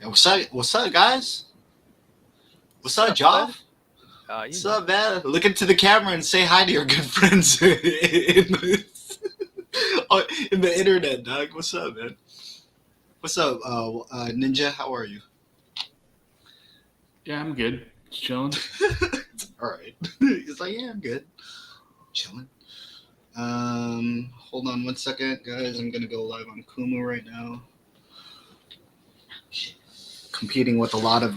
Hey, what's up, guys? What's What's up, up, bud? Joff? You What's know. up, man? Look into the camera and say hi to your good friends in the internet, dog. What's up, man? What's up, Ninja? How are you? Yeah, I'm good. Just chilling. All right. He's like, yeah, I'm good. Chilling. Hold on one second, guys. I'm gonna go live on Kumu right now. Competing with a lot of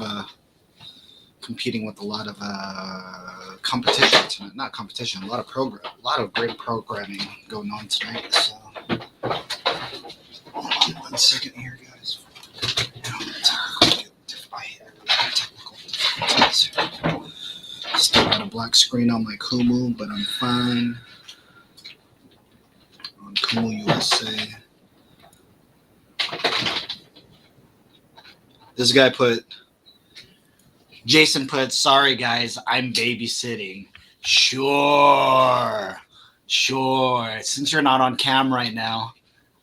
competition tonight. Not competition, a lot of great programming going on tonight. So hold on one second here, guys. Still got a black screen on my Kumu, but I'm fine. On Kumu USA. This guy Jason put, sorry guys, I'm babysitting. Sure. Since you're not on cam right now,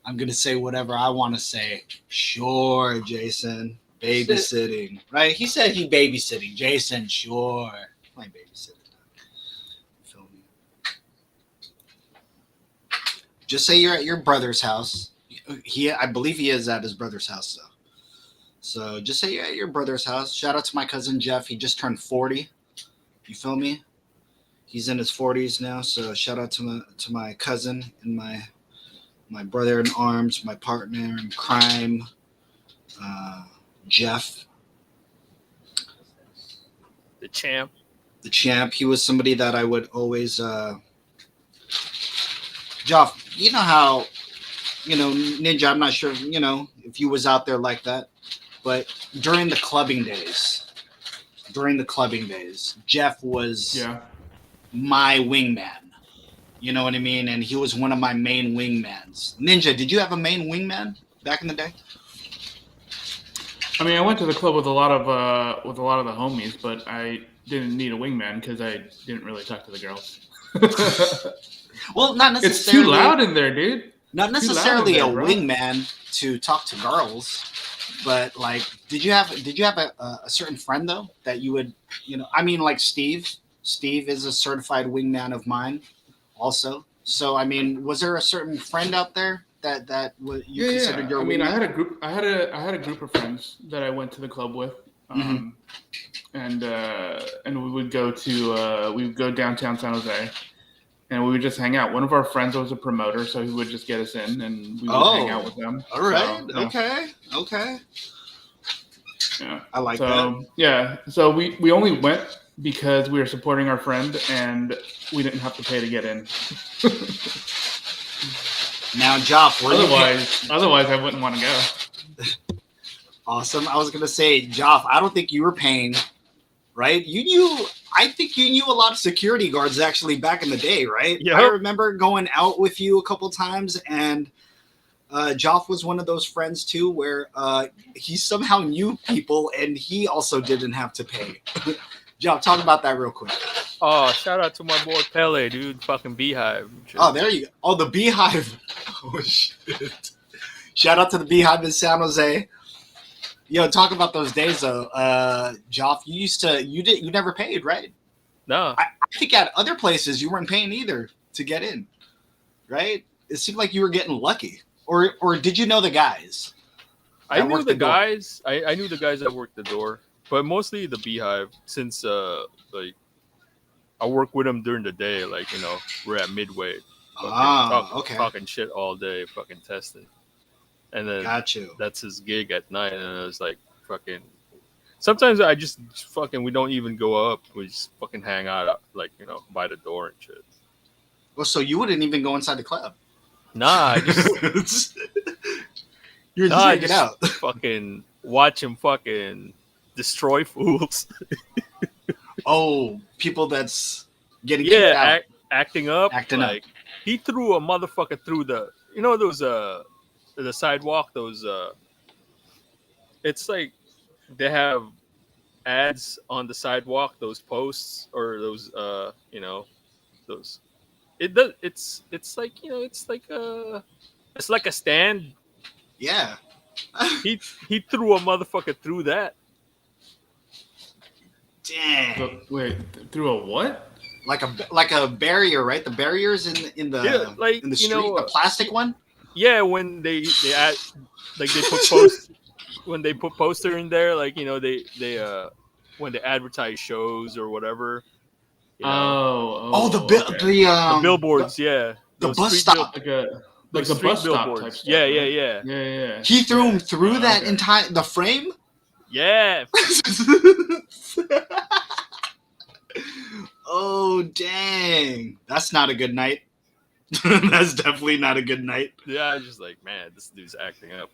I'm going to say whatever I want to say. Sure, Jason. Babysitting. Right? He said he babysitting. Jason, sure. I'm babysitting. Feel me? Just say you're at your brother's house. I believe he is at his brother's house, though. So just say you're at your brother's house. Shout out to my cousin Jeff. He just turned 40. You feel me? He's in his 40s now. So shout out to my cousin and my brother in arms, my partner in crime, Jeff, The champ. the champ. He was somebody that I would always. Jeff, you know how, Ninja. I'm not sure, if you was out there like that, but during the clubbing days, Jeff was Yeah. my wingman. You know what I mean? And he was one of my main wingmans. Ninja, did you have a main wingman back in the day? I mean, I went to the club with a lot of the homies, but I didn't need a wingman because I didn't really talk to the girls. Well, not It's too necessarily. loud in there, dude. Not Too loud in necessarily there, a bro. wingman to talk to girls, but like, did you have a certain friend though that you would, I mean, like Steve. Steve is a certified wingman of mine, also. So I mean, was there a certain friend out there that you considered Yeah. your I mean, I wingman? had a group. I had a group of friends that I went to the club with, Mm-hmm. and we would go downtown San Jose, and we would just hang out. One of our friends was a promoter, so he would just get us in, and we would hang out with Oh, them. all right. So yeah, Okay. yeah. I like that. So yeah, so we only went because we were supporting our friend, and we didn't have to pay to get in. Now, Joff, were you Otherwise, I wouldn't want to go. awesome? I was gonna say, Joff, I don't think you were paying, right? I think you knew a lot of security guards actually back in the day, right? Yep. I remember going out with you a couple times, and Joff was one of those friends too, where he somehow knew people, and he also didn't have to pay. Joff, talk about that real quick. Oh, shout out to my boy Pele, dude. Fucking Beehive. Oh, there you go. Oh, the Beehive. Oh shit! Shout out to the Beehive in San Jose. Yo, talk about those days though. Joff, you never paid, right? Nah, I think at other places you weren't paying either to get in, right? It seemed like you were getting lucky, or did you know the guys? I that knew worked the door? guys. I knew the guys that worked the door, but mostly the Beehive. Since like I work with them during the day, like we're at Midway, fucking Okay, talking shit all day, fucking testing, and then got you. that's his gig at night, and it was like fucking. Sometimes I just fucking we don't even go up. We just fucking hang out like by the door and shit. Well, so you wouldn't even go inside the club. Nah, I just You're just hanging out. fucking watch him fucking destroy fools. Oh, people that's getting kicked Yeah, out. acting up. Acting up. Like he threw a motherfucker through those the sidewalk. Those it's like they have ads on the sidewalk. Those posts or those those. It does. It's like it's like a stand. Yeah. He threw a motherfucker through that. Dang. Wait, through a what? Like a barrier, right? The barriers Yeah, like in the street, the plastic one. Yeah, when they add, like they put post when they put poster in there, like they when they advertise shows or whatever, Oh, Okay. the billboards, yeah, the those bus street stop. Like those the street bus stop type billboards. stuff. Yeah, right? yeah. Yeah. He threw him through that okay. entire the frame. Yeah. Oh dang, that's not a good night. That's definitely not a good night. Yeah, I was just like, man, this dude's acting up.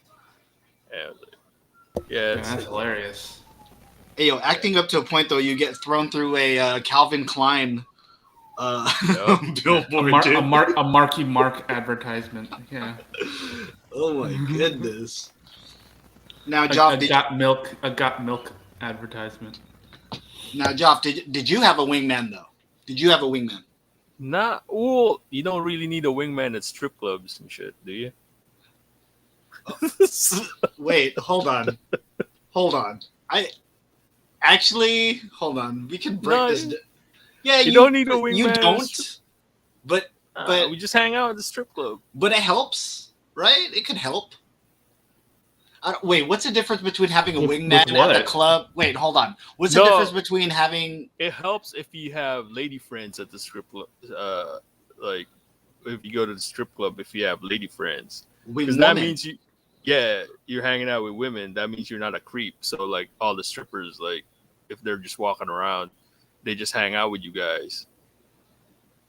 And I was like, yeah, That's hilarious. Hey, yo, acting up to a point though, you get thrown through a Calvin Klein billboard, dude. A Marky Mark advertisement. Yeah. Oh my goodness. Now, Joff, a got milk advertisement. Now, Joff, did you have a wingman though? Did you have a wingman? Nah, well, you don't really need a wingman at strip clubs and shit, do you? Wait, hold on. I actually hold on. We can break this. Yeah, you don't need a wingman. You don't. But we just hang out at the strip club. But it helps, right? It could help. Wait, what's the difference between having a wingman at the club? Wait, hold on. What's the difference between having? It helps if you have lady friends at the strip club. Like if you go to the strip club, if you have lady friends, because that means you're hanging out with women. That means you're not a creep. So like all the strippers, like if they're just walking around, they just hang out with you guys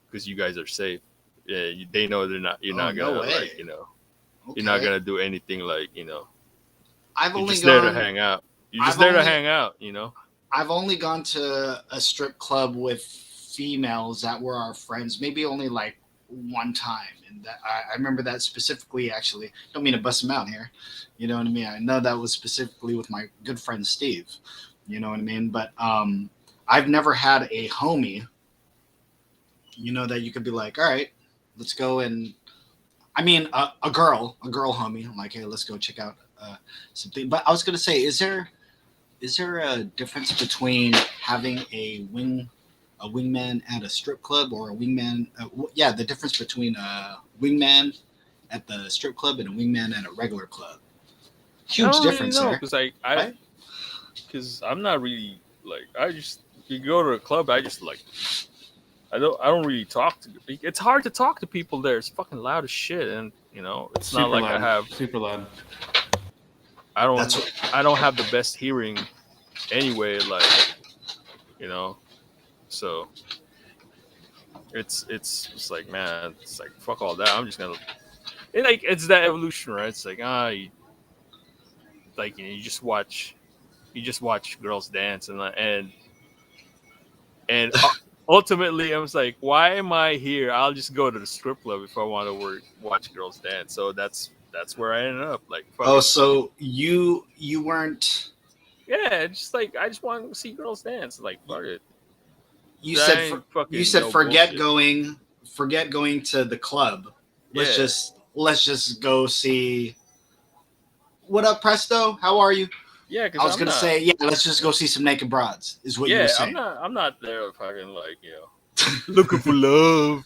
because you guys are safe. Yeah, they know you're not gonna like you're not gonna do anything like there to hang out. You're just there to hang out, I've only gone to a strip club with females that were our friends, maybe only like one time, and that I remember that specifically. Actually, don't mean to bust him out here, you know what I mean. I know that was specifically with my good friend Steve, you know what I mean. But I've never had a homie, that you could be like, all right, let's go and. I mean, a girl homie. I'm like, hey, let's go check out something. But I was gonna say, is there a difference between having a wingman at a strip club or a wingman? The difference between a wingman at the strip club and a wingman at a regular club. Huge difference, because because I'm not really like you go to a club, I just like. I don't really talk to. It's hard to talk to people there. It's fucking loud as shit, and it's not like I have super loud. I don't have the best hearing anyway. Like, so it's like, man, it's like fuck all that. I'm just gonna. It's that evolution, right? It's like you just watch girls dance and ultimately, I was like, why am I here? I'll just go to the strip club if I want to watch girls dance. So that's where I ended up. Like, so you weren't? Yeah, just like I just want to see girls dance. Like, fuck it. You said forget going to the club. Let's just go see. What up, Presto? How are you? Yeah, I was gonna say, let's just go see some naked broads. Is what you were saying. I'm not there fucking looking for love.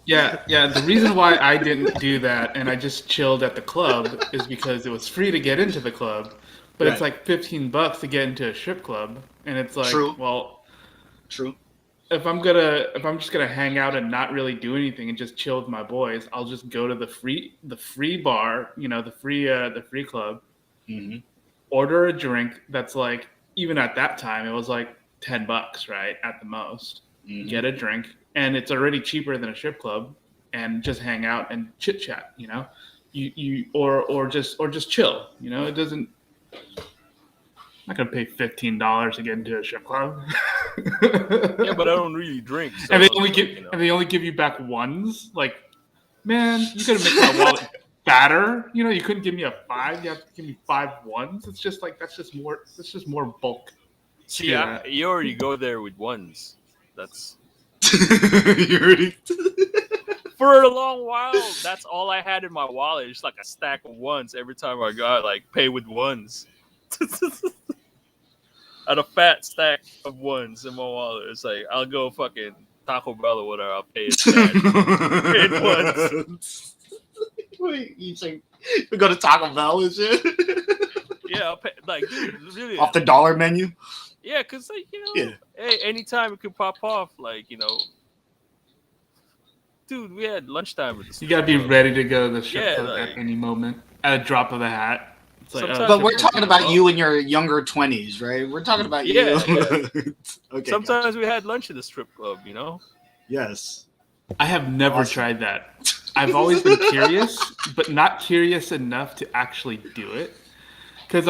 Yeah. The reason why I didn't do that and I just chilled at the club is because it was free to get into the club, but it's like $15 to get into a strip club, and it's like, true. If I'm just gonna hang out and not really do anything and just chill with my boys, I'll just go to the free bar, the free club. Mm-hmm. Order a drink that's like, even at that time, it was like $10, right? At the most. Mm-hmm. Get a drink, and it's already cheaper than a strip club, and just hang out and chit chat, or just chill, it doesn't. I'm not gonna pay $15 to get into a strip club. Yeah, but I don't really drink. So, and they only give you back ones. Like, man, you could have made my wallet fatter. You couldn't give me a 5. You have to give me 5 ones. It's just like that's just more bulk. See, you already go there with ones. That's you already For a long while, that's all I had in my wallet. Just like a stack of ones every time I got like pay with ones. I had a fat stack of ones in my wallet. It's like I'll go fucking Taco Bell or whatever. I'll pay it cash. Pay in ones. Wait, you say we go to Taco Bell and shit? Yeah, I'll pay, like dude, really. Off the dollar menu? Yeah, cause like hey, anytime it could pop off. Like dude, we had lunchtime at the You gotta be ready to go to the strip club like, at any moment, at a drop of a hat. It's like, Sometimes- But we're talking about you in your younger 20s, right? We're talking about you. Yeah. Okay. Sometimes gotcha. we had lunch at the strip club, Yes. I have never Awesome. tried that. I've always been curious, but not curious enough to actually do it. Because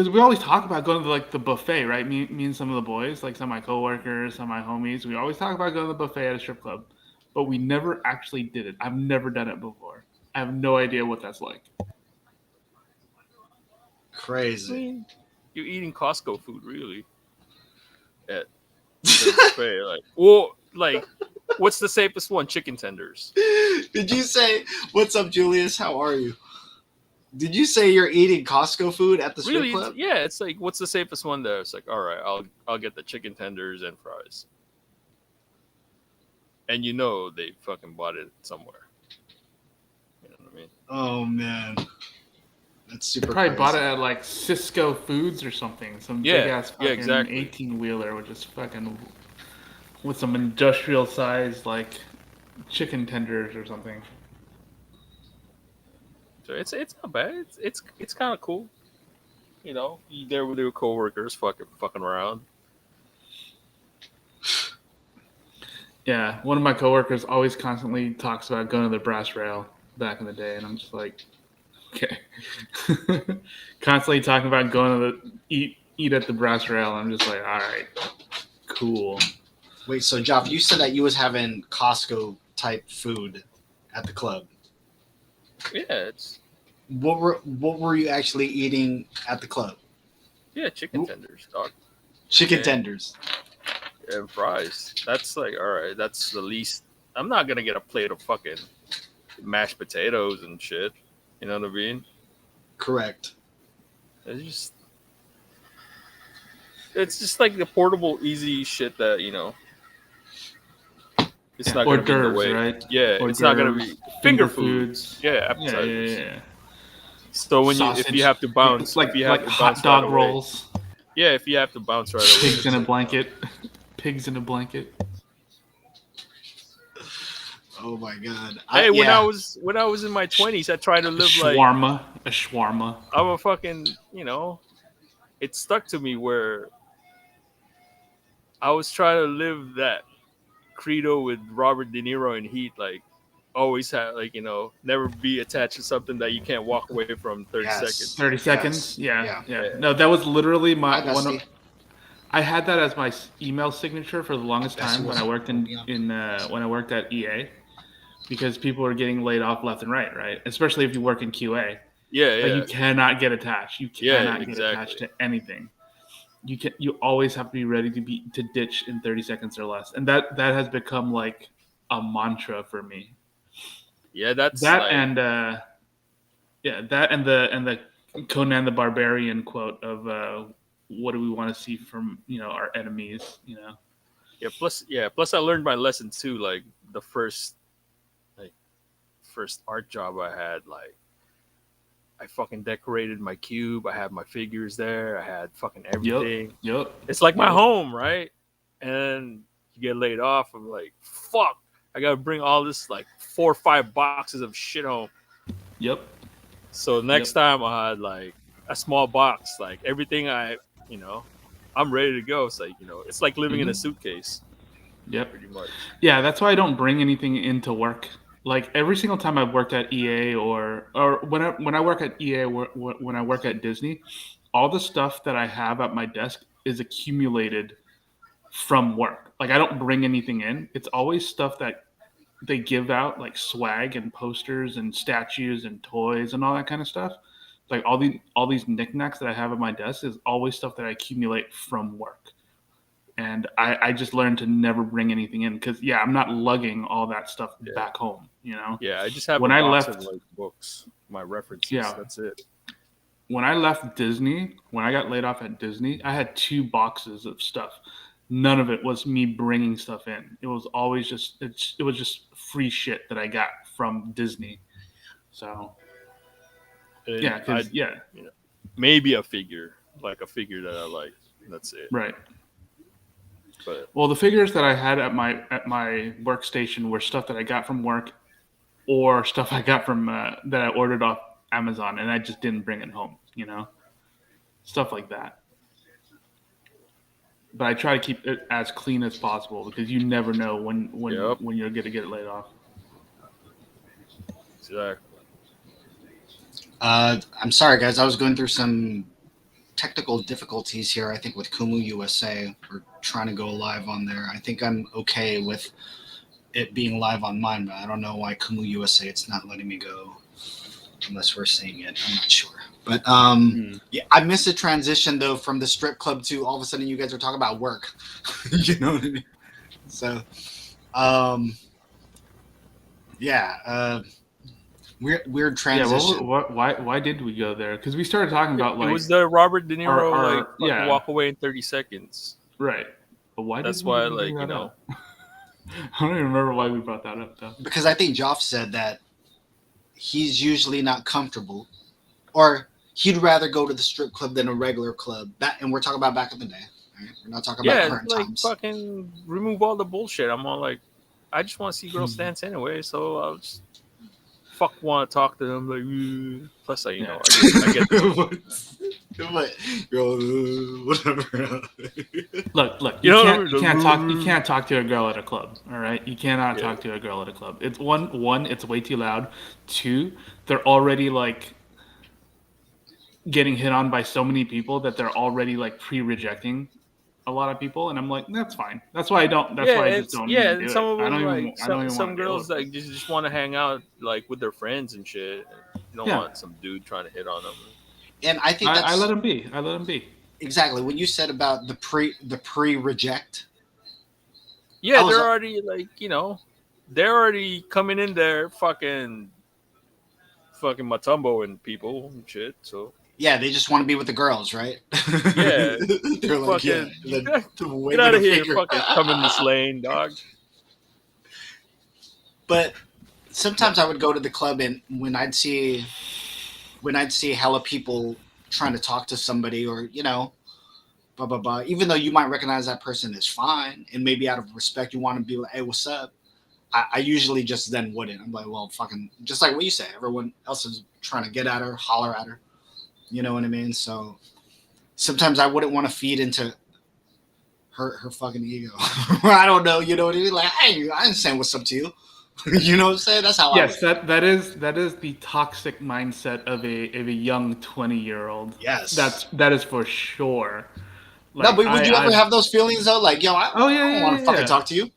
we always talk about going to like the buffet, right? Me and some of the boys, like some of my coworkers, some of my homies, we always talk about going to the buffet at a strip club, but we never actually did it. I've never done it before. I have no idea what that's like. I Crazy. mean, you're eating Costco food, really. At the buffet, like, what's the safest one? Chicken tenders. Did you say, "What's up, Julius? How are you?" Did you say you're eating Costco food at the strip Really? club? It's like, what's the safest one there? It's like, all right, I'll get the chicken tenders and fries. And they fucking bought it somewhere. You know what I mean? Oh man, that's super. I probably crazy. bought it at like Cisco Foods or something. Some Yeah, big ass yeah, fucking exactly. 18-wheeler with just fucking with some industrial sized like chicken tenders or something. So it's not bad. It's kind of cool. You there with your coworkers, fucking around. Yeah, one of my coworkers always constantly talks about going to the brass rail back in the day, and I'm just like, okay. Constantly talking about going to the eat at the brass rail. I'm just like, all right, cool. Wait, so Joff, you said that you was having Costco type food at the club. Yeah, it's What were you actually eating at the club? chicken tenders, dog, Chicken Yeah. tenders. and fries. That's like, all right, that's the least. I'm not gonna get a plate of fucking mashed potatoes and shit. You know what I mean? Correct. It's just like the portable, easy shit that it's Yeah, not hors gonna be in the d'oeuvres, way. right? Yeah, Hors it's not gonna d'oeuvres, be finger foods. Yeah, Yeah, appetizers. yeah. So if Sausage. you have to bounce, like if you have to hot bounce dog right away, rolls, yeah, if you have to bounce right away, pigs in a blanket, pigs in a blanket. Oh my god. Hey, when I was in my 20s, I tried to A live shawarma. I'm a fucking, it stuck to me where I was trying to live that credo with Robert De Niro in Heat, like always have, like, never be attached to something that you can't walk away from 30 Yes. seconds. 30 seconds. Yeah. Yeah. No, that was literally Hi, my one. Dusty. I had that as my email signature for the longest Bessie time when was I worked when I worked at EA, because people were getting laid off left and right? Especially if you work in QA. Yeah, Like, you cannot get attached. You cannot get attached to anything. You always have to be ready to ditch in 30 seconds or less. And that has become like a mantra for me. Yeah, that's That like, and the Conan the Barbarian quote of what do we want to see from our enemies, Plus I learned my lesson too. Like the first art job I had, like I fucking decorated my cube. I had my figures there. I had fucking everything. Yep. It's like my home, right? And you get laid off. I'm like, fuck. I gotta bring all this like 4 or 5 boxes of shit home. Yep. So next time I had like a small box, like everything I'm ready to go. It's like, it's like living in a suitcase. Yep. Pretty much. Yeah, that's why I don't bring anything into work. Like every single time I've worked at EA or when I work at EA or when I work at Disney, all the stuff that I have at my desk is accumulated from work. Like I don't bring anything in. It's always stuff that they give out, like swag and posters and statues and toys and all that kind of stuff. Like all these knickknacks that I have at my desk is always stuff that I accumulate from work. And I just learned to never bring anything in because, I'm not lugging all that stuff Yeah. back home, you know? Yeah, I just have When a I box left- of like books, my references. Yeah. That's it. When I left Disney, when I got laid off at Disney, I had 2 boxes of stuff. None of it was me bringing stuff in. It was always just free shit that I got from Disney. So And yeah, because maybe a figure that I like. That's it. right. But Well, the figures that I had at my workstation were stuff that I got from work, or stuff I got from that I ordered off Amazon, and I just didn't bring it home. You know, stuff like that. But I try to keep it as clean as possible because you never know when you're going to get laid off. exactly. I'm sorry, guys. I was going through some technical difficulties here. I think with Kumu USA, we're trying to go live on there. I think I'm okay with it being live on mine, but I don't know why Kumu USA it's not letting me go unless we're seeing it. I'm not sure. But yeah, I missed the transition though from the strip club to all of a sudden you guys are talking about work. You know what I mean? So, weird transition. Yeah, why did we go there? Because we started talking about like it was the Robert De Niro our walk away in 30 seconds. Right. But why? That's did we why, even bring like, that up? I don't even remember why we brought that up though. Because I think Joff said that he's usually not comfortable, or he'd rather go to the strip club than a regular club. And we're talking about back in the day. Right? We're not talking about current like times. fucking remove all the bullshit. I'm all like, I just want to see girls dance anyway, so I'll just want to talk to them. Like, plus, I get Whatever. Look. You can't talk to a girl at a club. All right, you cannot talk to a girl at a club. It's one, it's way too loud. 2, they're already like getting hit on by so many people that they're already like pre-rejecting a lot of people, and I'm like, that's fine. That's why I don't. That's why I just don't. Yeah, even do some it. of them I don't like even some wanna girls deal with like just want to hang out like with their friends and shit. You don't want some dude trying to hit on them. And I think I let him be. I let him be. Exactly what you said about the pre-reject. Yeah, they're already like, they're already coming in there fucking Matumbo and people and shit. So yeah, they just want to be with the girls, right? Yeah, they're like, fucking, get out of here, fucking come in this lane, dog. But sometimes I would go to the club, and when I'd see hella people trying to talk to somebody, or blah blah blah, even though you might recognize that person is fine, and maybe out of respect you want to be like, hey, what's up? I usually just then wouldn't. I'm like, well, fucking, just like what you say, everyone else is trying to get at her, holler at her. You know what I mean? So sometimes I wouldn't want to feed into her fucking ego. I don't know. You know what I mean? Like, hey, I ain't saying what's up to you. You know what I'm saying? That's how. Yes, that is the toxic mindset of a young 20-year-old. Yes, that is for sure. Like, no, but would you ever have those feelings though? Like, yo, I don't want to fucking talk to you.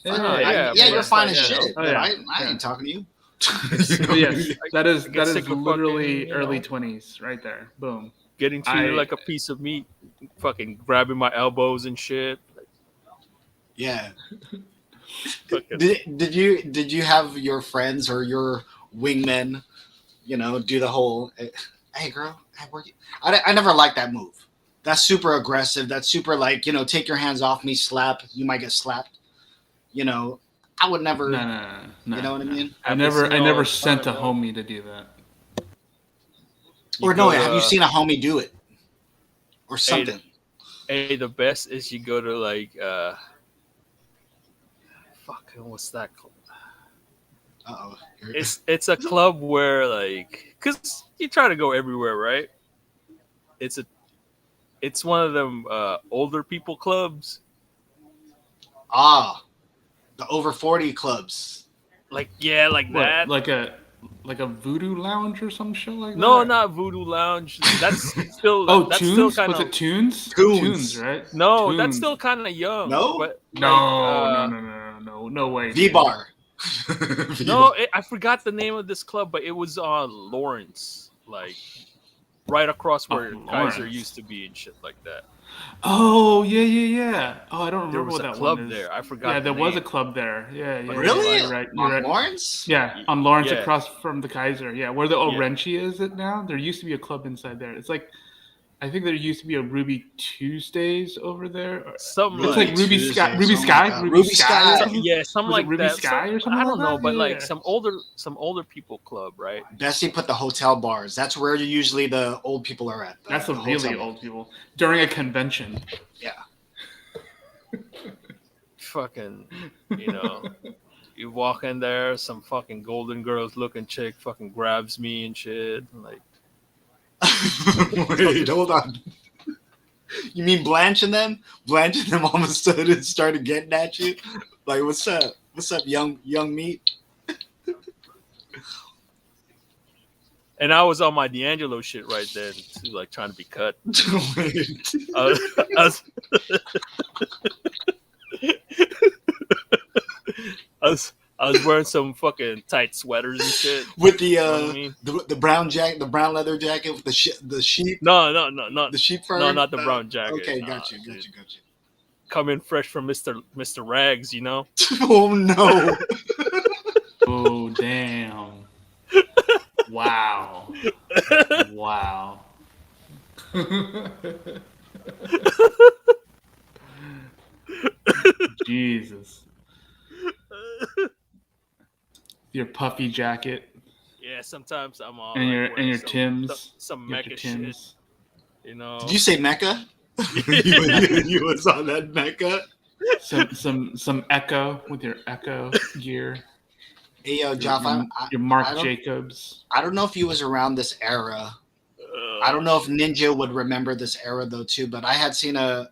You're fine as shit, but I ain't talking to you. Yes, that is literally early 20s right there. Boom. Getting treated like a piece of meat, fucking grabbing my elbows and shit. Yeah. Did you have your friends or your wingmen, do the whole, hey girl, I never liked that move. That's super aggressive. That's super like, take your hands off me, slap. You might get slapped. I would never. No. You know what I mean? I never sent a homie to do that. Or no, have you seen a homie do it? Or something? Hey, the best is you go to like, what's that called? Uh-oh. It's a club where like, cause you try to go everywhere, right? It's one of them older people clubs. The over 40 clubs. Like that. Like a voodoo lounge or some shit like that? No, not voodoo lounge. That's still that's Tunes? Still kind of. Was it Tunes? Tunes, right? No, Tunes. That's still kind of young. No, but no way. V-Bar. No, I forgot the name of this club, but it was on Lawrence. Like, right across where Kaiser Lawrence. used to be and shit like that. Oh yeah. Oh, I don't There remember was what a that club one is. there. I forgot. Yeah, the there was a name. club there. Yeah. Really? You're right. You're On right. Lawrence? Yeah, on Lawrence Yeah. across from the Kaiser. Yeah, where the Orenchi is it now? There used to be a club inside there. It's like I think there used to be a Ruby Tuesdays over there. Something It's like like Ruby Sky, Tuesdays, Ruby oh my Sky, God. Ruby Ruby Sky, or Sky. something. yeah, something Was it like Ruby that. Sky or something I don't like know, that? but Yeah. like some older people club, right? Bessie put the hotel bars. That's where usually the old people are at. That's the really hotel old people during a convention. Yeah. Fucking, you walk in there, some fucking Golden Girls looking chick fucking grabs me and shit. I'm like, Wait, hold on. You mean Blanche and them? Blanche and them all of a sudden started getting at you? Like, what's up? What's up, young meat? and I was on my D'Angelo shit right then, too, like trying to be cut. Wait. I was, I was wearing some fucking tight sweaters and shit. With the You know what I mean? the brown jacket, the brown leather jacket with the sheep, No, the sheep fur. no, not the brown jacket. Okay, Nah, got you. dude. Coming fresh from Mr. Rags, you know. Oh no! Oh damn! Wow! Wow! Jesus! Your puffy jacket Yeah, sometimes I'm all and like your wearing Tims. some Your mecha shit, Tims. you know. Did you say Mecca? you was on that Mecca. Some Echo with your Echo gear. Hey yo, Joff, Your Marc I don't- Jacobs. I don't know if you was around this era. I don't know if Ninja would remember this era though too, but I had seen a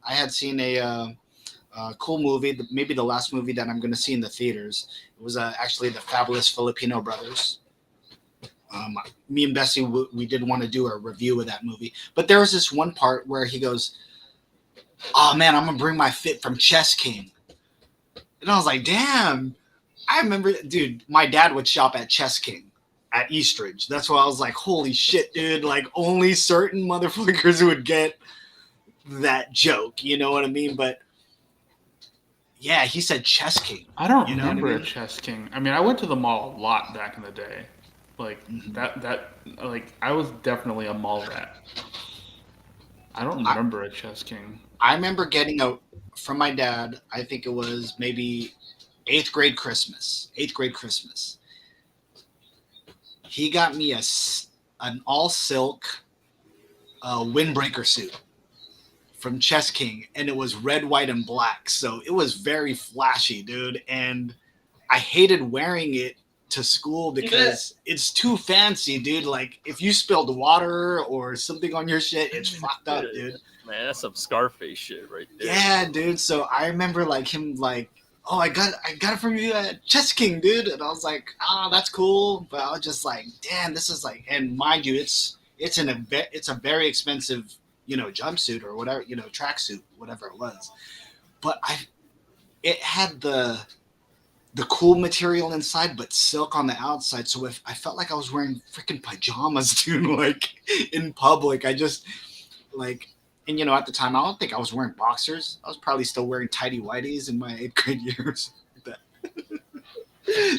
cool movie, maybe the last movie that I'm going to see in the theaters. It was actually the Fabulous Filipino Brothers. Me and Bessie, we did want to do a review of that movie, but there was this one part where he goes, "Oh man, I'm gonna bring my fit from Chess King," and I was like, "Damn!" I remember, dude. My dad would shop at Chess King at Eastridge. That's why I was like, "Holy shit, dude!" Like only certain motherfuckers would get that joke. You know what I mean? But yeah, he said Chess King. I don't You know what I remember mean? a Chess King. I mean, I went to the mall a lot back in the day. Like Mhm. that like I was definitely a mall rat. I don't remember a Chess King. I remember getting from my dad. I think it was maybe eighth grade Christmas. He got me an all silk windbreaker suit from Chess King, and it was red, white, and black. So it was very flashy, dude. And I hated wearing it to school because it's too fancy, dude. Like if you spilled water or something on your shit, it's fucked up, dude. Man, that's some Scarface shit right there. Yeah, dude. So I remember like him like, "Oh, I got it from you at Chess King, dude." And I was like, "Oh, that's cool." But I was just like, "Damn, this is like," and mind you, it's a very expensive, jumpsuit or whatever, tracksuit, whatever it was. But it had the cool material inside, but silk on the outside. So if I felt like I was wearing freaking pajamas, dude, like in public, I just like, and at the time, I don't think I was wearing boxers. I was probably still wearing tighty whities in my 8th grade years.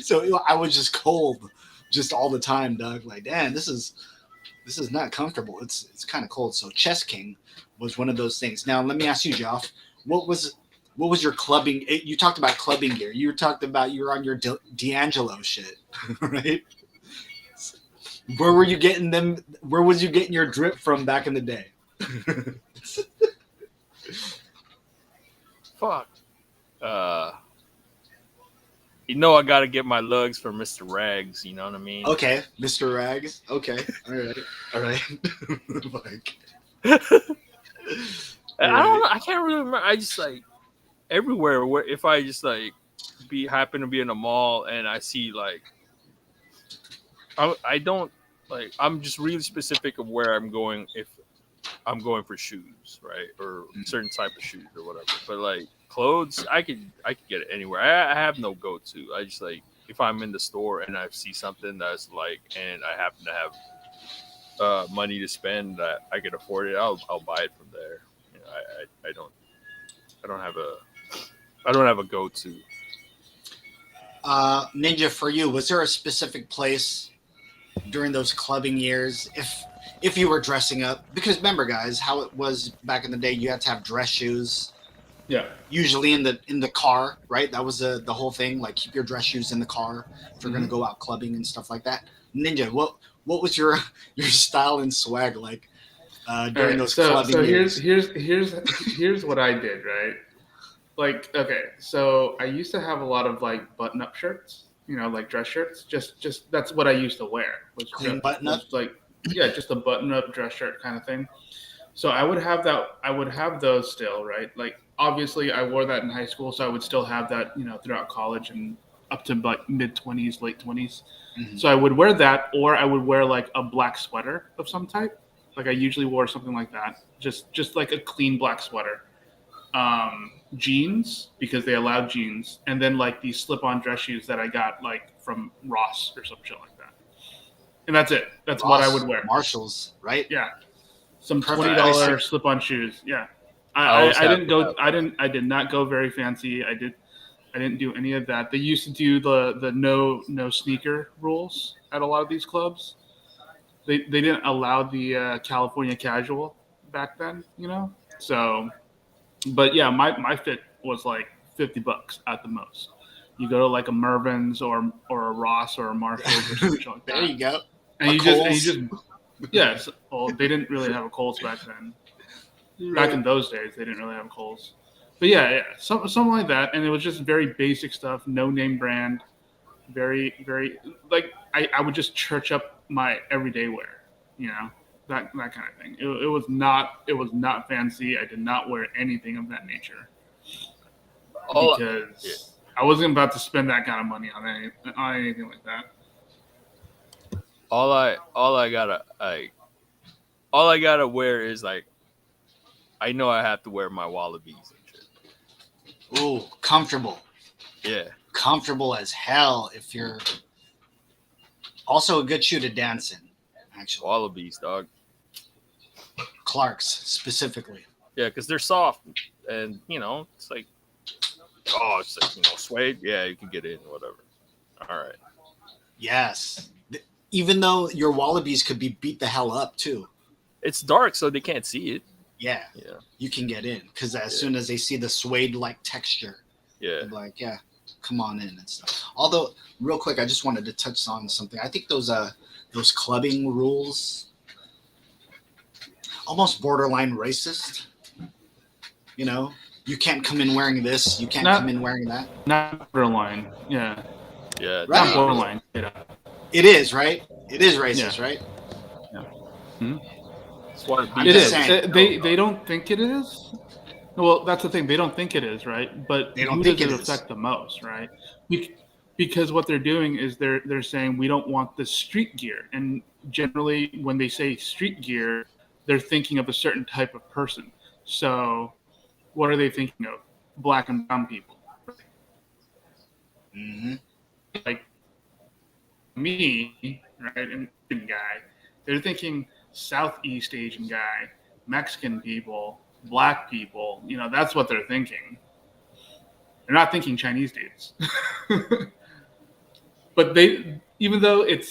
So I was just cold, just all the time, Doug. Like, damn, this is not comfortable. It's kind of cold. So Chess King was one of those things. Now let me ask you, Joff, what was your clubbing? You talked about clubbing gear. You talked about you were on your D'Angelo shit, right? Where were you getting them? Where was you getting your drip from back in the day? Fuck. I gotta get my lugs from Mr. Rags. You know what I mean? Okay, Mr. Rags. Okay, all right. Like, I don't know. I can't really remember. I just like everywhere where if I just like happen to be in a mall and I see like I don't like I'm just really specific of where I'm going if I'm going for shoes, right, or certain type of shoes or whatever. But like clothes, I could get it anywhere. I have no go to. I just like if I'm in the store and I see something that's like, and I happen to have money to spend that I could afford it, I'll buy it from there. You know, I don't have a go to. Ninja, for you, was there a specific place during those clubbing years, if you were dressing up? Because remember, guys, how it was back in the day, you had to have dress shoes. Yeah. Usually in the car, right? That was the whole thing. Like, keep your dress shoes in the car if you're gonna go out clubbing and stuff like that. Ninja, what was your style and swag like during those clubbing years? Here's what I did, right? Like, okay, so I used to have a lot of like button-up shirts, like dress shirts. Just that's what I used to wear. Clean button-up? Like, yeah, just a button-up dress shirt kind of thing. So I would have that. I would have those still, right? Like, obviously, I wore that in high school, so I would still have that, throughout college and up to like mid-20s, late-20s. Mm-hmm. So I would wear that, or I would wear like a black sweater of some type. Like, I usually wore something like that, just like a clean black sweater. Jeans, because they allowed jeans, and then like these slip-on dress shoes that I got like from Ross or some shit like that. And that's it. That's Ross, what I would wear. Marshalls, right? Yeah. Some Perfect. $20 slip-on shoes. Yeah. I did not go very fancy. I didn't do any of that. They used to do the no sneaker rules at a lot of these clubs. They didn't allow the California casual back then, So, but yeah, my fit was like $50 at the most. You go to like a Mervyn's or a Ross or a Marshalls or something like that. There you go. And you just yes. Well, they didn't really have a Kohl's back then. Back in those days, they didn't really have Kohl's. But yeah, something like that. And it was just very basic stuff, no name brand, very, very, like, I would just church up my everyday wear, that kind of thing. It was not fancy. I did not wear anything of that nature because I wasn't about to spend that kind of money on anything like that. All I gotta wear is like, I know I have to wear my wallabies and shit. Ooh, comfortable. Yeah. Comfortable as hell. If you're also a good shoe to dance in, actually. Wallabies, dog. Clark's specifically. Yeah, because they're soft, and it's like, suede. Yeah, you can get in, whatever. All right. Yes. Even though your wallabies could be beat the hell up too. It's dark, so they can't see it. Yeah. You can get in because as soon as they see the suede-like texture, they're like, yeah, come on in and stuff. Although, real quick, I just wanted to touch on something. I think those clubbing rules almost borderline racist. You can't come in wearing this. You can't come in wearing that. Not borderline. Yeah. Yeah. Right. Not borderline. Yeah. It is, right? It is racist, right? Yeah. Hmm? It is. They don't think it is. Well, that's the thing. They don't think it is, right? But they don't who think does it it affect the most, right? Because what they're doing is they're saying we don't want the street gear, and generally when they say street gear, they're thinking of a certain type of person. So, what are they thinking of? Black and brown people. Mm-hmm. Like me, right? An Asian guy. They're thinking Southeast Asian guy, Mexican people, black people. That's what they're thinking. They're not thinking Chinese dudes. But even though it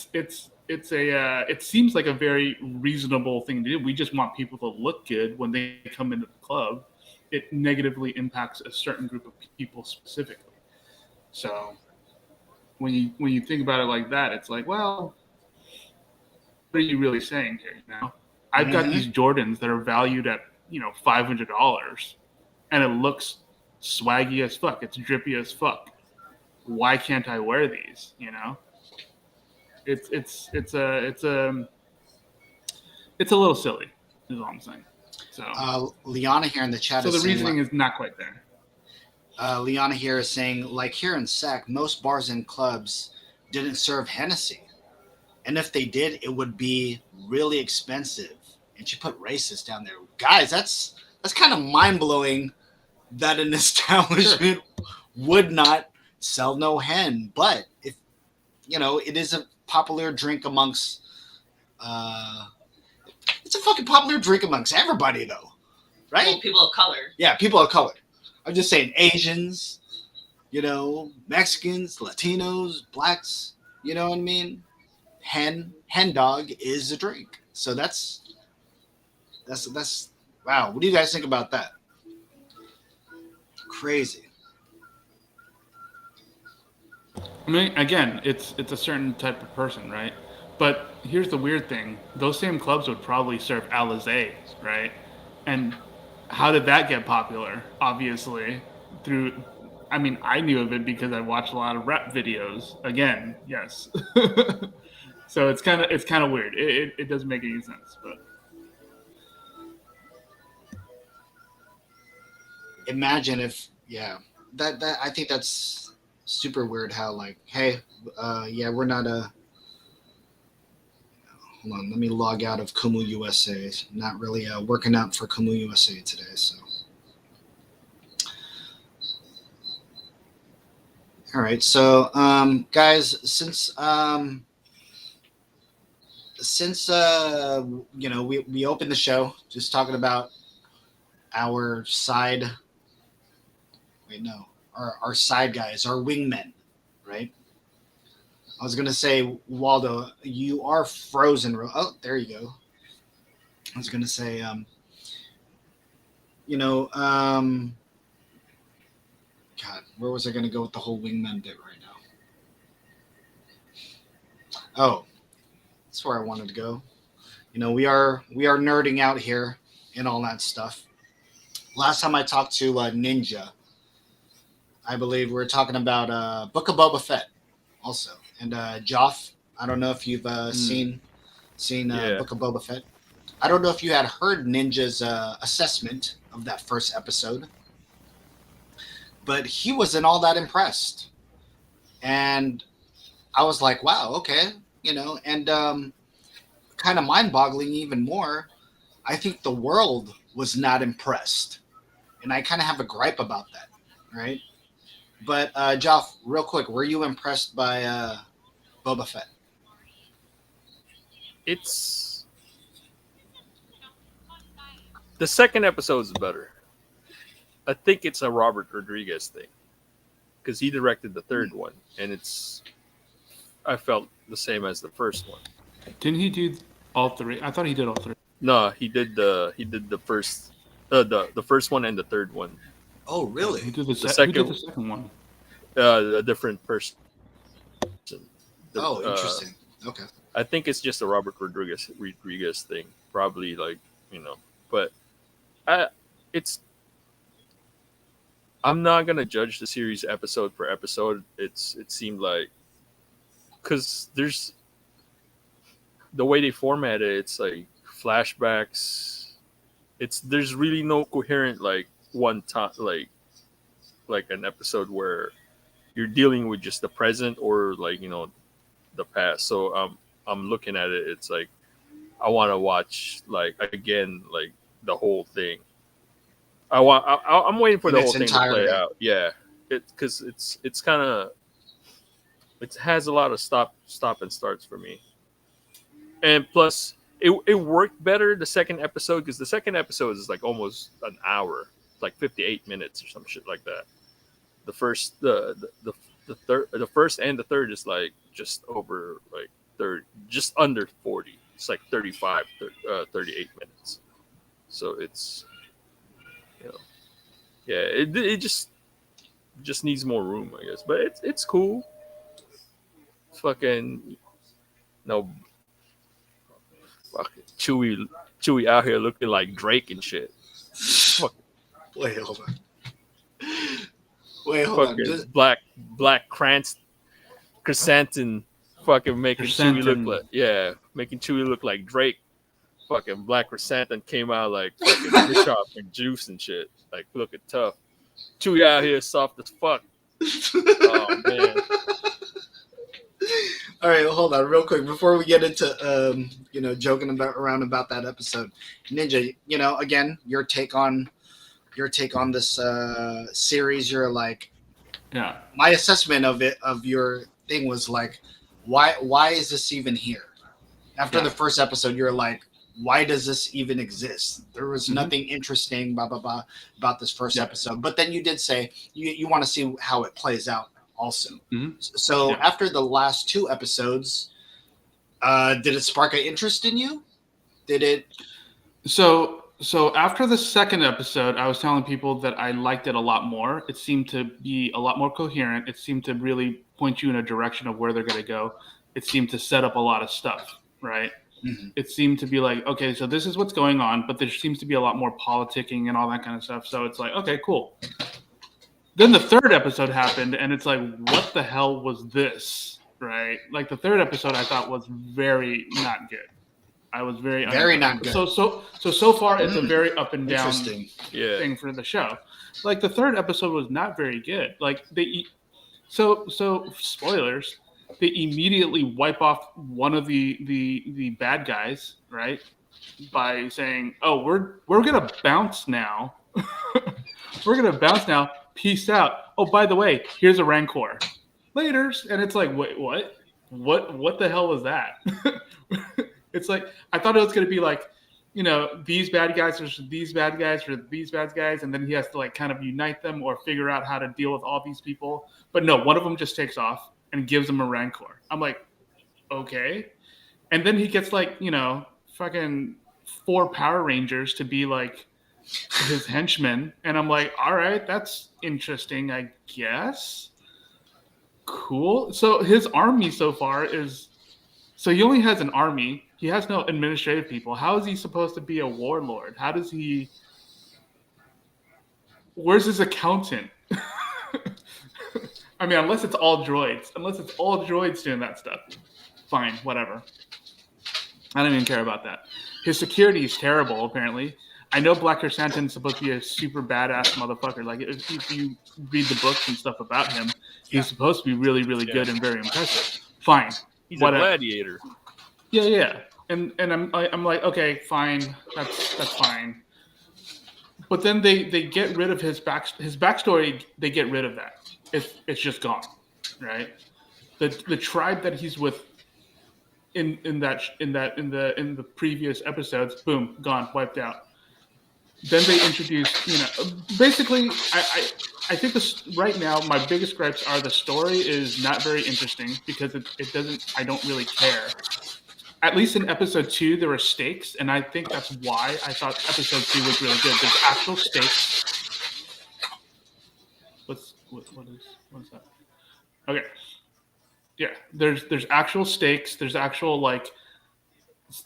seems like a very reasonable thing to do. We just want people to look good when they come into the club. It negatively impacts a certain group of people specifically. So when you think about it like that, it's like, well, what are you really saying here? I've got these Jordans that are valued at $500, and it looks swaggy as fuck. It's drippy as fuck. Why can't I wear these? It's a little silly, is all I'm saying. So Liana here in the chat. So the reasoning is not quite there. Liana here is saying, like here in SAC, most bars and clubs didn't serve Hennessy. And if they did, it would be really expensive. And she put racist down there. Guys, that's kind of mind-blowing that an establishment would not sell no hen. But if it is a popular drink amongst It's a fucking popular drink amongst everybody, though, right? Well, people of color. Yeah, people of color. I'm just saying Asians, Mexicans, Latinos, blacks. You know what I mean? Hen dog is a drink. So that's wow. What do you guys think about that? Crazy. I mean, again, it's a certain type of person, right? But here's the weird thing: those same clubs would probably serve Alizé, right? And how did that get popular? Obviously, through. I mean, I knew of it because I watched a lot of rap videos. Again, yes. So it's kind of weird. It doesn't make any sense, but. Imagine if that I think that's super weird how like, hey, we're not a hold on, let me log out of Kumu USA. Not really working out for Kumu USA today, so all right. So guys, since we opened the show just talking about our side our side guys, our wingmen, right? I was gonna say, Waldo, you are frozen. Oh, there you go. I was gonna say, God, where was I gonna go with the whole wingman bit right now? Oh, that's where I wanted to go. We are nerding out here and all that stuff. Last time I talked to Ninja, I believe we were talking about Book of Boba Fett also. And Joff, I don't know if you've seen Book of Boba Fett. I don't know if you had heard Ninja's assessment of that first episode, but he wasn't all that impressed. And I was like, wow, okay. And kind of mind-boggling even more, I think the world was not impressed. And I kind of have a gripe about that, right? But Joff, real quick, were you impressed by Boba Fett? It's the second episode is better. I think it's a Robert Rodriguez thing because he directed the third one, and I felt the same as the first one. Didn't he do all three? I thought he did all three. No, he did the first the first one and the third one. Oh, really? Who did the second one? A different person. Interesting. Okay. I think it's just a Robert Rodriguez thing, probably but I'm not gonna judge the series episode per episode. It seemed like because there's the way they format it, it's like flashbacks. There's really no coherent one time like an episode where you're dealing with just the present or the past. So I'm looking at it. It's like I want to watch again the whole thing. I'm waiting for the whole thing to play out. Yeah, because it's kind of it has a lot of stop and starts for me. And plus, it worked better the second episode because the second episode is almost an hour, 58 minutes or some shit like that. The first, the first and the third is just over 30, just under 40. It's 35, 38 minutes. So it's it just needs more room, I guess. But it's cool. It's fucking fucking Chewie out here looking like Drake and shit. Wait, hold on. Fucking black chrysanthemum fucking making Chewie look like Drake. Fucking black chrysanthemum came out like fucking Bishop and Juice and shit. Looking tough. Chewie out here soft as fuck. Oh man. All right, hold on, real quick before we get into joking around about that episode. Ninja, again, your take on this series. You're my assessment of your thing was why is this even here? After the first episode, you're like, why does this even exist? There was Mhm. nothing interesting, blah blah blah, about this first Yep. episode. But then you did say you want to see how it plays out also. Mhm. So Yeah. after the last 2 episodes, did it spark an interest in you? Did it? So after the second episode, I was telling people that I liked it a lot more. It seemed to be a lot more coherent. It seemed to really point you in a direction of where they're going to go. It seemed to set up a lot of stuff, right? Mhm. It seemed to be like, okay, so this is what's going on, but there seems to be a lot more politicking and all that kind of stuff. So it's like, okay, cool. Then the third episode happened, and it's like, what the hell was this, right? Like the third episode, I thought was very not good. I was very not good. So far, it's a very up and down Interesting. thing for the show. Like the third episode was not very good. Like so spoilers. They immediately wipe off one of the bad guys, right? By saying, "Oh, we're gonna bounce now. We're gonna bounce now. Peace out. Oh, by the way, here's a Rancor. Laters." And it's like, wait, what? What the hell was that? It's like I thought it was gonna be like, these bad guys versus these bad guys or these bad guys, and then he has to like kind of unite them or figure out how to deal with all these people. But no, one of them just takes off and gives him a Rancor. I'm like, okay. And then he gets like, fucking 4 Power Rangers to be like his henchmen. And I'm like, all right, that's interesting, I guess. Cool. So his army so far is, so he only has an army. He has no administrative people. How is he supposed to be a warlord? How does he, where's his accountant? I mean, unless it's all droids doing that stuff. Fine, whatever. I don't even care about that. His security is terrible, apparently. I know Black Chrysanthemum's supposed to be a super badass motherfucker. Like, if you read the books and stuff about him, he's supposed to be really, really good and very impressive. Fine. He's a gladiator. Yeah. And I'm like, okay, fine. That's fine. But then they get rid of his backstory. They get rid of that. It's just gone, right? The tribe that he's with in the previous episodes, boom, gone, wiped out. Then they introduce, basically, I think this right now my biggest gripes are the story is not very interesting because it doesn't, I don't really care. At least in episode 2 there were stakes, and I think that's why I thought episode 2 was really good. There's actual stakes. What is that? Okay. Yeah, there's actual stakes. There's actual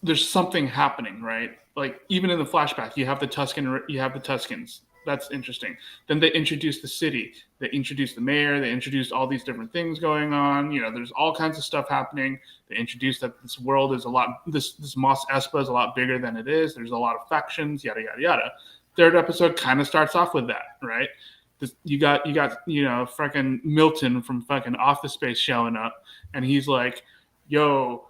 there's something happening, right? Like even in the flashback, you have the Tuskens. That's interesting. Then they introduce the city. They introduce the mayor. They introduced all these different things going on. There's all kinds of stuff happening. They introduced that this world is this Mos Espa is a lot bigger than it is. There's a lot of factions, yada yada yada. Third episode kind of starts off with that, right? You got freaking Milton from fucking Office Space showing up, and he's like, "Yo,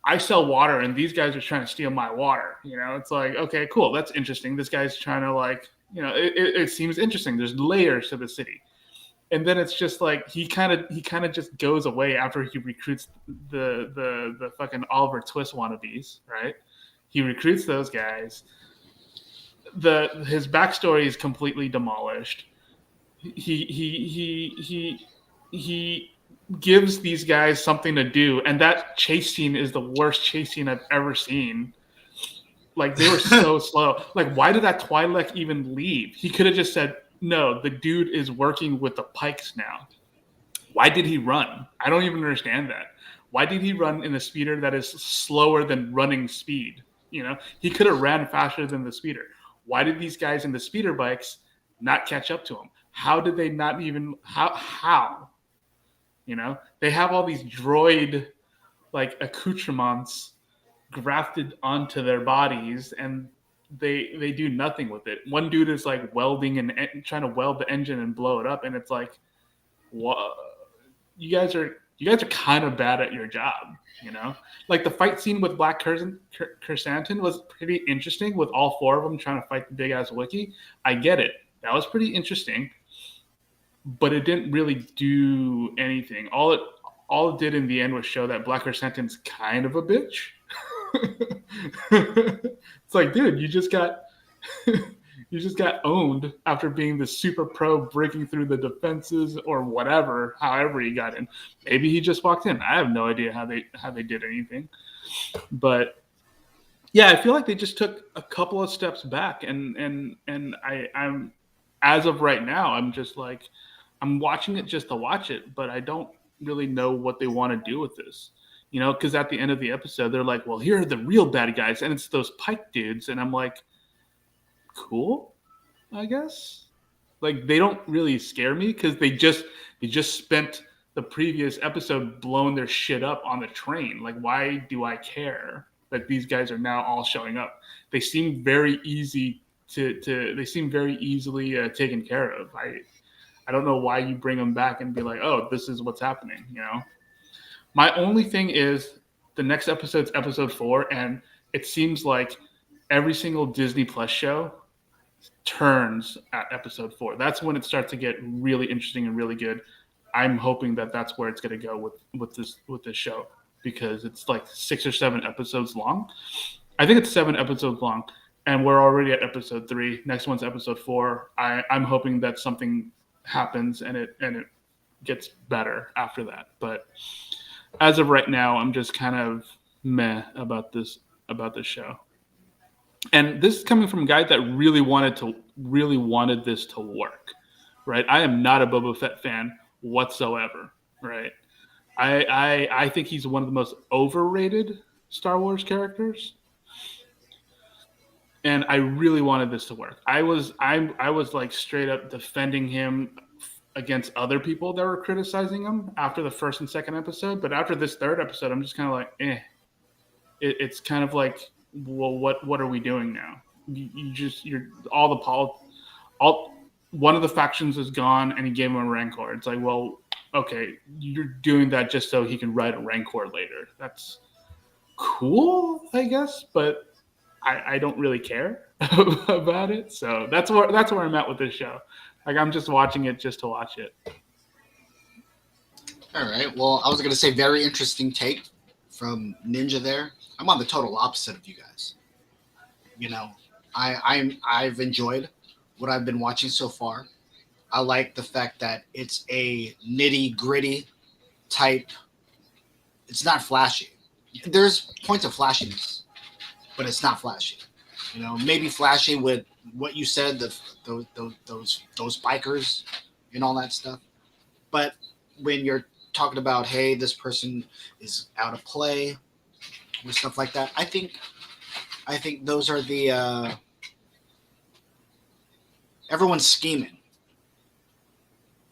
I sell water, and these guys are trying to steal my water." It's like, okay, cool, that's interesting. This guy's trying to it seems interesting. There's layers to the city, and then it's just like he kind of just goes away after he recruits the fucking Oliver Twist wannabes, right? He recruits those guys. His backstory is completely demolished. He gives these guys something to do, and that chase scene is the worst chase scene I've ever seen. Like, they were so slow. Like, why did that Twi'lek even leave? He could have just said, no, the dude is working with the Pikes now. Why did he run? I don't even understand that. Why did he run in a speeder that is slower than running speed? He could have ran faster than the speeder. Why did these guys in the speeder bikes not catch up to him? How did they not even, how? They have all these droid accoutrements grafted onto their bodies, and they do nothing with it. One dude is like welding and trying to weld the engine and blow it up, and it's like, what? You guys are kind of bad at your job. Like the fight scene with Black Chrysanthemum was pretty interesting, with all 4 of them trying to fight the big ass Wookiee. I get it. That was pretty interesting, but it didn't really do anything. All it did in the end was show that Black Chrysanthemum's kind of a bitch. It's like, dude, you just got owned after being the super pro, breaking through the defenses or whatever. However he got in, maybe he just walked in. I have no idea how they did anything, but yeah, I feel like they just took a couple of steps back, and I'm as of right now, I'm just like, I'm watching it just to watch it, but I don't really know what they want to do with this. Because at the end of the episode, they're like, well, here are the real bad guys, and it's those Pike dudes, and I'm like, cool, I guess. Like, they don't really scare me because they just spent the previous episode blowing their shit up on the train. Like, why do I care that these guys are now all showing up? They seem very easy they seem very easily taken care of. I don't know why you bring them back and be like, oh, this is what's happening. My only thing is the next episode's episode 4, and it seems like every single Disney Plus show turns at episode 4. That's when it starts to get really interesting and really good. I'm hoping that that's where it's going to go with this show, because it's like 6 or 7 episodes long. I think it's 7 episodes long, and we're already at episode 3. Next one's episode 4. I'm hoping that something happens and it gets better after that. But as of right now, I'm just kind of meh about this show. And this is coming from a guy that really wanted this to work, right? I am not a Boba Fett fan whatsoever, right? I think he's one of the most overrated Star Wars characters, and I really wanted this to work. I was like straight up defending him against other people that were criticizing him after the first and second episode, but after this third episode, I'm just kind of like, It's kind of like, well, what are we doing now? One of the factions is gone, and he gave him a Rancor. It's like, well, okay, you're doing that just so he can ride a Rancor later. That's cool, I guess, but I don't really care about it. So that's where I'm at with this show. Like, I'm just watching it just to watch it. All right. Well, I was going to say very interesting take from Ninja there. I'm on the total opposite of you guys. I've enjoyed what I've been watching so far. I like the fact that it's a nitty gritty type. It's not flashy. There's points of flashiness, but it's not flashy. Maybe flashy with what you said, those bikers and all that stuff. But when you're talking about, hey, this person is out of play or stuff like that, I think those are the everyone's scheming.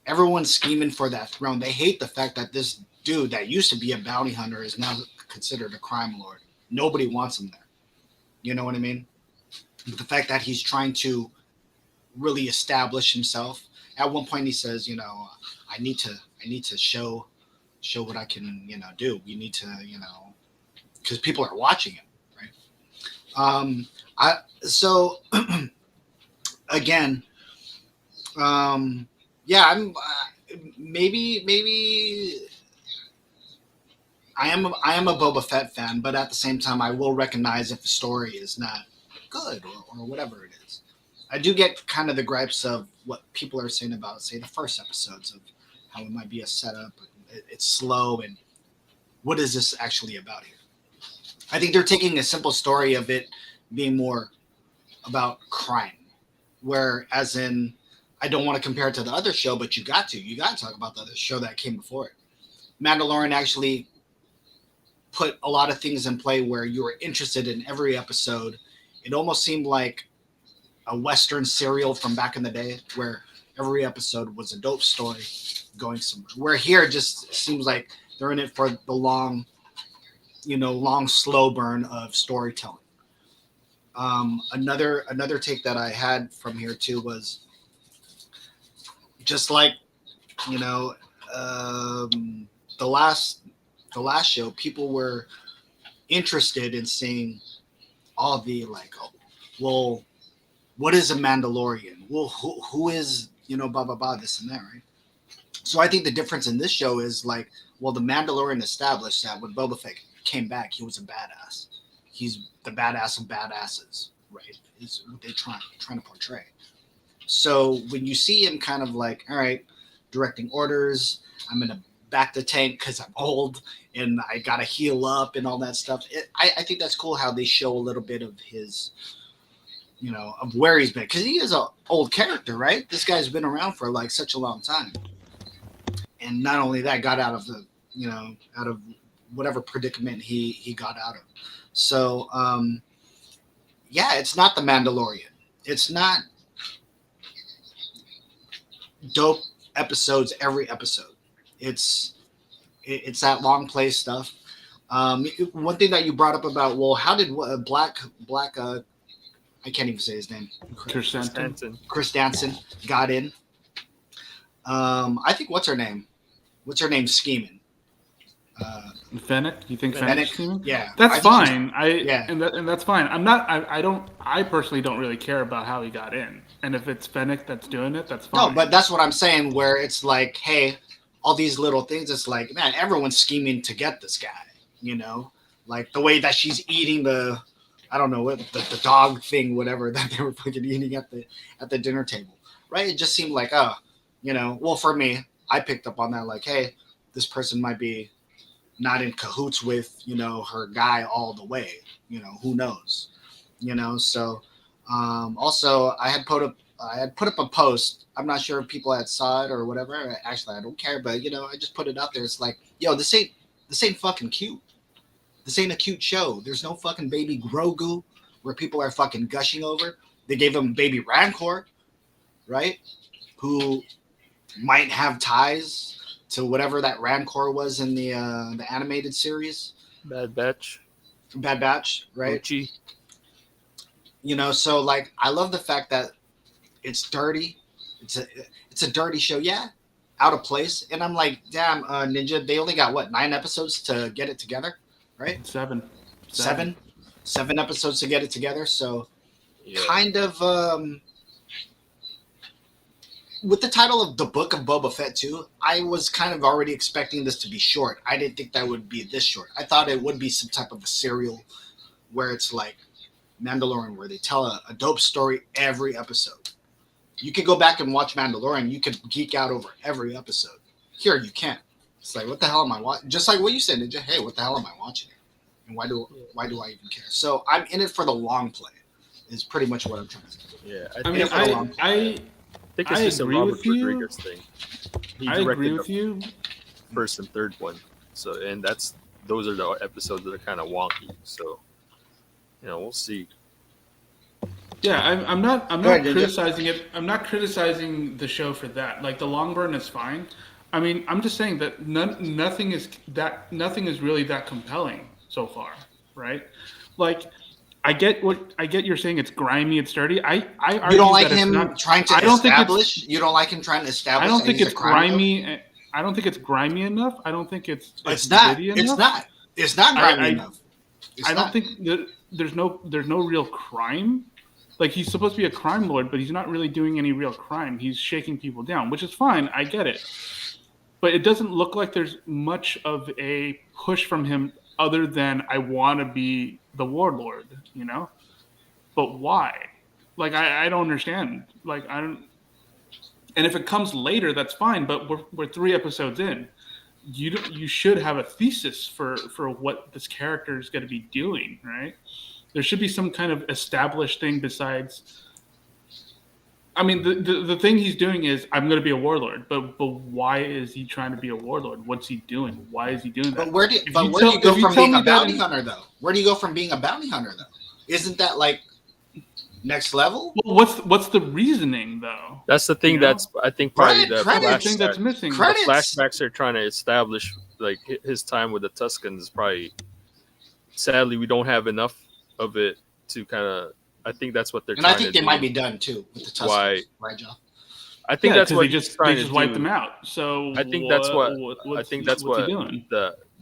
Everyone's scheming for that throne. They hate the fact that this dude that used to be a bounty hunter is now considered a crime lord. Nobody wants him there. You know what I mean? But the fact that he's trying to really establish himself. At one point he says, I need to show what I can, do. You need to, because people are watching it, right? Again, yeah, I'm maybe I am a Boba Fett fan, but at the same time, I will recognize if the story is not good or whatever it is. I do get kind of the gripes of what people are saying about, say, the first episodes of how it might be a setup, it's slow, and what is this actually about here? I think they're taking a simple story of it being more about crime, where, as in, I don't want to compare it to the other show, but you got to talk about the other show that came before it. Mandalorian actually put a lot of things in play where you were interested in every episode. It almost seemed like a Western serial from back in the day, where every episode was a dope story going somewhere. Where here it just seems like they're in it for the long slow burn of storytelling. Another take that I had from here too was just like, the last show, people were interested in seeing all the well, what is a Mandalorian? Well, who is, blah, blah, blah, this and that, right? So I think the difference in this show is the Mandalorian established that when Boba Fett came back, he was a badass. he's the badass of badasses, right? Is what they're trying to portray. So when you see him kind of like, all right, directing orders, I'm gonna back the tank because I'm old and I gotta heal up and all that stuff. I think that's cool how they show a little bit of his, of where he's been, because he is an old character, right? This guy's been around for like such a long time, and not only that, got out of out of whatever predicament he got out of. So yeah, it's not the Mandalorian. It's not dope episodes every episode. It's that long play stuff. One thing that you brought up about, well, how did Black I can't even say his name. Chris Chris Danson got in. I think what's her name scheming. Fennec? You think Fennec? scheming? Yeah, that's fine. Yeah, and that's fine. I'm not. I personally don't really care about how he got in. And if it's Fennec that's doing it, that's fine. No, but that's what I'm saying. Where it's like, hey, all these little things. It's like, man, everyone's scheming to get this guy. Like the way that she's eating the, I don't know what the dog thing, whatever that they were fucking eating at the dinner table, right? It just seemed like, well, for me, I picked up on that. Like, hey, this person might be not in cahoots with her guy all the way. Who knows? So also I had put up a post. I'm not sure if people had saw it or whatever. Actually, I don't care, but I just put it out there. It's like, yo, this ain't fucking cute. This ain't a cute show. There's no fucking baby Grogu where people are fucking gushing over. They gave him baby Rancor, right? Who might have ties to whatever that Rancor was in the animated series. Bad Batch, right? Gucci. So like, I love the fact that it's dirty. It's a dirty show, yeah, out of place. And I'm like, damn, Ninja, they only got 9 episodes to get it together, right? Seven episodes to get it together. So Yeah. kind of with the title of The Book of Boba Fett too, I was kind of already expecting this to be short. I didn't think that would be this short. I thought it would be some type of a serial where it's like Mandalorian, where they tell a dope story every episode. You could go back and watch Mandalorian. You could geek out over every episode. Here, you can't. It's like, what the hell am I watching? Just like what you said, Ninja. Hey, what the hell am I watching? And why do I even care? So I'm in it for the long play. Is pretty much what I'm trying to say. Yeah, I think it's just a Robert Rodriguez thing. He I agree directed with the you. first and third one. So, and those are the episodes that are kind of wonky. So, we'll see. Yeah, I'm not ahead, Ninja. criticizing it. I'm not criticizing the show for that. Like, the long burn is fine. I mean, I'm just saying that nothing is really that compelling so far, right? Like, I get you're saying it's grimy, it's dirty. I argue You don't like that it's him not, trying to I don't think establish? You don't like him trying to establish? I don't that think he's it's a crime grimy. I don't think it's grimy enough. I don't think it's not. gritty It's enough. not. It's not grimy I- enough. It's I don't not. think that there's no real crime. Like, he's supposed to be a crime lord, but he's not really doing any real crime. He's shaking people down, which is fine. I get it. But it doesn't look like there's much of a push from him other than, I want to be the warlord, But why? Like, I don't understand. Like, I don't. And if it comes later, that's fine. But we're 3 episodes in. You should have a thesis for what this character is going to be doing, right? There should be some kind of established thing besides. I mean, the thing he's doing is, I'm going to be a warlord, but why is he trying to be a warlord? What's he doing? Why is he doing that? But where do you go from being a bounty hunter, though? Where do you go from being a bounty hunter, though? Isn't that like next level? Well, what's the reasoning, though? That's the thing. That's, I think, probably the thing that's missing. The flashbacks are trying to establish, like, his time with the Tuscans is probably. Sadly, we don't have enough of it to kind of. I think that's what they're. And I think they might be done too with the Tuscans, right, Joe? I think that's what they just wiped them out. So I think that's what I think that's what's what he doing?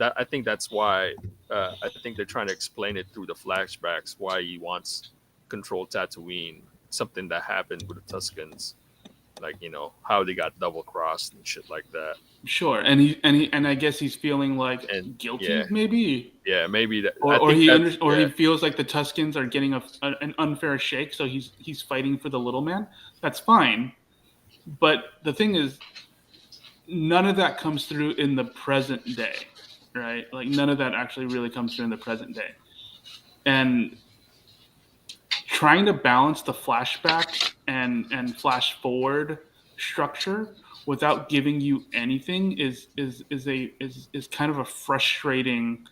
I think that's why I think they're trying to explain it through the flashbacks why he wants control Tatooine, something that happened with the Tuscans. like how they got double crossed and shit like that. Sure, and I guess he's feeling like And guilty, maybe, maybe that. I or think he that's he feels like the Tuscans are getting an unfair shake, so he's fighting for the little man. That's fine, but the thing is, none of that comes through in the present day, right? Like none of that actually really comes through in the present day, and trying to balance the flashback and flash forward structure without giving you anything is kind of a frustrating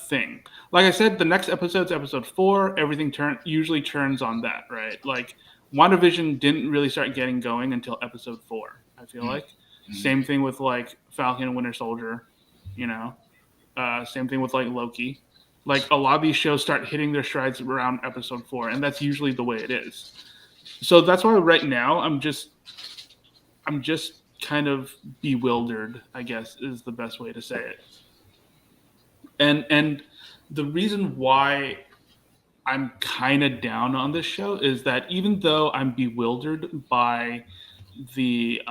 thing. Like I said, the next episode's episode 4. Everything usually turns on that, right? Like WandaVision didn't really start getting going until episode 4. I feel like same thing with like Falcon and Winter Soldier, same thing with like Loki. Like a lot of these shows start hitting their strides around episode 4, and that's usually the way it is. So that's why right now I'm just kind of bewildered, I guess is the best way to say it. And the reason why I'm kind of down on this show is that even though I'm bewildered by the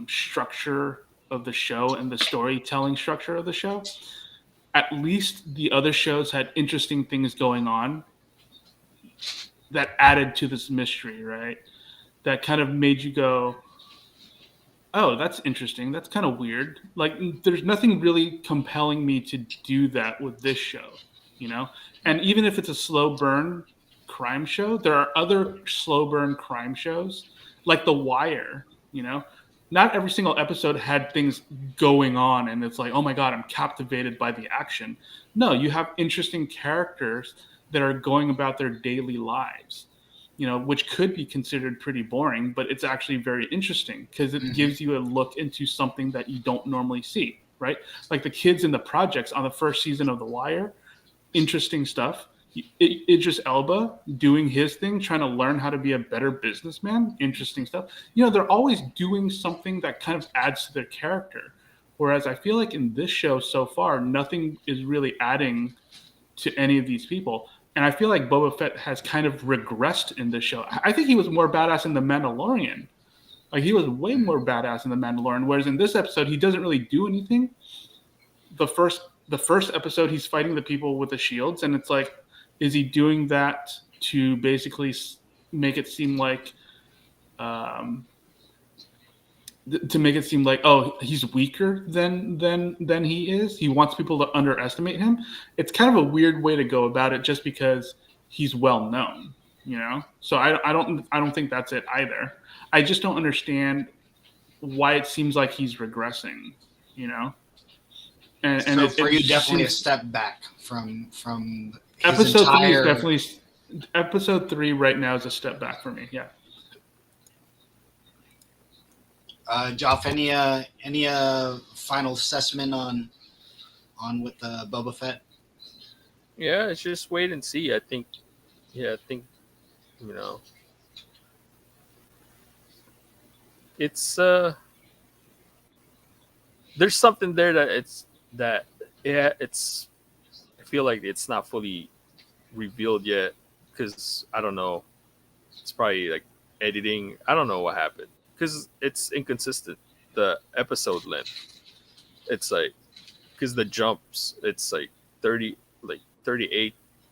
structure of the show and the storytelling structure of the show, at least the other shows had interesting things going on that added to this mystery, right? That kind of made you go, oh, that's interesting. That's kind of weird. Like, there's nothing really compelling me to do that with this show, And even if it's a slow burn crime show, there are other slow burn crime shows, like The Wire, Not every single episode had things going on, and it's like, oh my God, I'm captivated by the action. No, you have interesting characters that are going about their daily lives. Which could be considered pretty boring, but it's actually very interesting because it gives you a look into something that you don't normally see, right? Like the kids in the projects on the first season of The Wire, interesting stuff. Idris Elba doing his thing, trying to learn how to be a better businessman, interesting stuff. They're always doing something that kind of adds to their character. Whereas I feel like in this show so far, nothing is really adding to any of these people. And I feel like Boba Fett has kind of regressed in this show. I think he was more badass in The Mandalorian. Like, he was way more badass in The Mandalorian, whereas in this episode, he doesn't really do anything. The first episode, he's fighting the people with the shields, and it's like, is he doing that to basically make it seem like oh, he's weaker than he is. He wants people to underestimate him. It's kind of a weird way to go about it, just because he's well known, So I don't think that's it either. I just don't understand why it seems like he's regressing, And so for you, definitely a step back from episode 3 is definitely episode 3 right now is a step back for me. Yeah. Joff, any final assessment on with Boba Fett? Yeah, it's just wait and see. I think it's there's something there that it's I feel like it's not fully revealed yet, because I don't know. It's probably like editing. I don't know what happened, because it's inconsistent. The episode length. It's like, because the jumps, it's like 38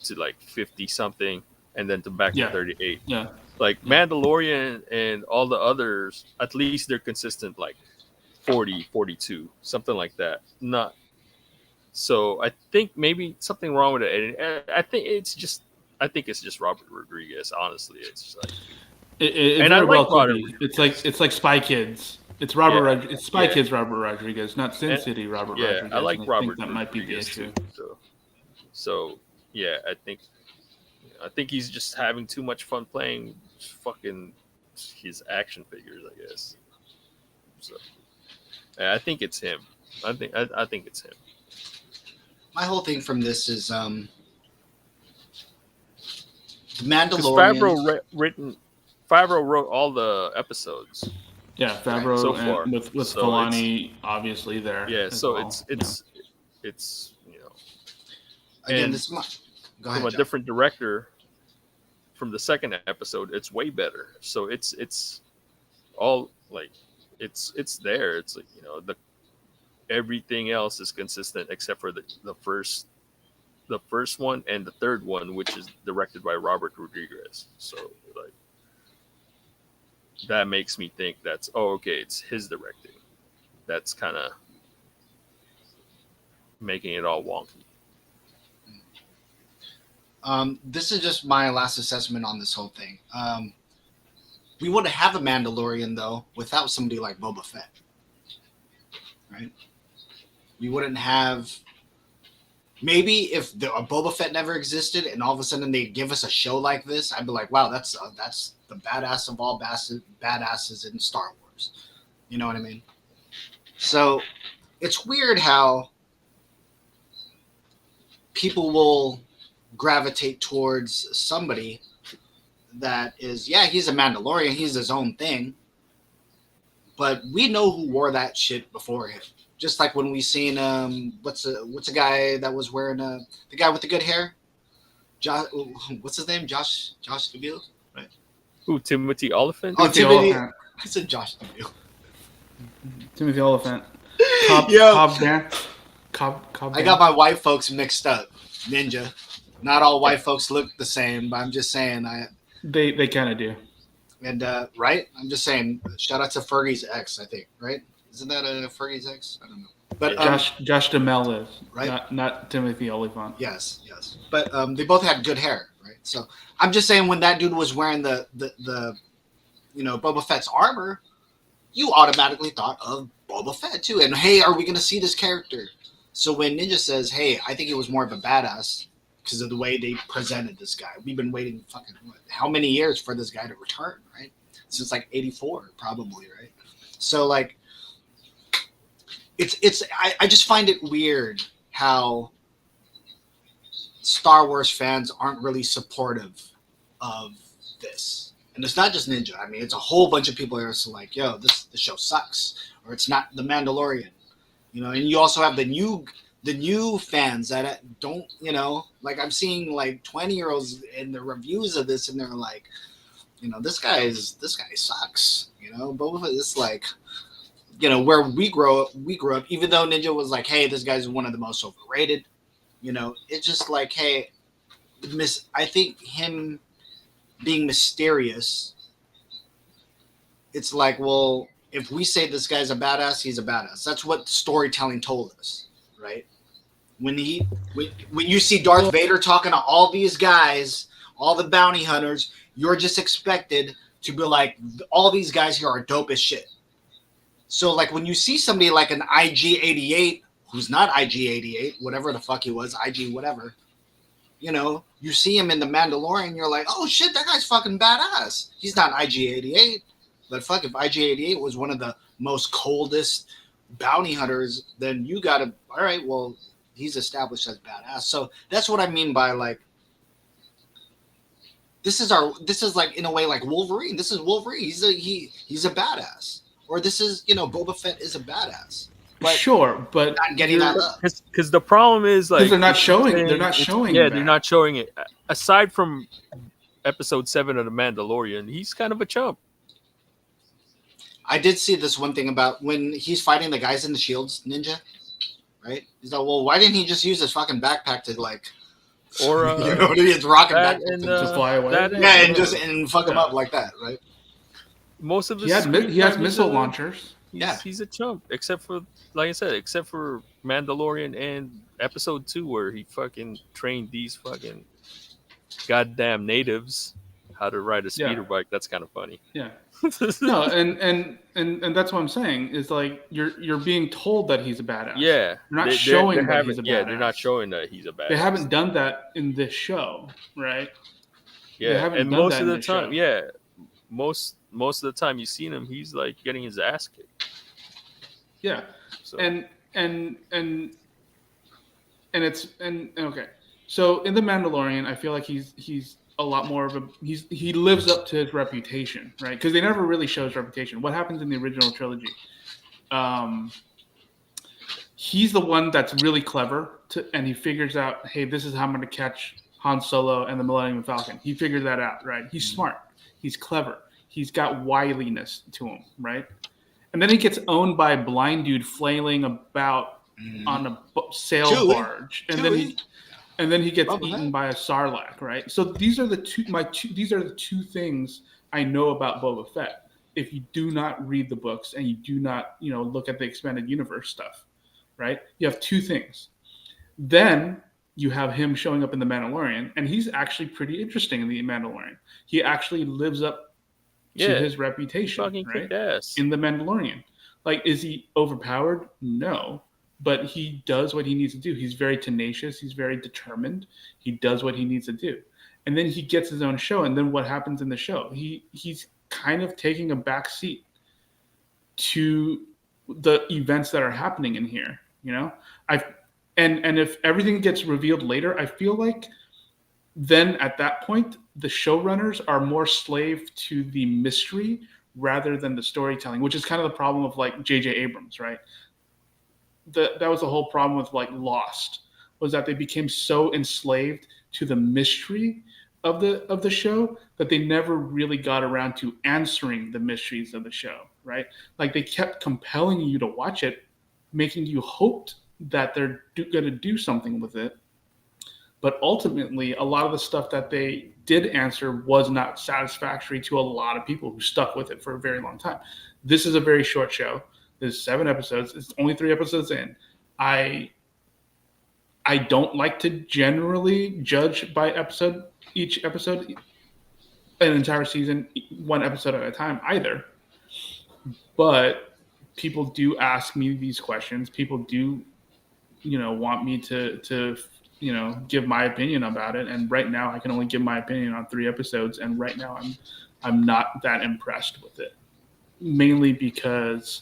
to like 50 something, and then to back to 38. Yeah. Like Mandalorian and all the others, at least they're consistent, like 40, 42, something like that. Not. So I think maybe something wrong with the editing. I think it's just Robert Rodriguez. Honestly, it's just like. It and very I well like could Robert. be. It's like Spy Kids. It's It's Spy Kids Robert Rodriguez, not Sin City Robert Rodriguez. I like Robert. That might be the issue. So yeah, I think he's just having too much fun playing fucking his action figures, I guess. So yeah, I think it's him. I think it's him. My whole thing from this is Mandalorian. Favreau wrote all the episodes. Yeah, Favreau so far. with Filoni obviously there. Yeah, so well. it's Again, this is go ahead, from a John. different director from the second episode. It's way better. So it's all like it's there. It's like, you know, the everything else is consistent except for the first one and the third one, which is directed by Robert Rodriguez. So like that makes me think that's, oh, okay, it's his directing. That's kind of making it all wonky. This is just my last assessment on this whole thing. We wouldn't have a Mandalorian though without somebody like Boba Fett, right? We wouldn't have. Maybe if a Boba Fett never existed and all of a sudden they give us a show like this, I'd be like, wow, that's the badass of all badasses in Star Wars. You know what I mean? So it's weird how people will gravitate towards somebody that is, yeah, he's a Mandalorian, he's his own thing, but we know who wore that shit before him. Just like when we seen what's a guy that was wearing the guy with the good hair, what's his name, Josh DeVille, right? Ooh, Timothy Oliphant. Oh, Timothy. I said Josh DeVille. Timothy Oliphant. Cobb. I got my white folks mixed up. Ninja. Not all white folks look the same, but I'm just saying they kind of do. And right, I'm just saying. Shout out to Fergie's ex, I think. Right? Isn't that a Fergie's ex? I don't know. But Josh Duhamel is right, not Timothy Oliphant. Yes. But they both had good hair, right? So I'm just saying when that dude was wearing the Boba Fett's armor, you automatically thought of Boba Fett too. And hey, are we going to see this character? So when Ninja says, hey, I think he was more of a badass because of the way they presented this guy. We've been waiting fucking how many years for this guy to return, right? Since like 84, probably, right? So like, I just find it weird how Star Wars fans aren't really supportive of this. And it's not just Ninja. I mean, it's a whole bunch of people that are like, yo, the show sucks, or it's not The Mandalorian, you know. And you also have the new fans that don't, you know, like I'm seeing like 20-year-olds in the reviews of this, and they're like, you know, this guy sucks, you know. Boba Fett is like, you know, where we grew up, even though Ninja was like, hey, this guy's one of the most overrated, you know, it's just like, hey, I think him being mysterious, it's like, well, if we say this guy's a badass, he's a badass. That's what storytelling told us, right? When you see Darth Vader talking to all these guys, all the bounty hunters, you're just expected to be like, all these guys here are dope as shit. So like when you see somebody like an IG-88, who's not IG-88, whatever the fuck he was, IG whatever, you know, you see him in The Mandalorian, you're like, oh shit, that guy's fucking badass. He's not IG-88, but fuck, if IG-88 was one of the most coldest bounty hunters, then you gotta, all right, well, he's established as badass. So that's what I mean by like, this is like in a way like Wolverine. This is Wolverine. He's a badass. Or this is, you know, Boba Fett is a badass. But sure, but not getting that up. Because the problem is like they're not showing. They're not showing. Yeah, they're not showing it. Aside from episode 7 of The Mandalorian, he's kind of a chump. I did see this one thing about when he's fighting the guys in the shields, Ninja, right? He's like, well, why didn't he just use his fucking backpack to like, or you know what I mean? It's rocket back to fly away. And fuck him up like that, right? Most of he has missile launchers. He's a chump, except for, like I said, except for Mandalorian and episode 2, where he fucking trained these fucking goddamn natives how to ride a speeder bike. That's kind of funny. Yeah. No, and that's what I'm saying is like you're being told that he's a badass. Yeah. They're not showing that he's a badass. Yeah, they're not showing that he's a badass. They haven't done that in this show, right? Yeah, and most of the time, most of the time you've seen him, he's like getting his ass kicked. Yeah. So. And it's okay. So in The Mandalorian, I feel like he's a lot more of a he lives up to his reputation, right? Because they never really show his reputation. What happens in the original trilogy? He's the one that's really clever, and he figures out, hey, this is how I'm going to catch Han Solo and the Millennium Falcon. He figured that out, right? He's smart. He's clever. he's got wiliness to him, right? And then he gets owned by a blind dude flailing about on a sail Chewie. barge, and then he gets Boba eaten Fett. by a sarlacc, right? So these are the two things I know about Boba Fett. If you do not read the books and you do not, look at the expanded universe stuff, right? You have two things. Then you have him showing up in The Mandalorian, and he's actually pretty interesting in The Mandalorian. He actually lives up to his reputation, fucking right? kick-ass. In The Mandalorian. Like, is he overpowered? No. But he does what he needs to do. He's very tenacious. He's very determined. He does what he needs to do. And then he gets his own show. And then what happens in the show? He's kind of taking a back seat to the events that are happening in here. And if everything gets revealed later, I feel like then at that point, the showrunners are more slave to the mystery rather than the storytelling, which is kind of the problem of like J.J. Abrams, right? That was the whole problem with like Lost, was that they became so enslaved to the mystery of the show that they never really got around to answering the mysteries of the show, right? Like they kept compelling you to watch it, making you hope that they're going to do something with it. But ultimately, a lot of the stuff that they did answer was not satisfactory to a lot of people who stuck with it for a very long time. This is a very short show. There's 7 episodes. It's only 3 episodes in. I don't like to generally judge by each episode, an entire season, 1 episode at a time either. But people do ask me these questions. People do, want me to give my opinion about it. And right now I can only give my opinion on 3 episodes. And right now I'm not that impressed with it, mainly because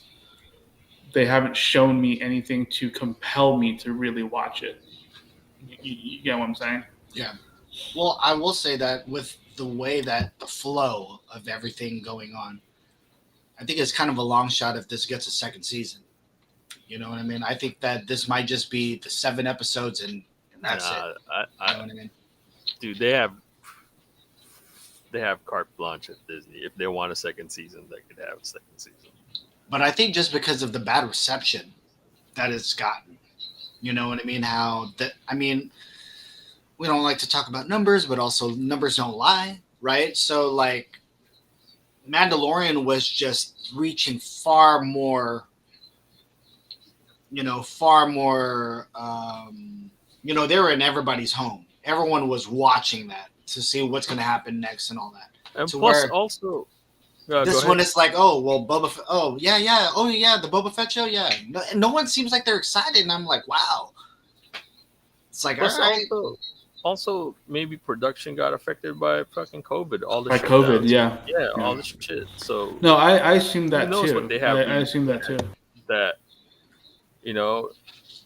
they haven't shown me anything to compel me to really watch it. You get what I'm saying? Yeah. Well, I will say that with the way that the flow of everything going on, I think it's kind of a long shot if this gets a second season. You know what I mean? I think that this might just be the 7 episodes and that's it. You know what I mean? Dude, they have carte blanche at Disney. If they want a second season, they could have a second season. But I think just because of the bad reception that it's gotten, you know what I mean? We don't like to talk about numbers, but also numbers don't lie, right? So like Mandalorian was just reaching far more, they were in everybody's home. Everyone was watching that to see what's going to happen next and all that. And to plus where also, this one is like, oh, well, Boba Fett, oh, yeah, the Boba Fett show, yeah. No one seems like they're excited, and I'm like, wow. It's like, all right. Also, maybe production got affected by fucking COVID. All the by shit COVID, downs. yeah. All the shit. So no, I assume that who knows too. what they have. I assume that too. That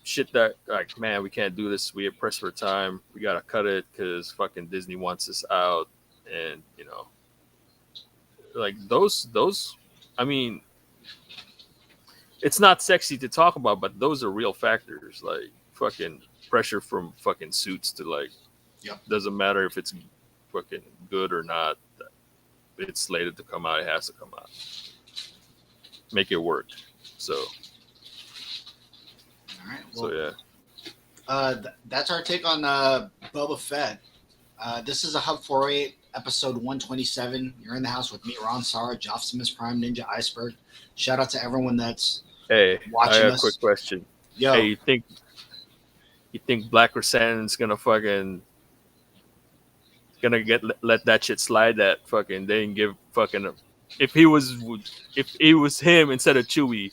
shit that like, man, we can't do this. We are pressed for time. We gotta cut it because fucking Disney wants us out, and like those. I mean, it's not sexy to talk about, but those are real factors. Like fucking pressure from fucking suits to like. Yep. Doesn't matter if it's fucking good or not. It's slated to come out. It has to come out. Make it work. So. All right. Well, so yeah. That's our take on Boba Fett. This is a Hub 48 episode 127. You're in the house with me, Ron Sara, Joffsimus Prime, Ninja Iceberg. Shout out to everyone that's watching I have us. A quick question. Yo. Hey, you think Black Chrysanthemum's gonna fucking let that shit slide? That fucking they didn't give fucking if he was him instead of Chewie,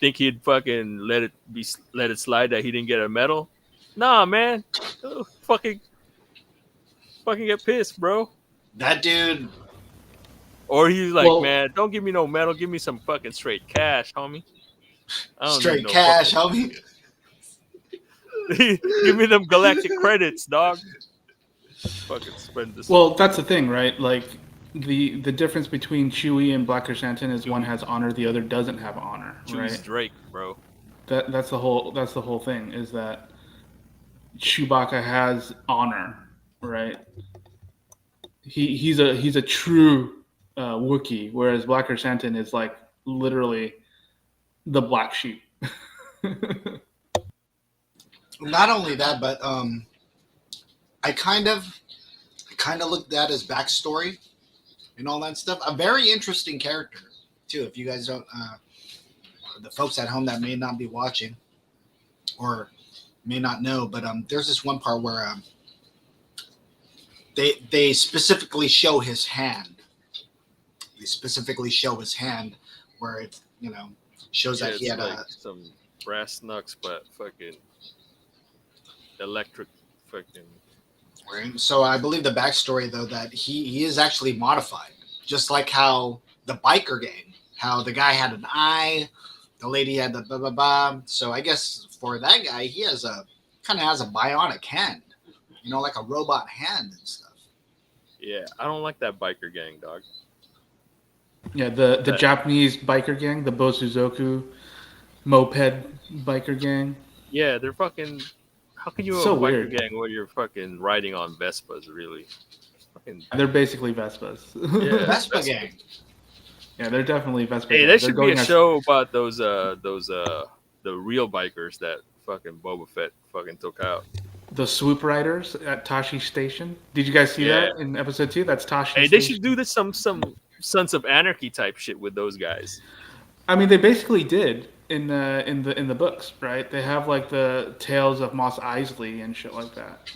think he'd fucking let it slide that he didn't get a medal? Nah, man, fucking get pissed, bro. That dude. Or he's like, man, don't give me no medal, give me some fucking straight cash, homie. Straight cash, homie. Give me them galactic credits, dog. Fucking spend this. Well, that's the thing, right? Like the difference between Chewie and Black Chrysanthemum is one has honor, the other doesn't have honor. Chewie's right? Drake, bro. That's the whole thing is that Chewbacca has honor, right? He's a true Wookiee, whereas Black Chrysanthemum is like literally the black sheep. Not only that, but I kind of looked at his backstory and all that stuff. A very interesting character too. If you guys don't, the folks at home that may not be watching or may not know, but there's this one part where they specifically show his hand. They specifically show his hand where it shows that he had like some brass knucks, but fucking electric fucking. Right. So I believe the backstory though that he is actually modified, just like how the biker gang, how the guy had an eye, the lady had the blah blah blah. So I guess for that guy, he has kind of has a bionic hand, like a robot hand and stuff. Yeah, I don't like that biker gang, dog. Yeah, the Japanese biker gang, the Bosuzoku moped biker gang. Yeah, they're fucking. How can you have So a biker weird. gang where you're fucking riding on Vespas? Really? Fucking, They're basically Vespas. Yeah. Vespa gang. Yeah, they're definitely Vespa. hey, gang. there They're should be a going as- show about those the real bikers that fucking Boba Fett fucking took out. The swoop riders at Tashi Station. Did you guys see Yeah. that in episode 2? That's Tashi. Hey, they Station. should do this some Sons of Anarchy type shit with those guys. I mean, they basically did in the books, right? They have like the tales of Mos Eisley and shit like that.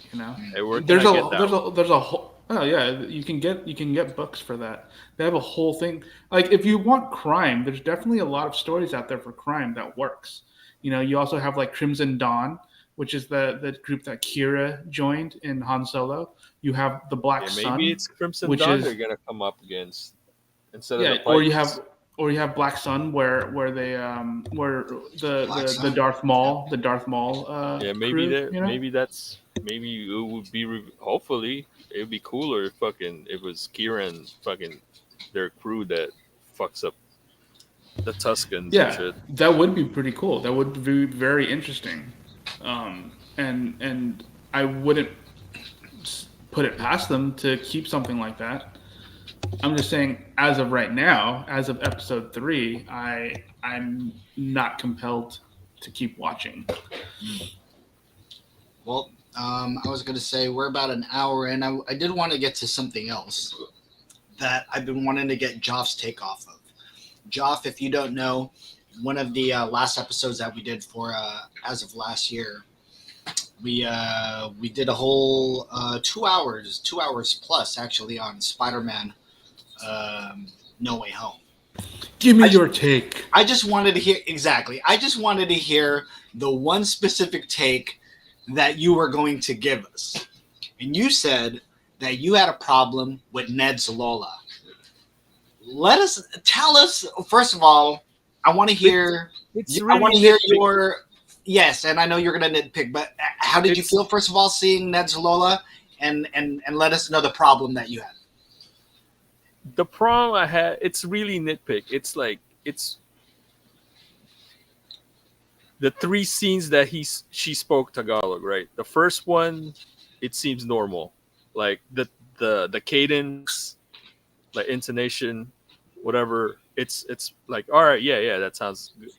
Hey, where can There's I a get that there's a whole. Oh yeah, you can get books for that. They have a whole thing. Like if you want crime, there's definitely a lot of stories out there for crime that works. You also have like Crimson Dawn, which is the group that Kira joined in Han Solo. You have the Black Sun. Maybe it's Crimson which Dawn is- they're gonna come up against instead of Yeah, the or you Pikes. have Black Sun where they where the Black the Sun. Darth Maul Yeah, maybe crew, that. you know? Maybe it would be. Hopefully, it would be cooler if fucking it was Kira and fucking their crew that fucks up the Tuscans and Yeah, shit. that would be pretty cool. That would be very interesting. And I wouldn't put it past them to keep something like that. I'm just saying, as of right now, as of episode 3, I'm not compelled to keep watching. Well, I was going to say we're about an hour in. I did want to get to something else that I've been wanting to get Joff's take off of. Joff, if you don't know, one of the last episodes that we did for as of last year, we did a whole 2 hours plus actually on Spider-Man No Way Home. Give me your take. I just wanted to hear I just wanted to hear the one specific take that you were going to give us. And you said that you had a problem with Ned's Lola. Tell us, first of all, I want to hear I want to hear your yes, and I know you're going to nitpick, but how did you feel first of all seeing Ned's Lola and let us know the problem that you had. The problem I had, it's really nitpick. It's like it's the 3 scenes that she spoke Tagalog, right? The first one, it seems normal, like the cadence, like intonation, whatever. It's like, all right, yeah, that sounds good.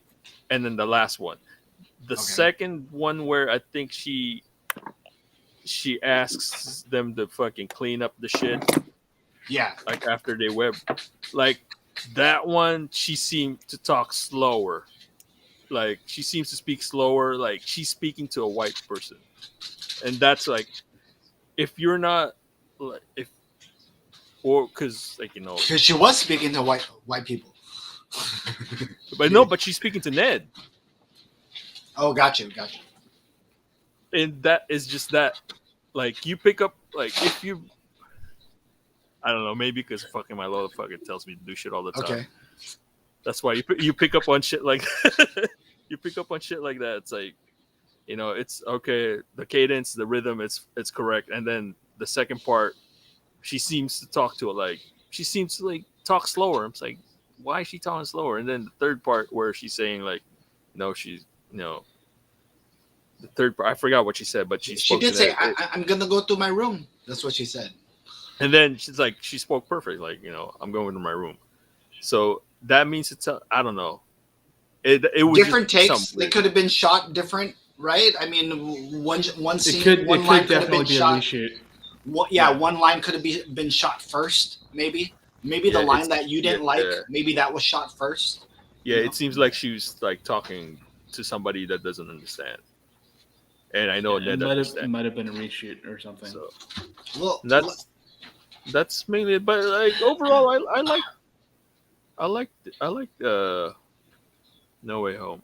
And then the last one, the second one, where I think she asks them to fucking clean up the shit. Yeah. Like after they web, like that one, she seemed to talk slower. Like she seems to speak slower. Like she's speaking to a white person, and that's like, if you're not, like, because because she was speaking to white people. but she's speaking to Ned. Oh, gotcha. And that is just that, like you pick up, like if you. I don't know, maybe because fucking my Lola fucking tells me to do shit all the time. Okay. That's why you pick up on shit like you pick up on shit like that. It's like, it's okay. The cadence, the rhythm, it's correct. And then the second part, she seems to talk to it like she seems to like talk slower. I'm like, why is she talking slower? And then the third part where she's saying like, she's the third part. I forgot what she said, but she did say, "I'm gonna go to my room." That's what she said. And then she's like, she spoke perfect. Like, I'm going to my room. So that means I don't know. It was Different just some takes. They weird. could have been shot different, right? I mean, one It scene, could one line could have definitely been be a shot. reshoot. Yeah, Yeah. one line could have been shot first, maybe. Maybe the Yeah, line that you didn't like, yeah, maybe that was shot first. yeah. It seems like she was like talking to somebody that doesn't understand, and I know Yeah, Ned it understands. might have been a reshoot or something. So Well, that's mainly it. But like overall, I like No Way Home.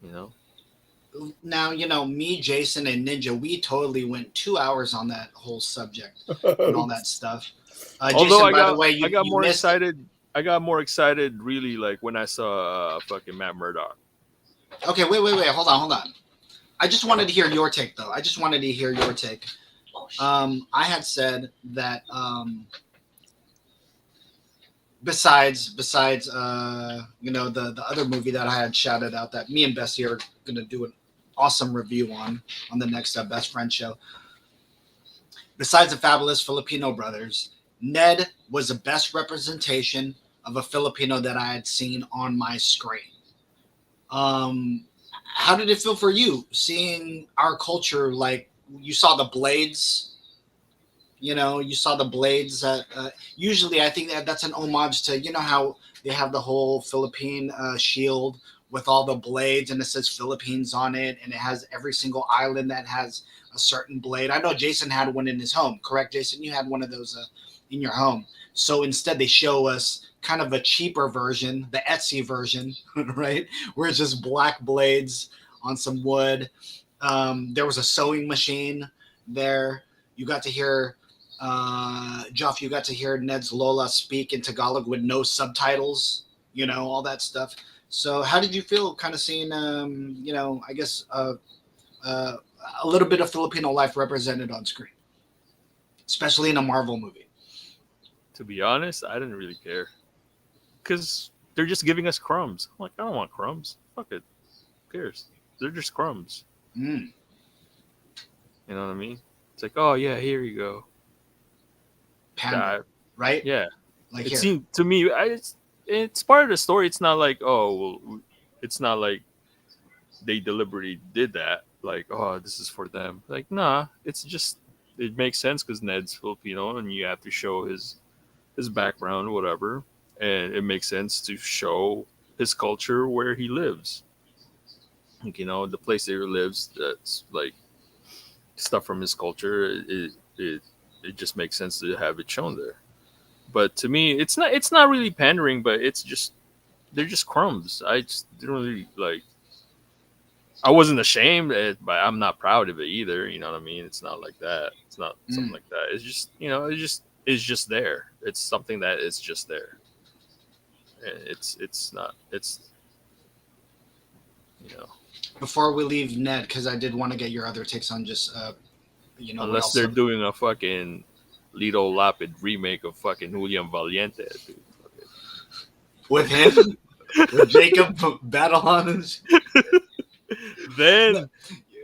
You know. now me, Jason, and Ninja, we totally went 2 hours on that whole subject and all that stuff. Although Jason, by the way, I got you more missed. excited. I got more excited really like when I saw fucking Matt Murdock. Okay, wait, hold on. I just wanted to hear your take, though. I just wanted to hear your take. I had said that besides the other movie that I had shouted out that me and Bessie are gonna do an awesome review on the next Best Friend show. Besides the fabulous Filipino brothers, Ned was the best representation of a Filipino that I had seen on my screen. How did it feel for you seeing our culture? Like you saw the blades, you saw the blades that usually I think that's an homage to how they have the whole Philippine shield with all the blades and it says Philippines on it and it has every single island that has a certain blade. I know Jason had one in his home, correct, Jason? You had one of those in your home. So instead they show us kind of a cheaper version, the Etsy version, right? Where it's just black blades on some wood. There was a sewing machine there. You got to hear Joff, you got to hear Ned's Lola speak in Tagalog with no subtitles, all that stuff. So how did you feel kind of seeing, I guess, uh, a little bit of Filipino life represented on screen, especially in a Marvel movie? To be honest, I didn't really care because they're just giving us crumbs. I'm like, I don't want crumbs. Fuck it. Who cares? They're just crumbs. Mm. You know what I mean? It's like, oh yeah, here you go. Panda, right? Yeah. Like It here. seemed to me, it's part of the story. It's not like, oh, well, it's not like they deliberately did that. Like, oh, this is for them. Like, nah, it's just it makes sense because Ned's Filipino, and you have to show his background, whatever, and it makes sense to show his culture where he lives. Like, the place that he lives, that's like stuff from his culture. It just makes sense to have it shown there. But to me, it's not really pandering, but they're just crumbs. I just didn't really like. I wasn't ashamed, but I'm not proud of it either. You know what I mean? It's not like that. It's not something like that. It's just it's just there. It's something that is just there. It's not. You know. Before we leave Ned, because I did want to get your other takes on just what Unless else. they're doing a fucking Lito Lapid remake of fucking Julian Valiente, dude. With him, with Jacob Battle on his. Then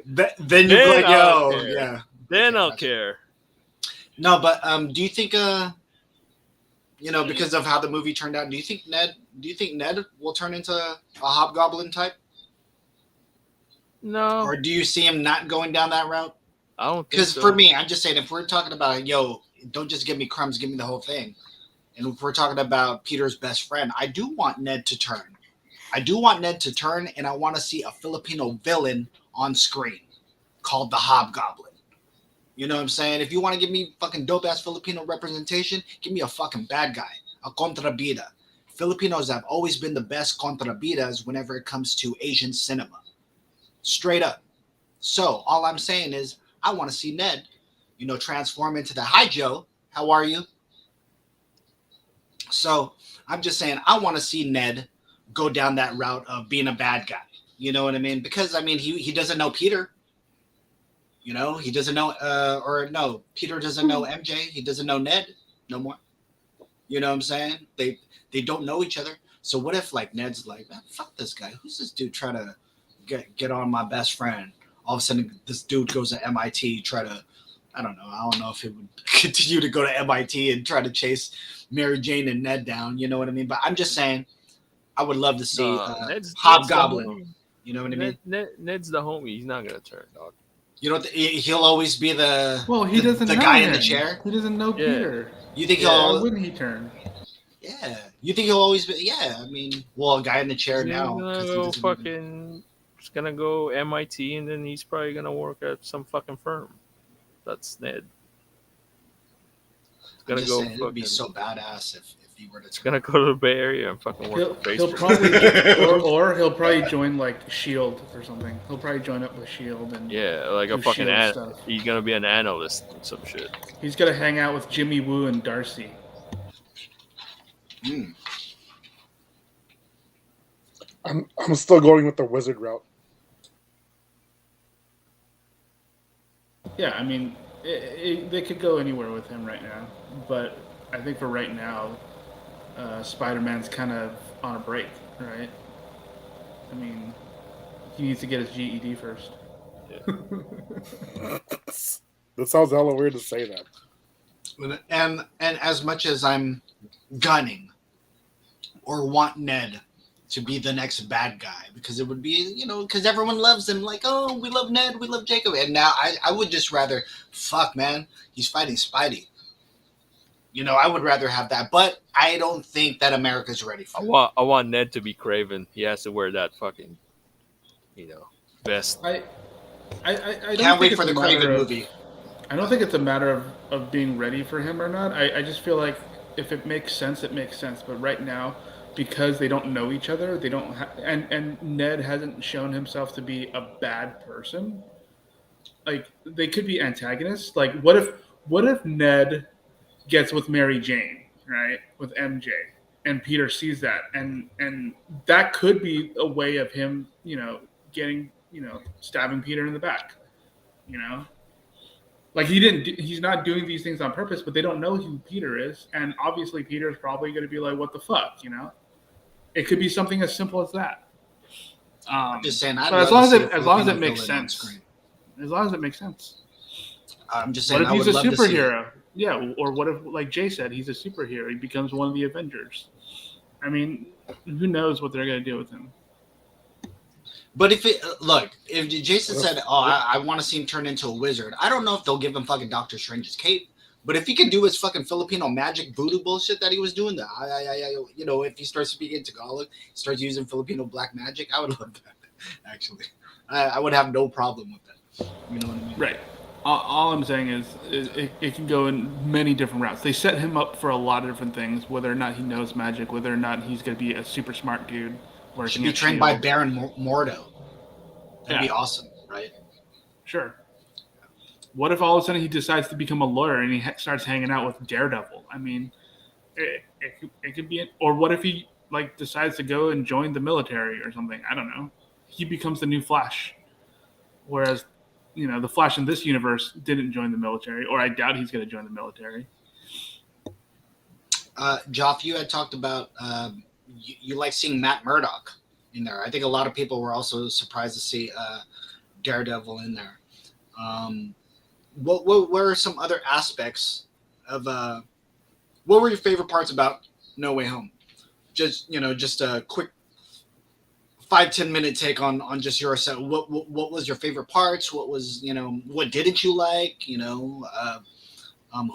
Then you're like, yo, care. yeah. Then Okay, I'll gotcha. care. No, but do you think because of how the movie turned out, do you think Ned will turn into a hobgoblin type? No, Or do you see him not going down that route? I don't think Because so. for me, I'm just saying, if we're talking about, don't just give me crumbs, give me the whole thing. And if we're talking about Peter's best friend, I do want Ned to turn. And I want to see a Filipino villain on screen called the Hobgoblin. You know what I'm saying? If you want to give me fucking dope-ass Filipino representation, give me a fucking bad guy, a contrabida. Filipinos have always been the best contrabidas whenever it comes to Asian cinema. Straight up. So all I'm saying is I want to see Ned, transform into the hi Joe. How are you? So I'm just saying I want to see Ned go down that route of being a bad guy. You know what I mean? Because I mean he doesn't know Peter. He doesn't know Peter doesn't know MJ. He doesn't know Ned no more. You know what I'm saying? They don't know each other. So what if like Ned's like, man, fuck this guy. Who's this dude trying to get on my best friend? All of a sudden this dude goes to MIT, try to I don't know. I don't know if it would continue to go to MIT and try to chase Mary Jane and Ned down. You know what I mean? But I'm just saying, I would love to see Ned's the Hobgoblin. homie. You know what I mean? Ned's the homie. He's not gonna turn, dog. You know, he'll always be the He doesn't the know guy him. in the chair. He doesn't know Yeah. Peter. You think Yeah. Why he'll? wouldn't he turn? Yeah. You think he'll always be? Yeah. I mean, well, a guy in the chair He's now. gonna 'cause he go doesn't fucking. He's gonna go MIT, and then he's probably gonna work at some fucking firm. That's Ned. He's I'm gonna just go. saying, it would be Fucking, so badass if he were to. he's gonna go to the Bay Area and fucking work for He'll Facebook. probably or he'll probably join like Shield or something. He'll probably join up with Shield and Yeah, like a do fucking Shield stuff. he's gonna be an analyst and some shit. He's gonna hang out with Jimmy Woo and Darcy. Mm. I'm still going with the wizard route. Yeah, I mean, they could go anywhere with him right now, but I think for right now, Spider-Man's kind of on a break, right? I mean, he needs to get his GED first. That sounds hella weird to say that. And as much as I'm gunning or want Ned to be the next bad guy, because it would be, you know, because everyone loves him, like, oh, we love Ned, we love Jacob, and now I would just rather, fuck, man, he's fighting Spidey. You know, I would rather have that, but I don't think that America's ready for it. I want Ned to be Craven. He has to wear that fucking, vest. I don't Can't wait think for it's the a matter Craven of- movie. I don't think it's a matter of being ready for him or not. I just feel like if it makes sense, it makes sense. But right now, because they don't know each other, they don't and Ned hasn't shown himself to be a bad person. Like, they could be antagonists. Like, what if Ned gets with Mary Jane, right, with MJ, and Peter sees that, and that could be a way of him, getting, stabbing Peter in the back, like he's not doing these things on purpose, but they don't know who Peter is, and obviously Peter is probably going to be like, what the fuck, It could be something as simple as that. I'm just saying, I'd but as love long to as see it a as long as Filipino it makes villain on sense, screen. as long as it makes sense. I'm just saying, What if I he's would a love to see it. superhero? Yeah, or what if, like Jay said, he's a superhero. He becomes one of the Avengers. I mean, who knows what they're going to do with him? But if Jason said, "Oh, I want to see him turn into a wizard," I don't know if they'll give him fucking Doctor Strange's cape. But if he can do his fucking Filipino magic voodoo bullshit that he was doing, if he starts speaking Tagalog, starts using Filipino black magic, I would love that. Actually, I would have no problem with that. You know what I mean? Right. All I'm saying is it can go in many different routes. They set him up for a lot of different things, whether or not he knows magic, whether or not he's going to be a super smart dude. Should be trained by Baron Mordo. That'd be awesome, right? Sure. What if all of a sudden he decides to become a lawyer and he starts hanging out with Daredevil? I mean, it could be. Or what if he decides to go and join the military or something? I don't know. He becomes the new Flash, whereas the Flash in this universe didn't join the military, or I doubt he's going to join the military. Joff, you had talked about you like seeing Matt Murdock in there. I think a lot of people were also surprised to see Daredevil in there. What were some other aspects of what were your favorite parts about No Way Home? Just a quick 5-10 minute take on just your set. What was your favorite parts? What was what didn't you like?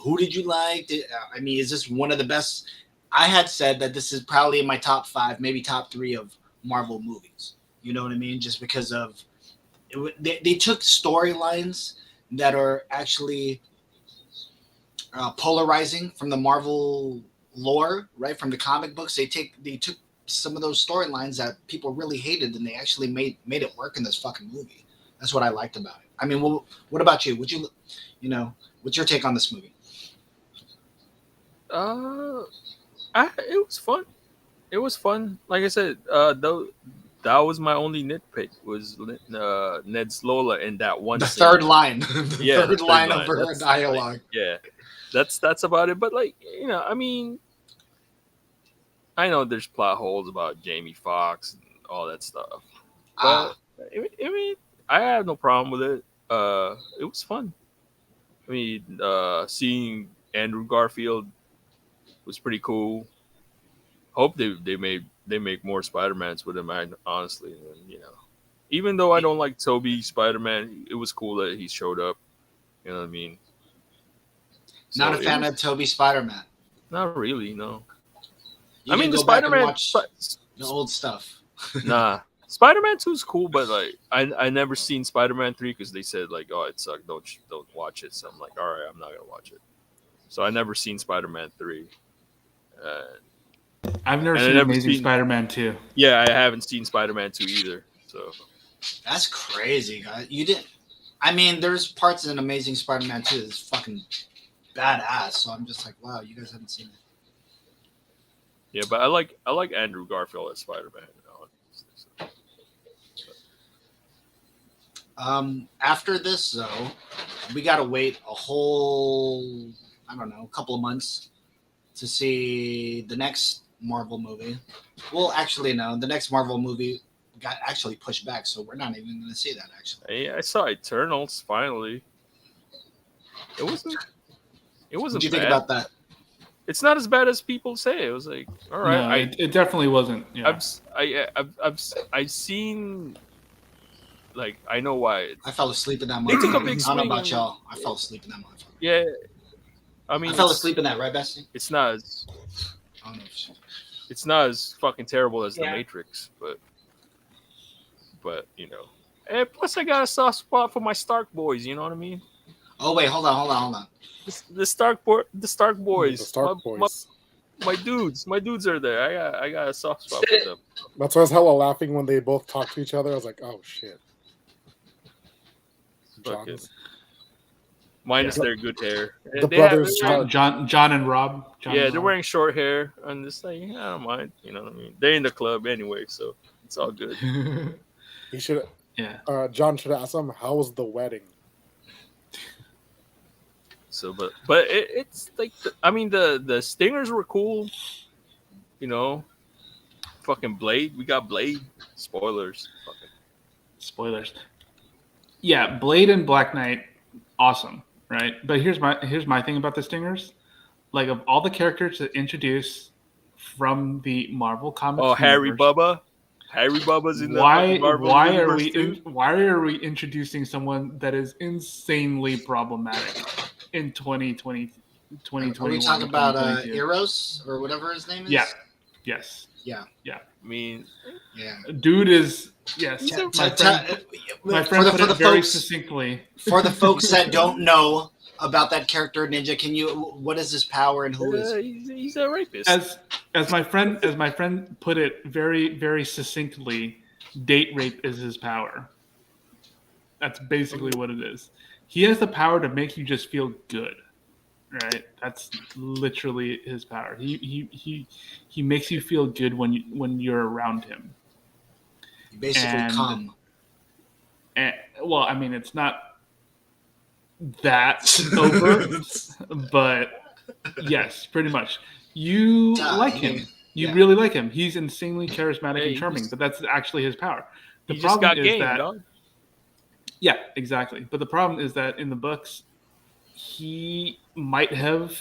Who did you like? I mean, is this one of the best? I had said that this is probably in my top 5, maybe top 3 of Marvel movies. You know what I mean? Just because of they took storylines that are actually polarizing from the Marvel lore, right? From the comic books, they took some of those storylines that people really hated, and they actually made it work in this fucking movie. That's what I liked about it. I mean, what about you? Would you, what's your take on this movie? It was fun. It was fun. Like I said, though, that was my only nitpick was Ned's Lola in that one. The scene. third line, the third line of her dialogue. Yeah, that's about it. But I mean, I know there's plot holes about Jamie Foxx and all that stuff. But I mean, I have no problem with it. It was fun. mean, seeing Andrew Garfield was pretty cool. Hope they make more Spider-Mans with him. Honestly, and, even though I don't like Tobey Spider-Man, it was cool that he showed up. You know what I mean? So Not a fan of Tobey Spider-Man. Not really, no. You I mean, can the go back and Spider-Man, watch the old stuff. nah. Spider-Man 2 is cool, but like I never seen Spider-Man 3 because they said like, oh, it sucked. Don't watch it. So I'm like, all right, I'm not gonna watch it. So I never seen Spider-Man 3. I've never seen Amazing Spider-Man 2. Yeah, I haven't seen Spider-Man 2 either. So that's crazy, guys. You didn't. I mean, there's parts in Amazing Spider-Man 2 that's fucking badass. So I'm just like, wow, you guys haven't seen it. Yeah, but I like Andrew Garfield as Spider-Man. After this, though, we gotta wait a whole, I don't know, couple of months to see the next Marvel movie. Well, actually, no, the next Marvel movie got actually pushed back, so we're not even gonna see that. Actually, hey, I saw Eternals finally. It wasn't. What do you bad. think about that? It's not as bad as people say. It was like, all right. No, it definitely wasn't. Yeah. I've seen. Like, I know why. I fell asleep in that They took a motherfucker. big I don't know swing about y'all. I fell asleep in that motherfucker. Yeah, I mean, I fell asleep in that, right, Bessie? It's not as. I don't know. It's not as fucking terrible as The Matrix, but And plus, I got a soft spot for my Stark boys. You know what I mean? Oh wait, hold on. The Stark boys. The Stark boys. My dudes are there. I got a soft spot for them. That's why I was hella laughing when they both talked to each other. I was like, oh shit. Minus their good hair. The brothers, John and Rob. They're wearing short hair, and it's like, I don't mind. You know what I mean? They're in the club anyway, so it's all good. He should. Yeah. John should ask him, how was the wedding? So, but it's like, the stingers were cool. Fucking Blade. We got Blade. Spoilers. Spoilers. Yeah, Blade and Black Knight, awesome, right? But here's my thing about the stingers. Like, of all the characters to introduce from the Marvel comics, Harry Bubba. Harry Bubba's in the Marvel universe. Why are we introducing someone that is insanely problematic in 2020? Are we talking about Eros or whatever his name is? Yeah. Yes. Yeah. Yeah. I mean, yeah. Dude is my friend put it very succinctly. For the folks that don't know about that character, Ninja, what is his power and who is he? He's a rapist. As my friend put it very, very succinctly, date rape is his power. That's basically what it is. He has the power to make you just feel good, right? That's literally his power. He makes you feel good when you're around him. You basically come. And well, I mean, it's not that overt, but yes, pretty much. You like him. You really like him. He's insanely charismatic and charming, but that's actually his power. The problem is that, dog. Yeah, exactly. But the problem is that in the books, he might have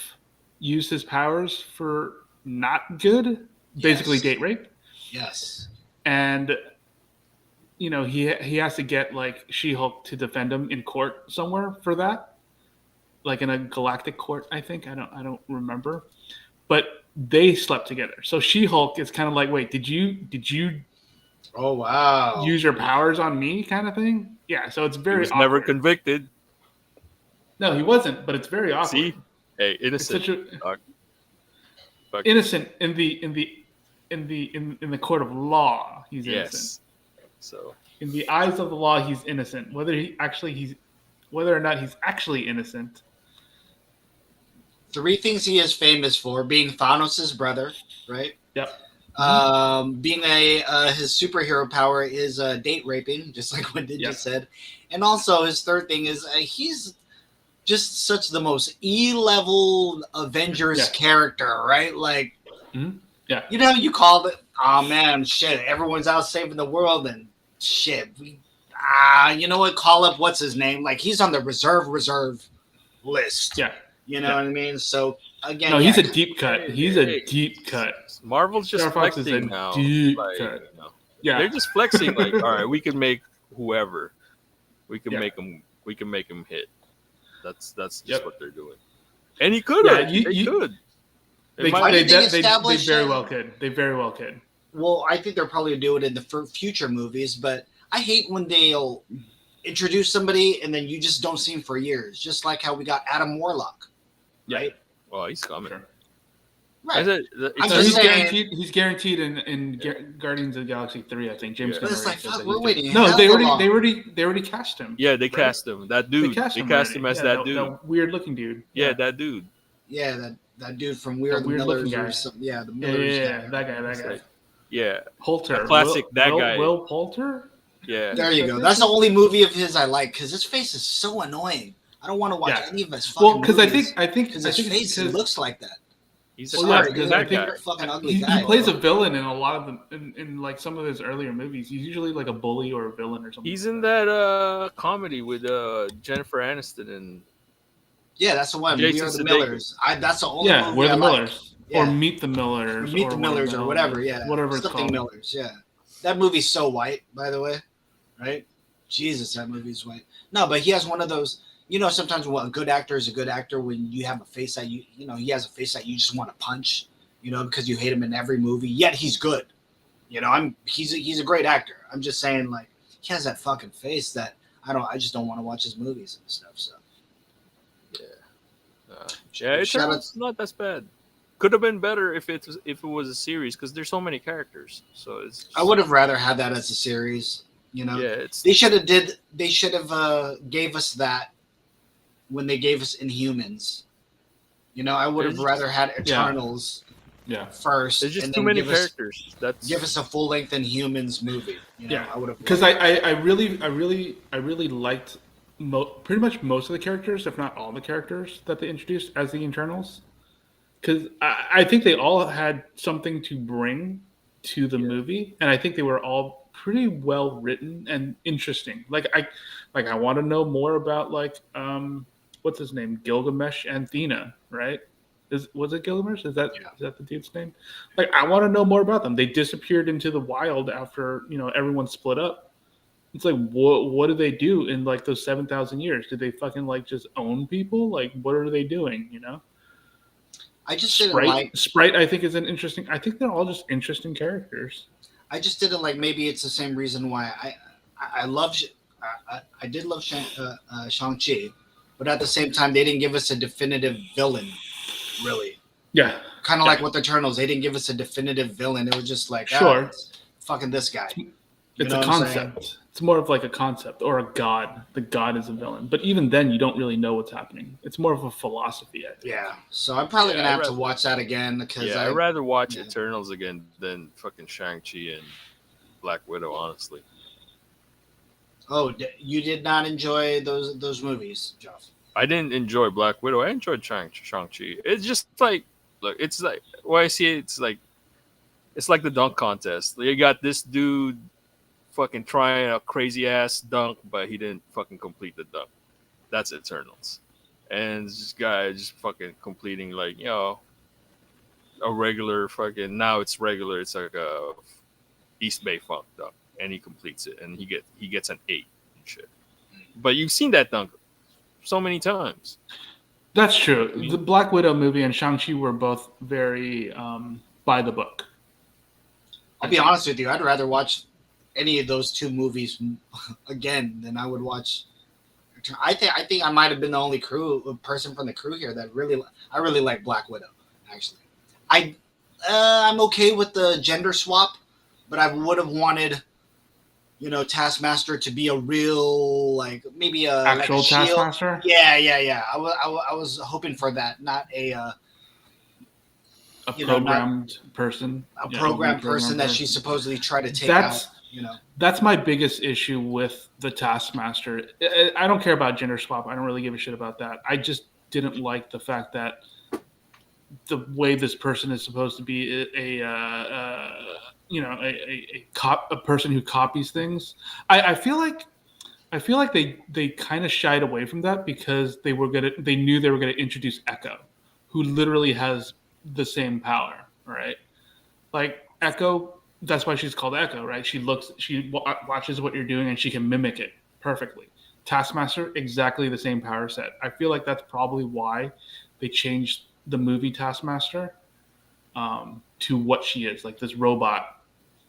used his powers for not good, basically date rape. Yes. And he has to get like She-Hulk to defend him in court somewhere for that, like in a galactic court, I think. I don't remember, but they slept together. So She-Hulk is kind of like, wait, did you? Oh wow! Use your powers on me, kind of thing. Yeah. So it's very. He was never convicted. No, he wasn't. But it's very awkward. See, hey, innocent. Innocent in the court of law, he's innocent. So in the eyes of the law, he's innocent. Whether or not he's actually innocent. 3 things he is famous for: being Thanos' brother, right? Yep. Being his superhero power is date raping, just like what Ninja said, and also his third thing is he's just such the most E-level Avengers character, right? Like, you called it. Oh man, shit! Everyone's out saving the world, and shit. You know what? Call up what's his name? Like he's on the reserve. list. Yeah. You know what I mean? So again, No, he's a deep cut. He's a Hey, deep cut. Marvel's just Star Fox is flexing a now. deep Like, cut. you know, Yeah. they're just flexing. Like, all right, we can make whoever. We can Yeah. make them. We can make him hit. That's just Yep. what they're doing. And he could Yeah, have. They could. They Why did they they establish very it? well could. They very well could. Well, I think they'll probably do it in the future movies, but I hate when they'll introduce somebody and then you just don't see him for years. Just like how we got Adam Warlock, right? Well, he's coming. Sure. I Right. said, I'm So just he's saying- guaranteed. He's guaranteed in Guardians of the Galaxy 3. I think James Yeah. But it's Gunn like, already said fuck, that we're he's waiting. doing- No, hell they long. already cast him. yeah, they Right? cast him. That They dude. cast They him. cast him already. as Yeah, that dude. that weird looking dude. Yeah, that dude. Yeah, that dude from We're the weird Millers looking or guy. something. Yeah, the Yeah, Millers yeah, guy. that guy. Like, yeah, Poulter. a classic, that guy. Will Poulter? yeah. There you go. That's the only movie of his I like because his face is so annoying. I don't want to watch Yeah. any of his fucking Well, because I movies think because his face looks like that. He's a Well, yeah, classic, because that I think- guy. You're a fucking ugly he guy. plays a villain in a lot of them in like some of his earlier movies. He's usually like a bully or a villain or something. He's in that comedy with Jennifer Aniston and Yeah, that's the one. Jason We Are the Sudeikis. Millers. That's the only Yeah, movie We're the I like. Millers. Yeah. Or Meet the Millers. Meet the Millers the or hell whatever. it is. Yeah, Whatever it's something called. Millers. Yeah, that movie's so white, by the way. Right? Jesus, that movie's white. No, but he has one of those. You know, sometimes a good actor is a good actor when you have a face that you know he has a face that you just want to punch. You know, because you hate him in every movie. Yet he's good. You know, he's a great actor. I'm just saying, like, he has that fucking face that I just don't want to watch his movies and stuff. So yeah, it's Shout out- not that bad. Could have been better if it was a series because there's so many characters. So it's I would have rather had that as a series. You know, yeah, it's They should have gave us that when they gave us Inhumans. You know, I would have There's- rather had Eternals Yeah. first. there's just and too then many give us- characters. That's Give us a full length Inhumans movie. You know, Yeah. I would have Because I really liked pretty much most of the characters, if not all the characters that they introduced as the Internals. Because I think they all had something to bring to the movie, and I think they were all pretty well written and interesting. Like I want to know more about what's his name, Gilgamesh and Thena, right? Was it Gilgamesh? Is that the dude's name? Like I want to know more about them. They disappeared into the wild after everyone split up. It's like what do they do in like those 7,000 years? Did they fucking like just own people? Like what are they doing? I just didn't like. Sprite. I think is an interesting. I think they're all just interesting characters. I just didn't like. Maybe it's the same reason why I love. I did love Shang-Chi, but at the same time, they didn't give us a definitive villain. Really, Yeah. kind of like with the Eternals, they didn't give us a definitive villain. It was just like, Sure. it's fucking this guy. It's know a what I'm saying? concept. It's more of like a concept or a god. The god is a villain. But even then, you don't really know what's happening. It's more of a philosophy, I think. Yeah, so I'm probably gonna Yeah, have I'd to rather- watch that again because yeah. I'd rather watch yeah. Eternals again than fucking Shang-Chi and Black Widow. Honestly, you did not enjoy those movies, Joff. I didn't enjoy Black Widow. I enjoyed Shang-Chi. It's just like look. It's like what I see. It's like the dunk contest. You got this dude fucking trying a crazy ass dunk, but he didn't fucking complete the dunk. That's Eternals. And this guy just fucking completing like, a regular fucking now it's regular, it's like a East Bay funk dunk. And he completes it and he gets an 8 and shit. But you've seen that dunk so many times. That's true. The Black Widow movie and Shang-Chi were both very by the book. I'll be honest with you. I'd rather watch any of those two movies again than I would watch. I think I might have been the only person from the crew here that I really like Black Widow. Actually, I'm okay with the gender swap, but I would have wanted, Taskmaster to be a real maybe a Actual like a shield. Taskmaster? Yeah. I was hoping for that, not a Programmed person. programmed person that she supposedly tried to take That's- out. That's my biggest issue with the Taskmaster. I don't care about gender swap. I don't really give a shit about that. I just didn't like the fact that the way this person is supposed to be a person who copies things. I feel like I feel like they kind of shied away from that because they knew they were gonna introduce Echo, who literally has the same power, right? Like Echo, that's why she's called Echo, right? She watches what you're doing and she can mimic it perfectly. Taskmaster, exactly the same power set. I feel like that's probably why they changed the movie Taskmaster to what she is, like this robot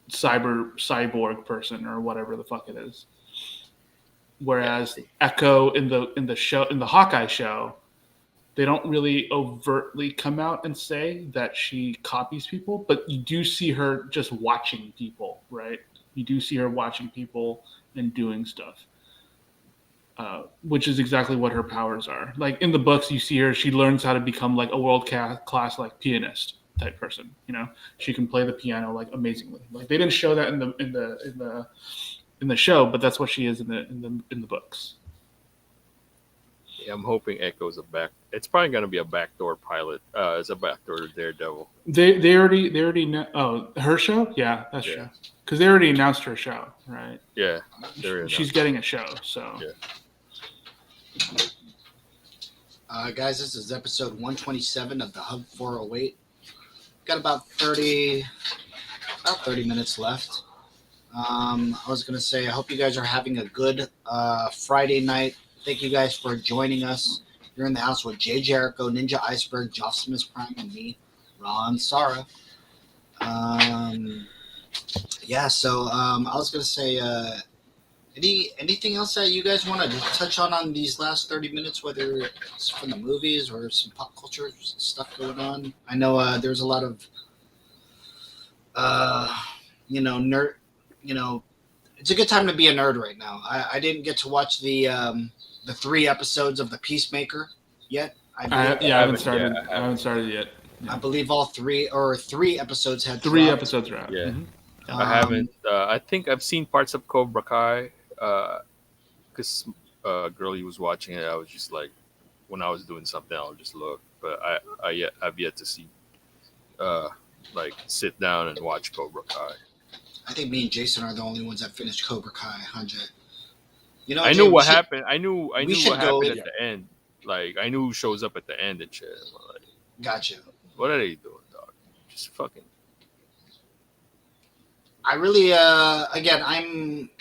cyborg person or whatever the fuck it is. Whereas Echo in the Hawkeye show, they don't really overtly come out and say that she copies people, but you do see her just watching people, right? You do see her watching people and doing stuff, which is exactly what her powers are. Like in the books, you see her; she learns how to become like a world class like pianist type person. You know, she can play the piano like amazingly. Like they didn't show that in the show, but that's what she is in the books. Yeah, I'm hoping Echo's it's probably gonna be a backdoor pilot. It's a backdoor Daredevil. They already know. Oh, her show? Yeah, that's true. Because they already announced her show, right? Yeah, she's getting a show. So, guys, this is episode 127 of the Hub 408. Got about 30 minutes left. I was gonna say, I hope you guys are having a good Friday night. Thank you guys for joining us. You're in the house with Jay Jericho, Ninja Iceberg, Josh Smith Prime, and me, Ron Sara. So I was gonna say, anything else that you guys want to touch on these last 30 minutes, whether it's from the movies or some pop culture stuff going on? I know there's a lot of, nerd. It's a good time to be a nerd right now. I didn't get to watch the 3 episodes of The Peacemaker yet. I haven't started. I haven't started yet. Yeah. I believe all 3 episodes had 3 episodes are out. Yeah, I haven't. I think I've seen parts of Cobra Kai because girlie was watching it. I was just like, when I was doing something, I'll just look. But I've yet to see, sit down and watch Cobra Kai. I think me and Jason are the only ones that finished Cobra Kai 100. I knew what happened. I knew what happened at the end. Like, I knew who shows up at the end and shit. Like, gotcha. What are they doing, dog? Just fucking. I really, again,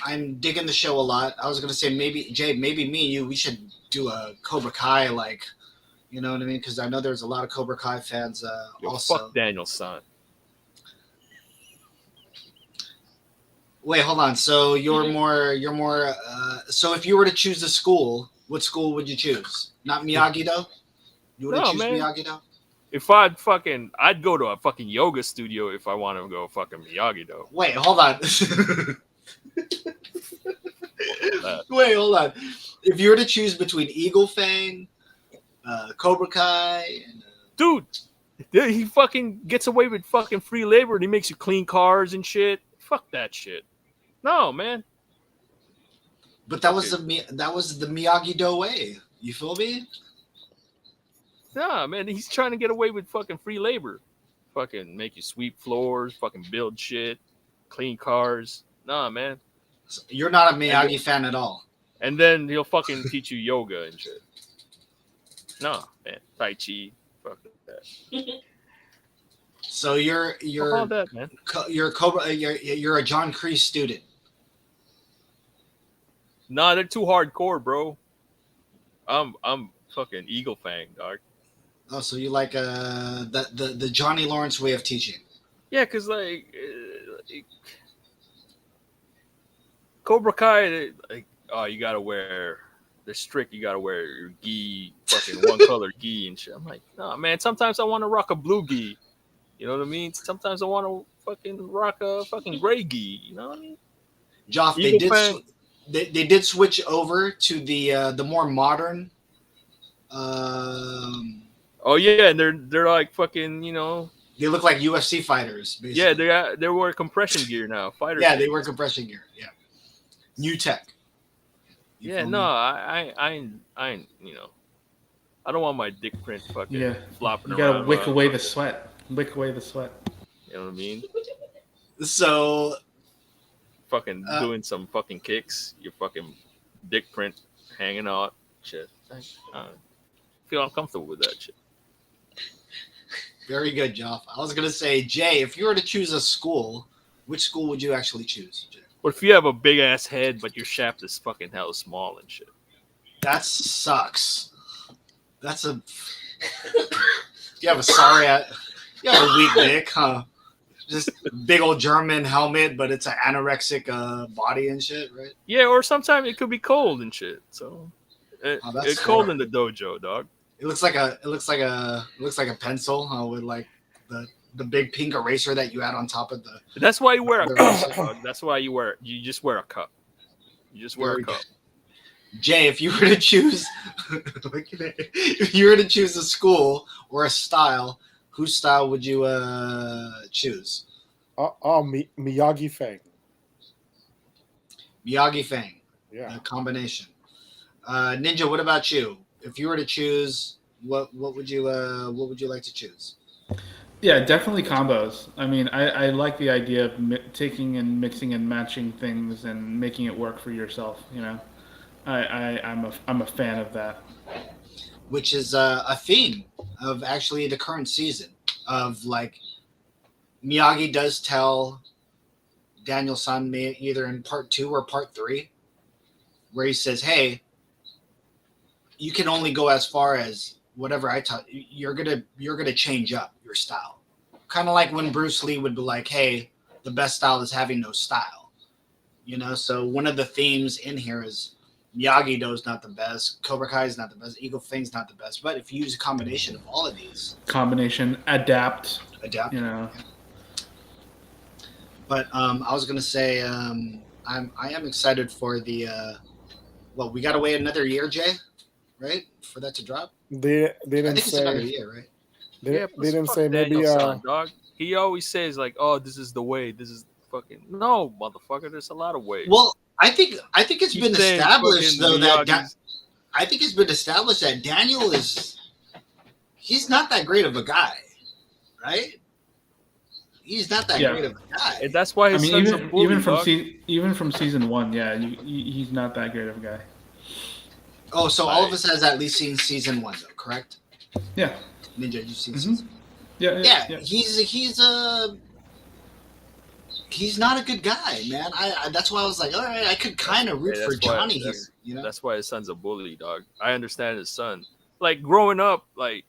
I'm digging the show a lot. I was gonna say maybe Jay, maybe me and you, we should do a Cobra Kai, like, you know what I mean? Because I know there's a lot of Cobra Kai fans. Also, fuck Daniel's son. Wait, hold on. So you're more. So if you were to choose a school, what school would you choose? Not Miyagi-Do? You wouldn't choose Miyagi-Do? If I'd go to a fucking yoga studio if I want to go fucking Miyagi-Do. Wait, hold on. Wait, hold on. If you were to choose between Eagle Fang, Cobra Kai, and, dude, he fucking gets away with fucking free labor and he makes you clean cars and shit. Fuck that shit. No, man. But that was the Miyagi-Do way. You feel me? Nah, man. He's trying to get away with fucking free labor. Fucking make you sweep floors, fucking build shit, clean cars. Nah, man. So you're not a Miyagi fan at all. And then he'll fucking teach you yoga and shit. Nah, man. Tai Chi. Fuck that. So you're all that, man. You're a John Kreese student. Nah, they're too hardcore, bro. I'm fucking Eagle Fang, dog. Oh, so you like the Johnny Lawrence way of teaching? Yeah, cause like Cobra Kai, like, oh, you gotta wear. They're strict. You gotta wear your gi, fucking one color gi and shit. I'm like, nah, man. Sometimes I want to rock a blue gi. You know what I mean? Sometimes I want to fucking rock a fucking gray gi. You know what I mean? Joff, they did switch over to the more modern. Oh yeah, and they're like fucking, you know. They look like UFC fighters. Basically. Yeah, they wear compression gear now. Fighters. Yeah, they wear compression gear. Yeah, new tech. Yeah, no, I you know, I don't want my dick print fucking flopping around. You gotta wick away the sweat. Wick away the sweat. You know what I mean? So, fucking doing some fucking kicks, you're fucking dick print hanging out, shit. I feel uncomfortable with that shit. Very good, Joff. I was gonna say, Jay, if you were to choose a school, which school would you actually choose, Jay? What if you have a big ass head, but your shaft is fucking hell small and shit? That sucks. That's a. You have a you have a weak dick, huh? Just big old German helmet, but it's an anorexic body and shit, right? Yeah, or sometimes it could be cold and shit. So it's cold in the dojo, dog. It looks like a pencil with like the big pink eraser that you had on top of the. That's why you wear a cup, dog. That's why you just wear a cup. You just wear a cup. Jay, if you were to choose, if you were to choose a school or a style, whose style would you choose? Miyagi Fang. Miyagi Fang. Yeah. A combination. Ninja, what about you? If you were to choose, what would you like to choose? Yeah, definitely combos. I mean, I like the idea of taking and mixing and matching things and making it work for yourself. You know, I'm a fan of that. Which is a theme of actually the current season of like Miyagi does tell Daniel-san either in part 2 or part 3 where he says, hey, you can only go as far as whatever I taught you. You're gonna change up your style. Kind of like when Bruce Lee would be like, hey, the best style is having no style. You know, so one of the themes in here is Miyagi-Do's not the best, Cobra Kai is not the best, Eagle Fang's not the best. But if you use a combination of all of these, adapt. You know. But I was gonna say I am excited for the we gotta wait another year, Jay, right, for that to drop. They didn't I think say it's another year, right? They didn't say maybe dog. He always says like, "Oh, this is the way. This is fucking no, motherfucker. There's a lot of ways." Well, I think it's been established though that I think it's been established that Daniel he's not that great of a guy, right? He's not that great of a guy. And that's why his son's a bully, even from season 1, yeah, he's not that great of a guy. Oh, so all of us has at least seen season 1 though, correct? Yeah. Ninja, you've seen season 1. Yeah. He's not a good guy, man. I that's why I was like, all right, I could kind of root for Johnny here. You know, that's why his son's a bully, dog. I understand his son. Like growing up, like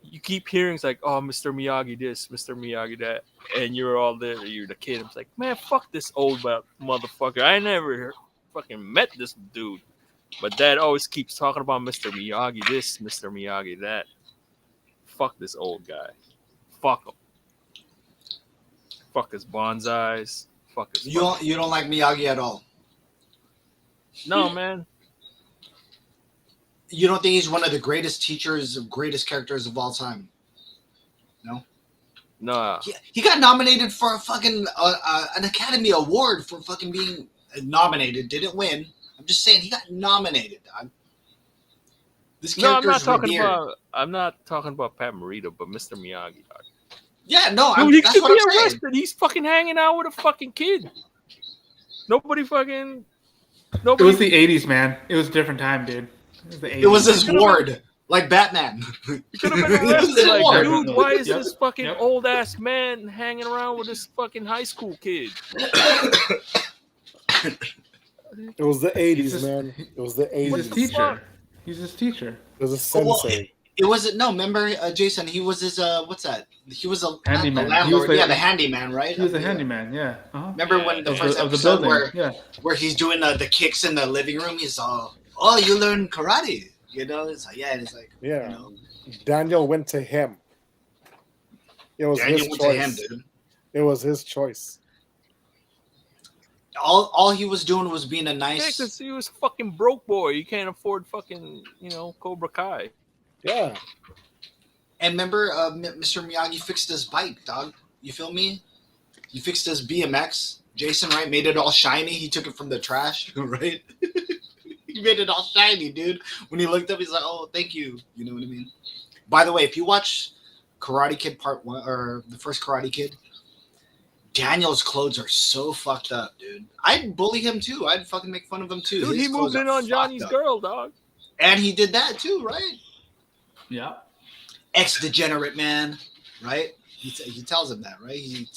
you keep hearing it's like, oh, Mr. Miyagi this, Mr. Miyagi that, and you're all there. You're the kid. I'm like, man, fuck this old motherfucker. I never fucking met this dude, but Dad always keeps talking about Mr. Miyagi this, Mr. Miyagi that. Fuck this old guy. Fuck him. Fuck his bonsais. Fuck his. You don't like Miyagi at all? No, man. You don't think he's one of the greatest teachers, greatest characters of all time? No. No. He got nominated for a fucking an Academy Award for fucking being nominated. Didn't win. I'm just saying he got nominated, dog. This character's I'm not talking about Pat Morita, but Mr. Miyagi, dog. Yeah, no, he could be arrested. He's fucking hanging out with a fucking kid. Nobody. It was the 80s, man. It was a different time, dude. It was his ward, like Batman. You could have been arrested. Like, dude, why is this fucking old ass man hanging around with this fucking high school kid? It was the 80s, man. It was the 80s. He's his teacher. It was a sensei. It wasn't. No, remember, Jason? He was his. What's that? He was a handyman. Landlord. The handyman, right? He was a handyman. Yeah. Uh-huh. Remember when the first episode where he's doing the kicks in the living room? He's all, "Oh, you learn karate," you know? It's like, and it's like, yeah. You know, Daniel went to him. It was his choice. To him, dude. It was his choice. All he was doing was being a nice. Yeah, because he was a fucking broke boy. You can't afford fucking, Cobra Kai. Yeah. And remember, Mr. Miyagi fixed his bike, dog. You feel me? He fixed his BMX. Jason Wright made it all shiny. He took it from the trash, right? He made it all shiny, dude. When he looked up, he's like, "Oh, thank you." You know what I mean? By the way, if you watch Karate Kid Part 1 or the first Karate Kid, Daniel's clothes are so fucked up, dude. I'd bully him too. I'd fucking make fun of him too. Dude, he moved in on Johnny's girl, dog. And he did that too, right? Yeah. Ex-degenerate man, right? He tells him that, right? He's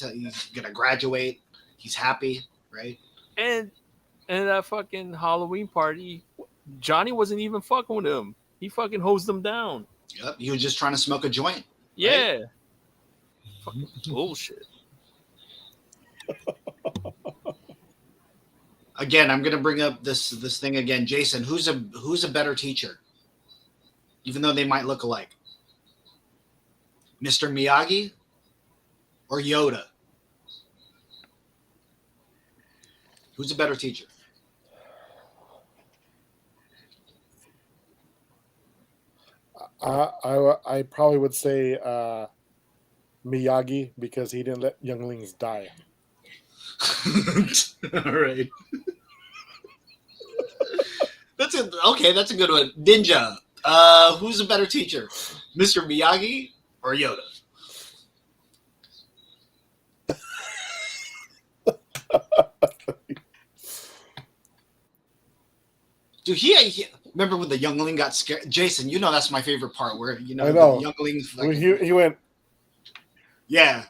gonna graduate. He's happy, right? And that fucking Halloween party, Johnny wasn't even fucking with him. He fucking hosed him down. Yep. He was just trying to smoke a joint. Yeah. Right? Fucking bullshit. Again, I'm gonna bring up this thing again, Jason. Who's a better teacher? Even though they might look alike, Mr. Miyagi or Yoda? Who's a better teacher? I probably would say Miyagi, because he didn't let younglings die. All right. That's a good one. Ninja. Who's a better teacher? Mr. Miyagi or Yoda? Dude, he remember when the youngling got scared? Jason, you know that's my favorite part where I know. the younglings like, he went. Yeah.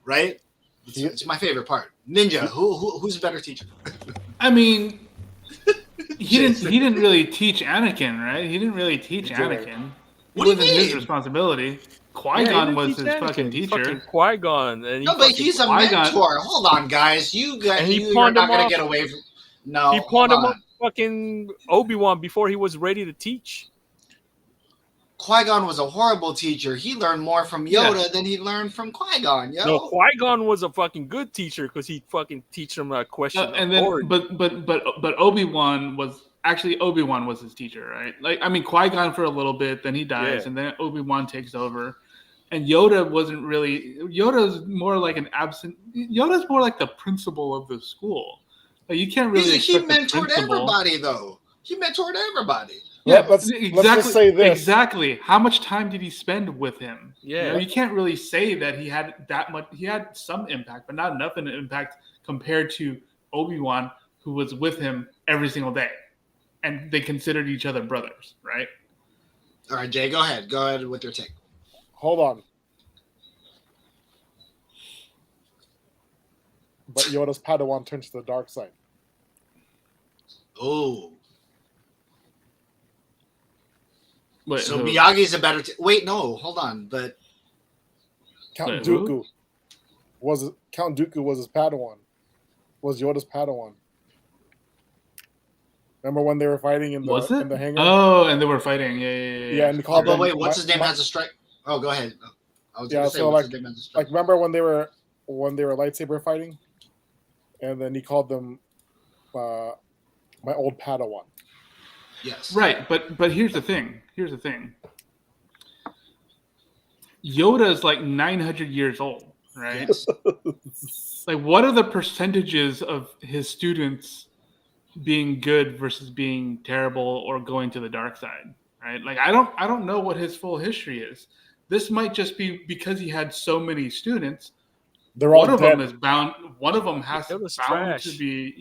Right? It's my favorite part. Ninja, who's a better teacher? I mean, he didn't really teach Anakin, right? He didn't really teach Anakin. What do you It wasn't his mean? responsibility. Qui-Gon was his fucking teacher. Fucking Qui-Gon. And No, but he's a mentor. Hold on, guys. You're not going to get away from... No, he pawned him off fucking Obi-Wan before he was ready to teach. Qui-Gon was a horrible teacher. He learned more from Yoda than he learned from Qui-Gon, yo. No, Qui-Gon was a fucking good teacher because he fucking teach him a question. And then, but Obi-Wan was his teacher, right? Like, I mean, Qui-Gon for a little bit, then he dies, and then Obi-Wan takes over. And Yoda wasn't really. Yoda's more like Yoda's more like the principal of the school. Like, you can't really. He mentored everybody, though. He mentored everybody. Yeah, let's just say this. Exactly. How much time did he spend with him? Yeah. You can't really say that he had that much. He had some impact, but not enough of an impact compared to Obi-Wan, who was with him every single day. And they considered each other brothers, right? All right, Jay, go ahead. Go ahead with your take. Hold on. But Yoda's Padawan turned to the dark side. Oh. Wait, so Miyagi's a better... Wait, no. Hold on. But Count Dooku was his Padawan. Was Yoda's Padawan. Remember when they were fighting in the hangar? Oh, and they were fighting. Yeah. And called but wait, what's his name has a strike? Oh, go ahead. I was going to say, what's his name has a strike? Like, remember when they were lightsaber fighting? And then he called them my old Padawan. Yes. Right, but here's the thing. Yoda is like 900 years old, right? Yes. Like, what are the percentages of his students being good versus being terrible or going to the dark side, right? Like, I don't know what his full history is. This might just be because he had so many students. They're all one of dead. them is bound. One of them has Yoda's bound trash. to be,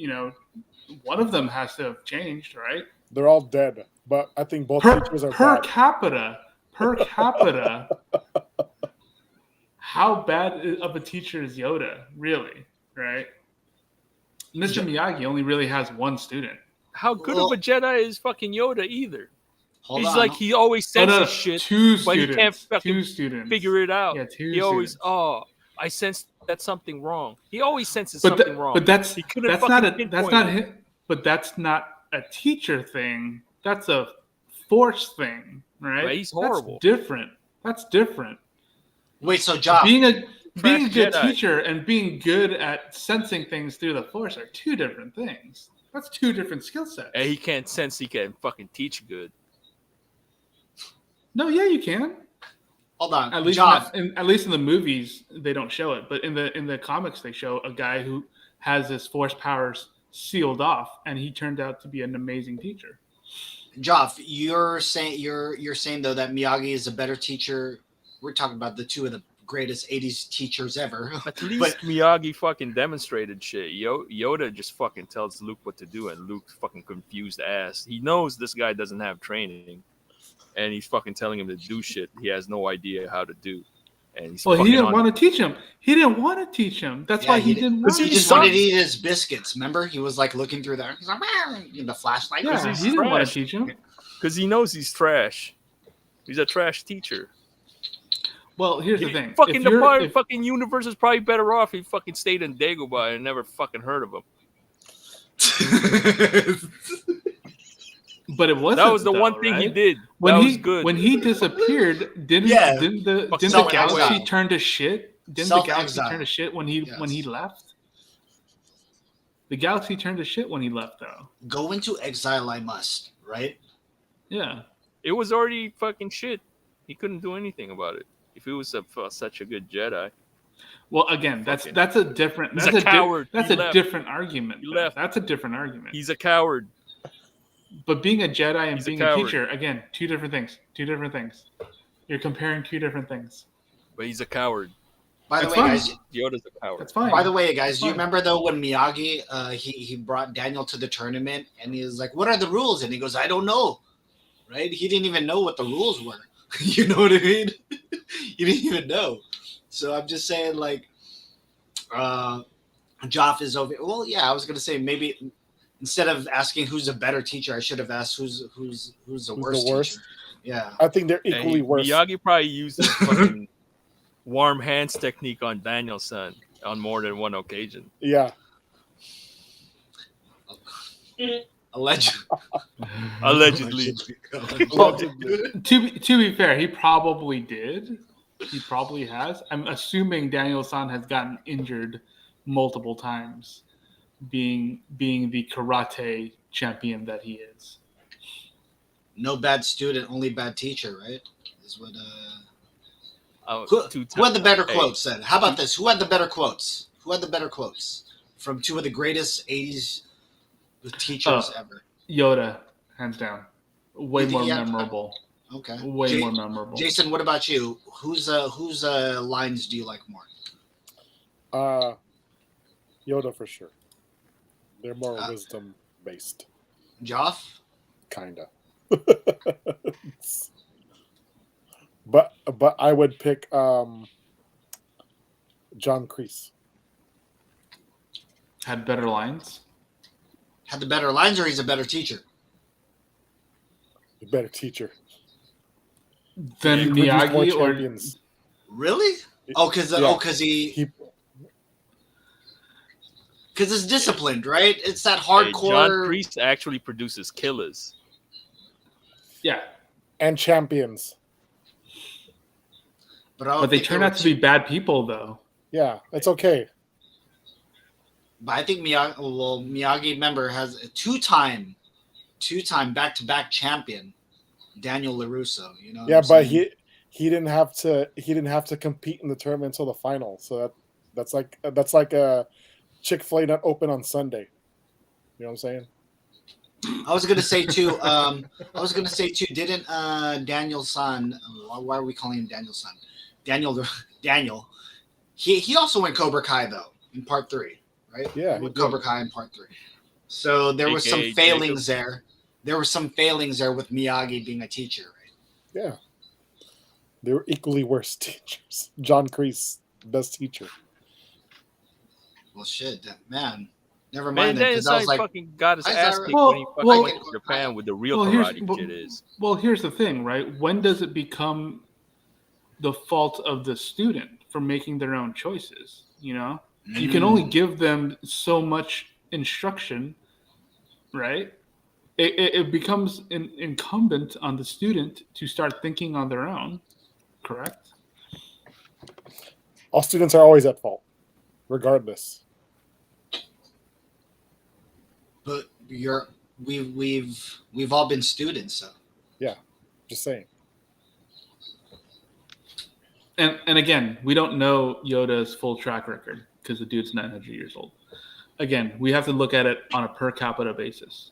one of them has to have changed, right? They're all dead. But I think both teachers are per bad. capita. How bad of a teacher is Yoda, really? Right? Mr. Miyagi only really has one student. How good of a Jedi is fucking Yoda either? Hold He's on. like, he always senses shit, but he can't fucking figure it out. Yeah, two he always, students. I sense that's something wrong. He always senses something wrong. But that's not it. But that's not a teacher thing. That's a force thing, right? He's horrible. That's different. Wait, so Job. Being a good Jedi. teacher and being good at sensing things through the force are two different things. That's two different skill sets. He can't sense he can fucking teach good. No, yeah, you can. Hold on. At least Job. at least in the movies they don't show it, but in the comics they show a guy who has his force powers sealed off, and he turned out to be an amazing teacher. Joff, you're saying though that Miyagi is a better teacher. We're talking about the two of the greatest '80s teachers ever. At least Miyagi fucking demonstrated shit. Yoda just fucking tells Luke what to do, and Luke's fucking confused ass. He knows this guy doesn't have training, and he's fucking telling him to do shit he has no idea how to do. And he's Well, he fucking didn't on want it. to teach him. He didn't want to teach him. That's why he didn't want He to. just sucks. wanted to eat his biscuits. Remember, he was like looking through there. He's like, the flashlight. Yeah, he's he didn't want to trash. teach him. Because he knows he's trash. He's a trash teacher. Well, here's the thing. Fucking If- fucking universe is probably better off if he fucking stayed in Dagobah and never fucking heard of him. But it wasn't. That was the though, one thing he right? did. When that he was good. when he disappeared, didn't Yeah. the Self-exile. galaxy turn to shit? Didn't the galaxy Self-exile. turn to shit when he Yes. left? The galaxy turned to shit when he left, though. Go into exile, I must. Right? Yeah. It was already fucking shit. He couldn't do anything about it. If he was such a good Jedi. Well, again, that's a different. He's That's a coward. That's He a left. different argument. He though. left. That's a different argument. He's a coward. But being a Jedi and He's a being a coward. teacher, again, two different things. Two different things. You're comparing two different things. But he's a coward. By the That's way, fine. guys. Yoda's a coward. That's fine. By the way, guys, do you Fine. remember though when Miyagi he brought Daniel to the tournament and he was like, "What are the rules?" And he goes, "I don't know." Right? He didn't even know what the rules were. You know what I mean? He didn't even know. So I'm just saying, like, Joff is over. Well, yeah, I was gonna say maybe instead of asking who's a better teacher, I should have asked who's the worst teacher. Yeah. I think they're Hey, equally worse. Miyagi probably used his fucking warm hands technique on Daniel's son on more than one occasion. Yeah. Allegedly. Allegedly. Well, to be fair, he probably did. He probably has. I'm assuming Daniel-san has gotten injured multiple times, being the karate champion that he is. No bad student, only bad teacher, right? Is what Oh, who had the better Hey, quotes then? How about this? Who had the better quotes? Who had the better quotes from two of the greatest '80s teachers ever? Yoda, hands down, way You think more he had- memorable. Okay, Way more memorable. Jason, what about you? Whose lines do you like more? Yoda for sure. They're more Uh, wisdom based, Joff? kinda. but I would pick John Kreese. Had better lines. Had the better lines, or he's a better teacher? The better teacher. Than He produced more Miyagi or champions. Really? Oh, because Yeah. because He it's disciplined, right? It's that Hey, John hardcore. Priest actually produces killers. yeah, and champions. but I don't but they think turn were out to be bad people though. Yeah, it's okay. But I think Miyagi, member, has a two-time back-to-back champion, Daniel LaRusso. You know. What Yeah, I'm but saying? he didn't have to compete in the tournament until the final. So that's like a Chick-fil-A not open on Sunday. You know what I'm saying? I was gonna say too. Didn't Daniel's son? Why are we calling him Daniel's son? Daniel. He also went Cobra Kai though in part 3, right? Yeah, he he went did. Cobra Kai in part 3. So there was some AKA failings there. There were some failings there with Miyagi being a teacher, right? Yeah. They were equally worse teachers. John Kreese, best teacher. Well, shit, man. Never Man, mind that, because I was Daniel like, fucking got his I ass thought- kicked when he fucking Well, went to Japan with the real well, here's- karate well- shit is. Well, here's the thing, right? When does it become the fault of the student for making their own choices? You know, you can only give them so much instruction, right? It becomes incumbent on the student to start thinking on their own, correct? All students are always at fault, regardless. But we've all been students, so Just saying. And again, we don't know Yoda's full track record because the dude's 900 years old. Again, we have to look at it on a per capita basis,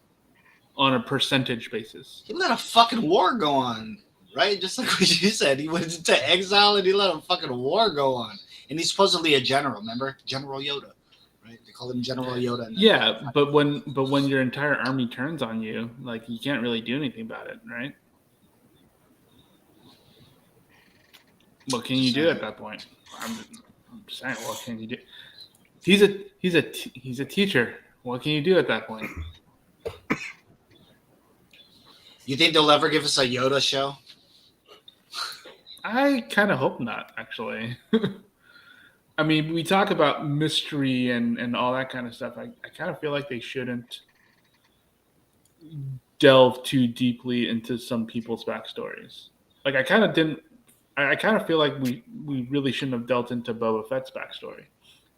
on a percentage basis. he let a fucking war go on. right? Just like what you said, he went into exile and he let a fucking war go on. And he's supposedly a general. Remember, General Yoda, right? They call him General Yoda. Yeah, but when your entire army turns on you, like you can't really do anything about it, right? What can you do at that point? I'm just saying, what can you do? He's a teacher. What can you do at that point? You think they'll ever give us a Yoda show? I kind of hope not, actually. I mean, we talk about mystery and all that kind of stuff. I kind of feel like they shouldn't delve too deeply into some people's backstories. Like I kind of didn't. I kind of feel like we really shouldn't have delved into Boba Fett's backstory.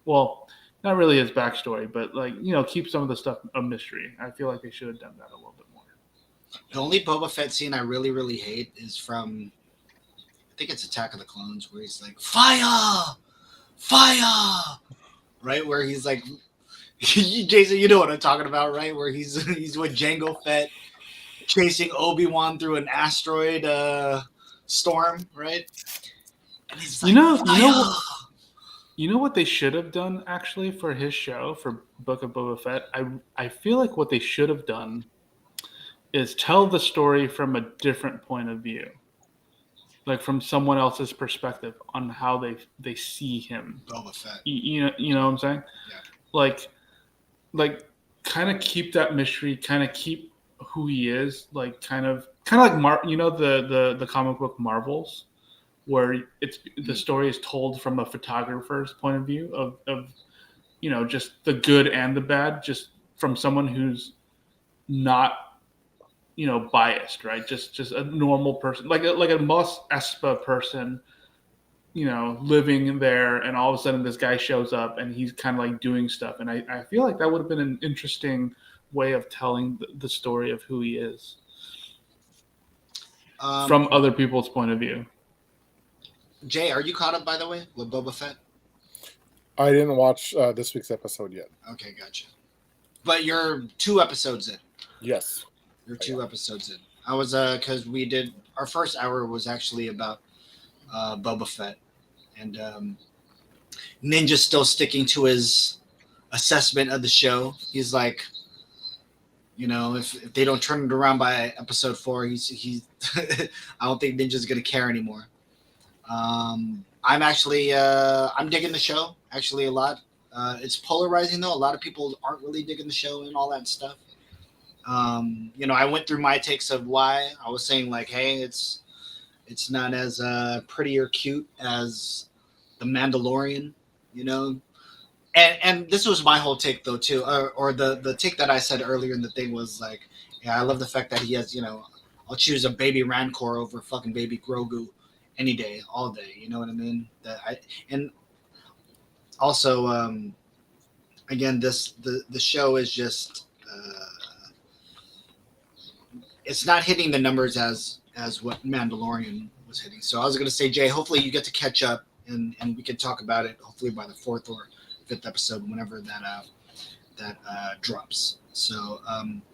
Well, not really his backstory, but like keep some of the stuff a mystery. I feel like they should have done that a little bit more. The only Boba Fett scene I really, really hate is from, I think it's Attack of the Clones, where he's like, fire! Fire! Right? Where he's like, Jason, you know what I'm talking about, right? Where he's with Jango Fett chasing Obi-Wan through an asteroid storm, right? And he's like, fire! You know what they should have done actually for his show, for Book of Boba Fett? I feel like what they should have done is tell the story from a different point of view. Like from someone else's perspective on how they see him. Boba Fett. You know what I'm saying? Yeah. Like kind of keep that mystery, kind of keep who he is, like kind of like the comic book Marvels, where it's the story is told from a photographer's point of view of just the good and the bad, just from someone who's not biased, right? Just a normal person, like a Mos Espa person, living there, and all of a sudden this guy shows up and he's kind of like doing stuff, and I feel like that would have been an interesting way of telling the story of who he is from other people's point of view. Jay, are you caught up, by the way, with Boba Fett? I didn't watch this week's episode yet. Okay, gotcha. But you're 2 episodes in. Yes. You're 2 episodes in. I was, because we did, our first hour was actually about Boba Fett. And Ninja's still sticking to his assessment of the show. He's like, if they don't turn it around by episode 4, he's I don't think Ninja's going to care anymore. I'm actually I'm digging the show actually a lot. It's polarizing though. A lot of people aren't really digging the show and all that stuff. I went through my takes of why. I was saying like, hey, it's not as pretty or cute as the Mandalorian, And this was my whole take though too, or the take that I said earlier in the thing was like, yeah, I love the fact that he has, I'll choose a baby Rancor over fucking baby Grogu any day, all day. You know what I mean? And also, again, the show is just it's not hitting the numbers as what Mandalorian was hitting. So I was gonna say, Jay, hopefully you get to catch up and we can talk about it hopefully by the 4th or 5th episode, whenever that drops. So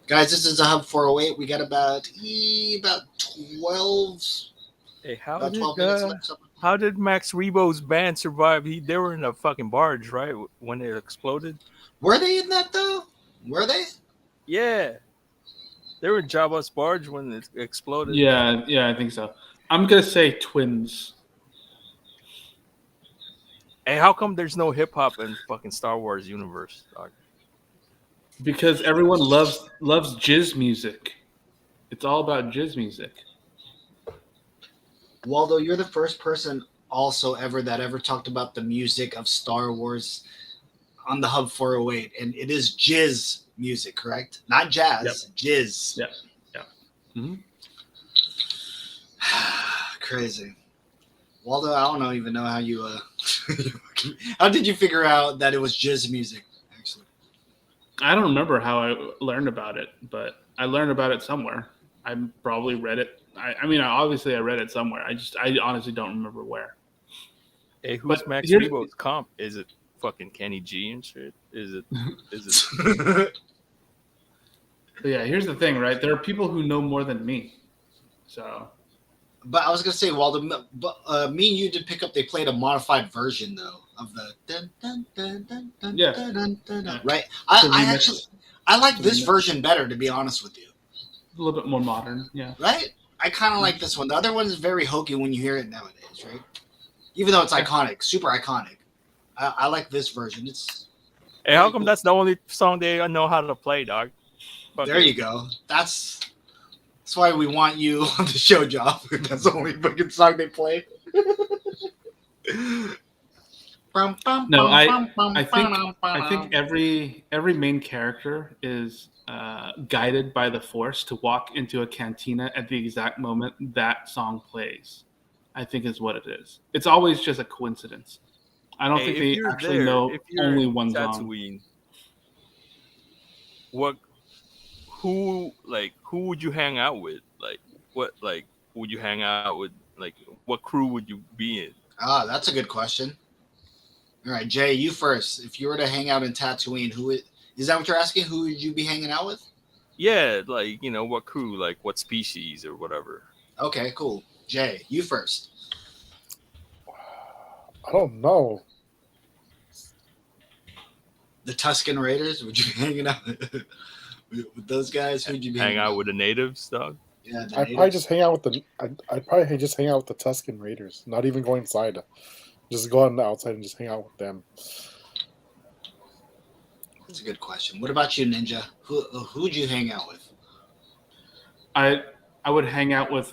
guys, this is a Hub 408. We got about 12. Hey, about 12 minutes left. How did Max Rebo's band survive? They were in a fucking barge, right? When it exploded. Were they in that though? Were they? Yeah. They were in Jabba's barge when it exploded. Yeah, I think so. I'm gonna say twins. Hey, how come there's no hip hop in fucking Star Wars universe, dog? Because everyone loves jizz music. It's all about jizz music. Waldo, you're the first person also ever talked about the music of Star Wars on the Hub 408, and it is jizz music, correct? Not jazz, jizz. Yeah. Mm-hmm. Crazy. Waldo, I don't even know how you how did you figure out that it was jizz music, actually? I don't remember how I learned about it, but I learned about it somewhere. I probably read it. I mean, obviously I read it somewhere. I honestly don't remember where. Hey, who's Max Rebo's comp? Is it fucking Kenny G and shit? Is it? But yeah, here's the thing, right? There are people who know more than me. So But I was gonna say, while me and you did pick up, they played a modified version though of the dun, dun, dun, dun, dun, Yeah. dun, dun, dun, Yeah. right. The I remix. actually I like The this remix. version better, to be honest with you. A little bit more modern. Yeah. Right? I kind of like this one. The other one is very hokey when you hear it nowadays, right? Even though it's Yeah. iconic, super iconic. I like this version. It's Hey, how come that's the only song they know how to play, dog? Fuck there it. you go. That's why we want you on the show, Job. That's the only fucking song they play. No, I think every main character is guided by the Force to walk into a cantina at the exact moment that song plays. I think is what it is. It's always just a coincidence. I don't Hey, think if they you're actually there, know if you're only in one song. Tatooine, who would you hang out with? Who would you hang out with? Like, what crew would you be in? Ah, that's a good question. All right, Jay, you first. If you were to hang out in Tatooine, is that what you're asking? Who would you be hanging out with? Yeah, like, what crew, like what species or whatever. Okay, cool. Jay, you first. I don't know. The Tusken Raiders? Would you be hanging out with those guys? Who'd you be Hang hanging out with the natives, dog? Yeah, the I'd probably natives? just hang out with I'd probably just hang out with the Tusken Raiders. Not even go inside. Just go on the outside and just hang out with them. That's a good question. What about you, Ninja? Who'd you hang out with? I would hang out with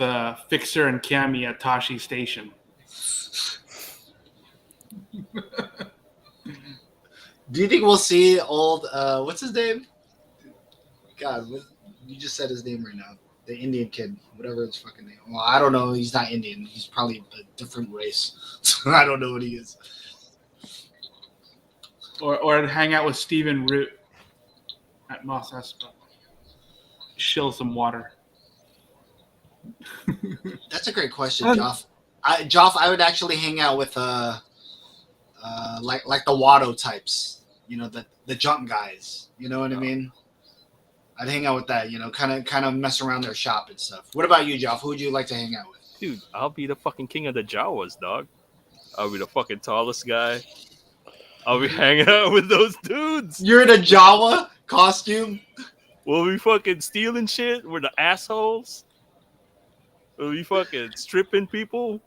Fixer and Cammy at Tashi Station. Do you think we'll see old what's his name? God, you just said his name right now. The Indian kid, whatever his fucking name. Well, I don't know. He's not Indian. He's probably a different race. So I don't know what he is. Or I'd hang out with Stephen Root at Mos Espa. Shill some water. That's a great question, Joff. I would actually hang out with like the Watto types. The junk guys. You know what I mean? I'd hang out with that. Kind of mess around their shop and stuff. What about you, Joff? Who would you like to hang out with? Dude, I'll be the fucking king of the Jawas, dog. I'll be the fucking tallest guy. I'll be hanging out with those dudes. You're in a Jawa costume? We'll be fucking stealing shit. We're the assholes. We'll be fucking stripping people.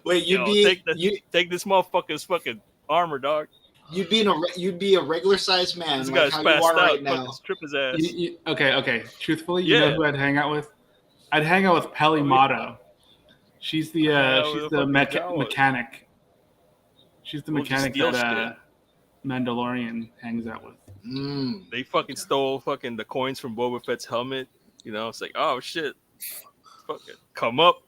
Wait, Take this motherfucker's fucking armor, dog. You'd be a regular sized man, This like guy's how passed you are out. right now. Fucking strip his ass. Okay. Truthfully, you know who I'd hang out with? I'd hang out with Peli Motto. She's the mechanic. She's the mechanic that Mandalorian hangs out with. They fucking stole fucking the coins from Boba Fett's helmet. It's like, oh shit, fucking come up.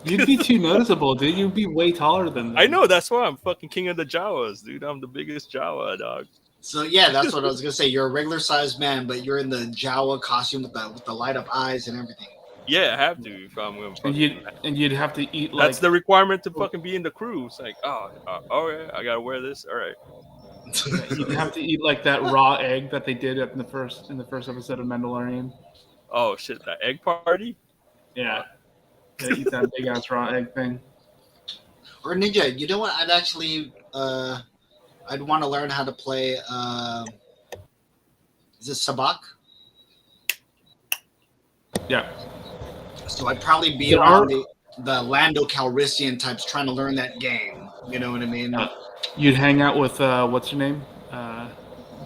You'd be too noticeable, dude. You'd be way taller than them. I know, that's why I'm fucking king of the Jawas, dude. I'm the biggest Jawa, dog. So yeah, that's what I was gonna say. You're a regular sized man, but you're in the Jawa costume with the light up eyes and everything. Yeah, I have to if I'm gonna fucking... And you'd have to eat That's the requirement to fucking be in the crew. It's like, oh yeah, I gotta wear this. All right. You'd have to eat like that raw egg that they did in the first episode of Mandalorian. Oh shit, that egg party? Yeah. Eat that big ass raw egg thing. Or Ninja, you know what? I'd actually I'd want to learn how to play is it Sabak? Yeah. So I'd probably be around the Lando Calrissian types trying to learn that game. You know what I mean? You'd hang out with what's her name?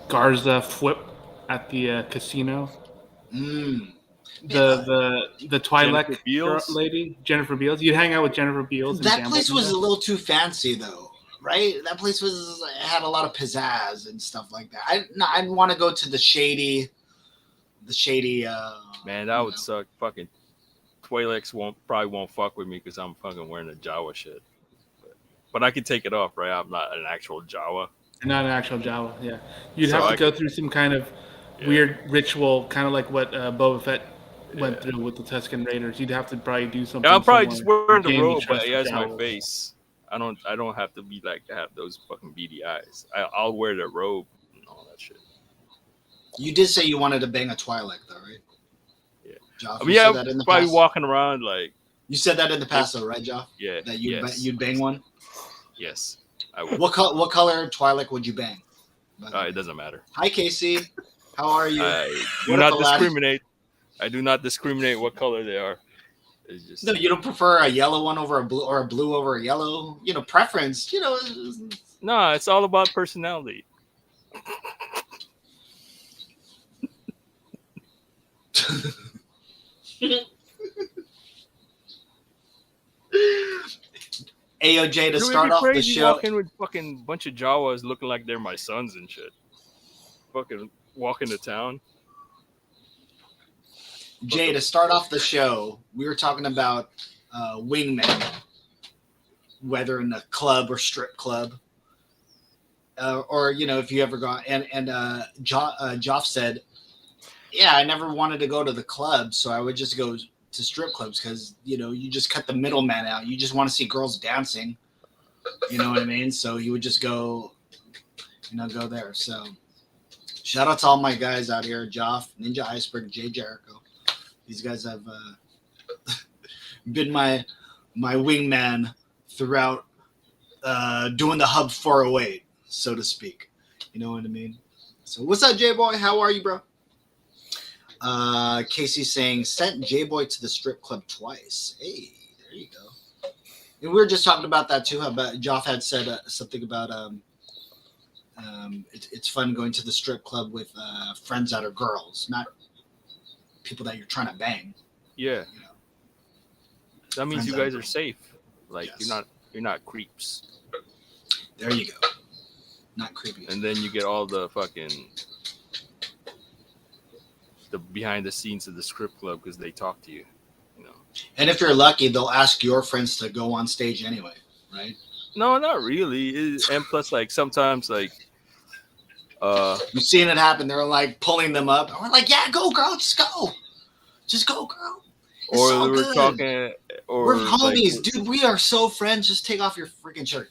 Garza Fwip at the casino. The Twi'lek lady, Jennifer Beals. You'd hang out with Jennifer Beals. That place was a little too fancy, though, right? That place had a lot of pizzazz and stuff like that. I'd want to go to the shady. Man, that would suck. Fucking Twi'leks probably won't fuck with me because I'm fucking wearing a Jawa shit. But I can take it off, right? I'm not an actual Jawa. Not an actual Jawa, yeah. You'd have to go through some kind of weird ritual, kind of like what Boba Fett went through with the Tusken Raiders. You'd have to probably do something. Yeah, I'm probably just similar. wearing the robe, but as my face. I don't have to be like to have those fucking beady eyes. I'll wear the robe and all that shit. You did say you wanted to bang a Twi'lek, though, right? Yeah. Joff, I mean, I'm probably walking around like You said that in the past, though, right, Joff? Yeah. That you'd bang one. Yes, I would. What color Twi'lek would you bang? It doesn't matter. Hi, Casey. How are you? I do What not up, lad? discriminate. I do not discriminate what color they are. It's just No, you don't prefer a yellow one over a blue or a blue over a yellow. You know, preference. You know. no. It's all about personality. AOJ to It would start be off the crazy show. walking with fucking bunch of Jawas looking like they're my sons and shit. Fucking walking to town. Jay, to start off the show, we were talking about wingmen, whether in a club or strip club, or you know, if you ever gone. And Joff said, "Yeah, I never wanted to go to the club, so I would just go to strip clubs because you know you just cut the middleman out. You just want to see girls dancing, you know what I mean? So you would just go, go there. So shout out to all my guys out here: Joff, Ninja Iceberg, Jay Jericho. These guys have been my wingman throughout doing the Hub 408, so to speak. You know what I mean? So what's up, J-Boy? How are you, bro? Casey saying, sent J-Boy to the strip club twice. Hey, there you go. And we were just talking about that too. How about Joff had said something about it's fun going to the strip club with friends that are girls, not people that you're trying to bang. Yeah. You know. That means Friends you guys that are safe. Like Yes. you're not creeps. There you go. Not creepy. And then you get all the fucking the behind the scenes of the strip club because they talk to you. You know. And if you're lucky, they'll ask your friends to go on stage anyway, right? No, not really. And plus, like sometimes, like You've seen it happen. They're like pulling them up. And we're like, yeah, go, girl. Just go, girl. It's or so they were good. talking, or We're homies, like, dude. We are so friends. Just take off your freaking shirt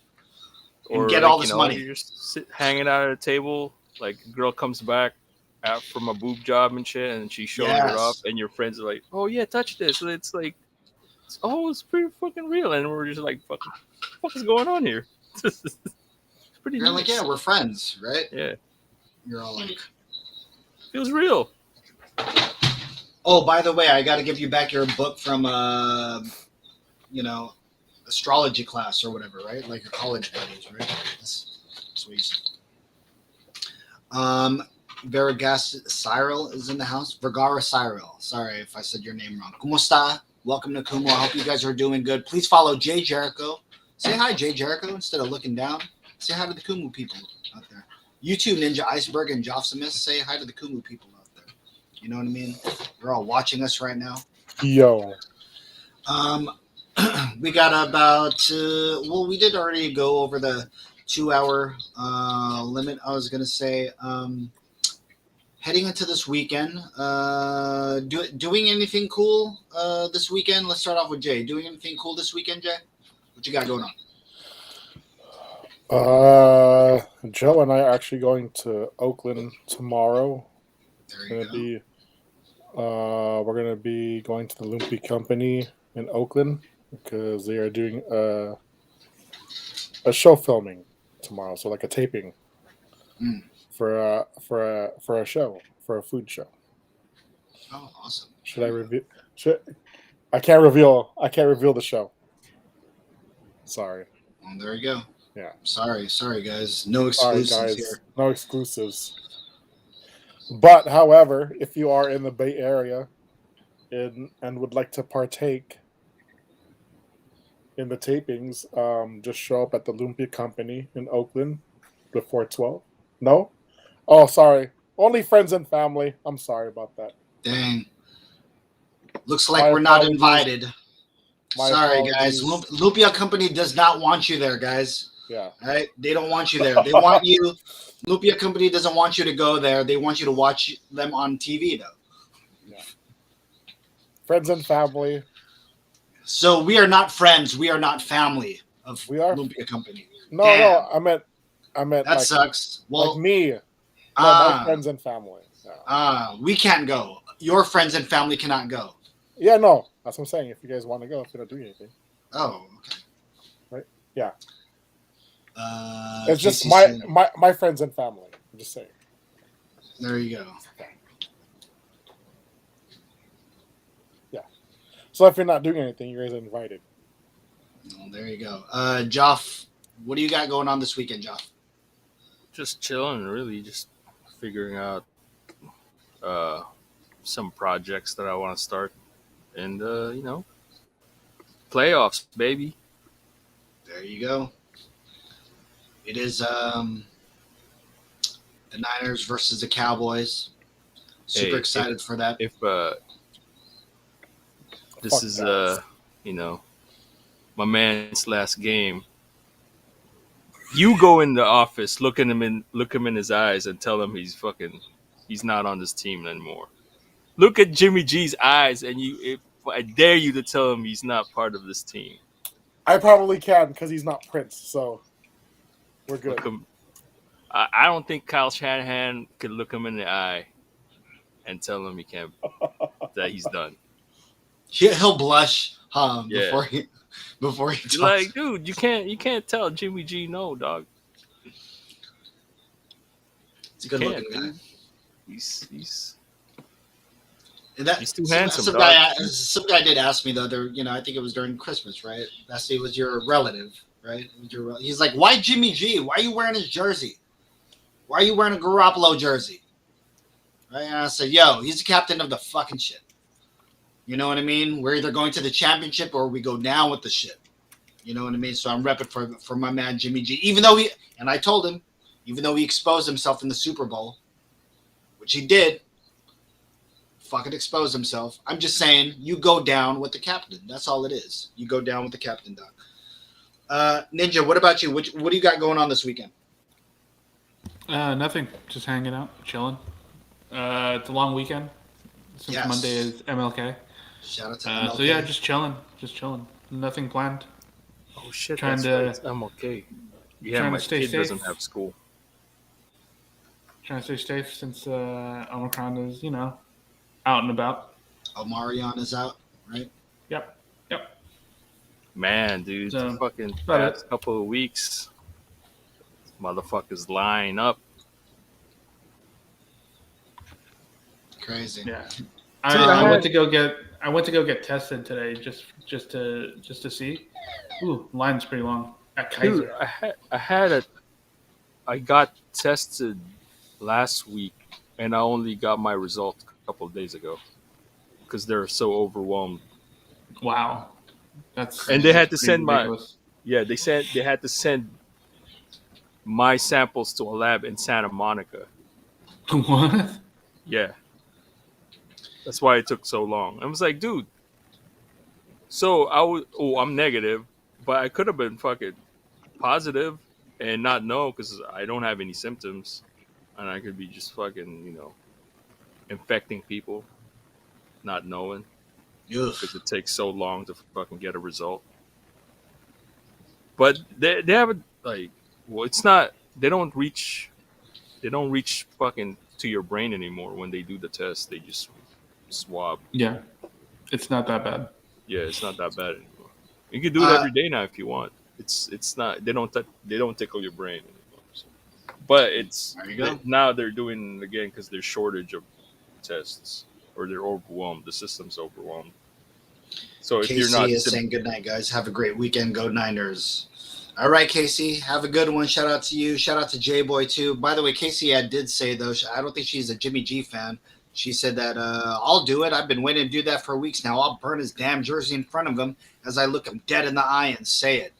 and or get like, all this money. You're just hanging out at a table. Like a girl comes back out from a boob job and shit, and she's showing it Yes. off, and your friends are like, "Oh yeah, touch this." And it's like, it's pretty fucking real, and we're just like, "Fuck, what is going on here?" It's pretty. You're nice. like, yeah, we're friends, right? Yeah, You're all like, feels real. oh, by the way, I got to give you back your book from, astrology class or whatever, right? Like your college buddies, right? That's what you said. Vergas Cyril is in the house. Vergara Cyril. Sorry if I said your name wrong. ¿Cómo está? Welcome to Kumo. I hope you guys are doing good. Please follow Jay Jericho. Say hi, Jay Jericho, instead of looking down. Say hi to the Kumu people out there. You too, Ninja Iceberg and Joff Smith. Say hi to the Kumu people out there. You know what I mean? You're all watching us right now. Yo. We got about, we did already go over the 2-hour limit. I was going to say, heading into this weekend, doing anything cool this weekend? Let's start off with Jay. Doing anything cool this weekend, Jay? What you got going on? Joe and I are actually going to Oakland tomorrow. There you go. We're gonna be going to the Lumpy Company in Oakland because they are doing a show filming tomorrow, so like a taping for a show, for a food show. Oh, awesome. Should I review? I can't reveal the show. Sorry. Well, there you go. Yeah. Sorry, guys. No exclusives here. No exclusives. But, however, if you are in the Bay Area and would like to partake in the tapings, just show up at the Lumpia Company in Oakland before 12. No? Oh, sorry. Only friends and family. I'm sorry about that. Dang. Looks like My we're not apologies. invited. My Sorry, apologies. guys. Lumpia Company does not want you there, guys. Yeah. All right? They don't want you there. They want you. Lumpia Company doesn't want you to go there. They want you to watch them on TV, though. Yeah. Friends and family. So we are not friends. We are not family of We are. Lumpia Company. No, Damn. I meant That like, sucks. Well, like me. No, my friends and family. Yeah. we can't go. Your friends and family cannot go. Yeah, no. That's what I'm saying. If you guys want to go, if you're not doing anything, Oh, okay. right? Yeah. Casey It's just said- my friends and family. I'm just saying. There you go. Yeah. So if you're not doing anything, you guys are invited. Well, there you go. Joff, what do you got going on this weekend, Joff? Just chilling, really, just figuring out some projects that I want to start, and playoffs, baby. There you go. It is the Niners versus the Cowboys. Super Hey, excited for that. If this Fuck is that. my man's last game, you go in the office, look him in his eyes, and tell him he's not on this team anymore. Look at Jimmy G's eyes, and I dare you to tell him he's not part of this team. I probably can because he's not Prince, so we're good. Look him, I don't think Kyle Shanahan could look him in the eye and tell him he can't that he's done. He'll blush Yeah. before he You're talks. like, dude, you can't tell Jimmy G no, dog. He's a good You looking can't, guy. dude. He's And that, He's too handsome, Some dog. guy did ask me the other, I think it was during Christmas, right? That's it was your relative, right? It was he's like, why Jimmy G? Why are you wearing his jersey? Why are you wearing a Garoppolo jersey? Right? And I said, yo, he's the captain of the fucking shit. You know what I mean? We're either going to the championship or we go down with the shit. You know what I mean? So I'm repping for my man Jimmy G. And I told him, even though he exposed himself in the Super Bowl, which he did, fucking expose himself. I'm just saying, you go down with the captain. That's all it is. You go down with the captain, Doc. Ninja, what about you? What do you got going on this weekend? Nothing. Just hanging out, chilling. It's a long weekend since Yes. Monday is MLK. Shout out to MLK. So yeah, just chilling. Nothing planned. oh shit, Trying that's to- right. I'm okay. Yeah, trying my to stay kid doesn't safe. have school. Trying to stay safe since Omicron is, out and about. Omarion is out, right? Yep. Man, dude, So, the fucking about past couple of weeks, motherfuckers line up. Crazy. Yeah. Dude, I went to go get tested today just to see. Ooh, line's pretty long at Dude, Kaiser. I got tested last week, and I only got my result a couple of days ago because they're so overwhelmed. Wow. And they had to pretty send ridiculous. they had to send my samples to a lab in Santa Monica. What? Yeah. That's why it took so long. I was like, dude. So I'm negative, but I could have been fucking positive and not know because I don't have any symptoms, and I could be just fucking, infecting people, not knowing Ugh. because it takes so long to fucking get a result. But they haven't it's not they don't reach fucking to your brain anymore when they do the test. They just swab. Yeah. It's not that bad. Yeah, it's not that bad anymore. You can do it every day now if you want. It's not they don't tickle your brain anymore. So. But There you go. now they're doing it again because there's shortage of tests or they're overwhelmed. The system's overwhelmed. So if you're Casey not is saying good night, guys. Have a great weekend. Go Niners. All right, Casey. Have a good one. Shout out to you. Shout out to J-Boy, too. By the way, Casey did say, though, I don't think she's a Jimmy G fan. She said that I'll do it. I've been waiting to do that for weeks now. I'll burn his damn jersey in front of him as I look him dead in the eye and say it.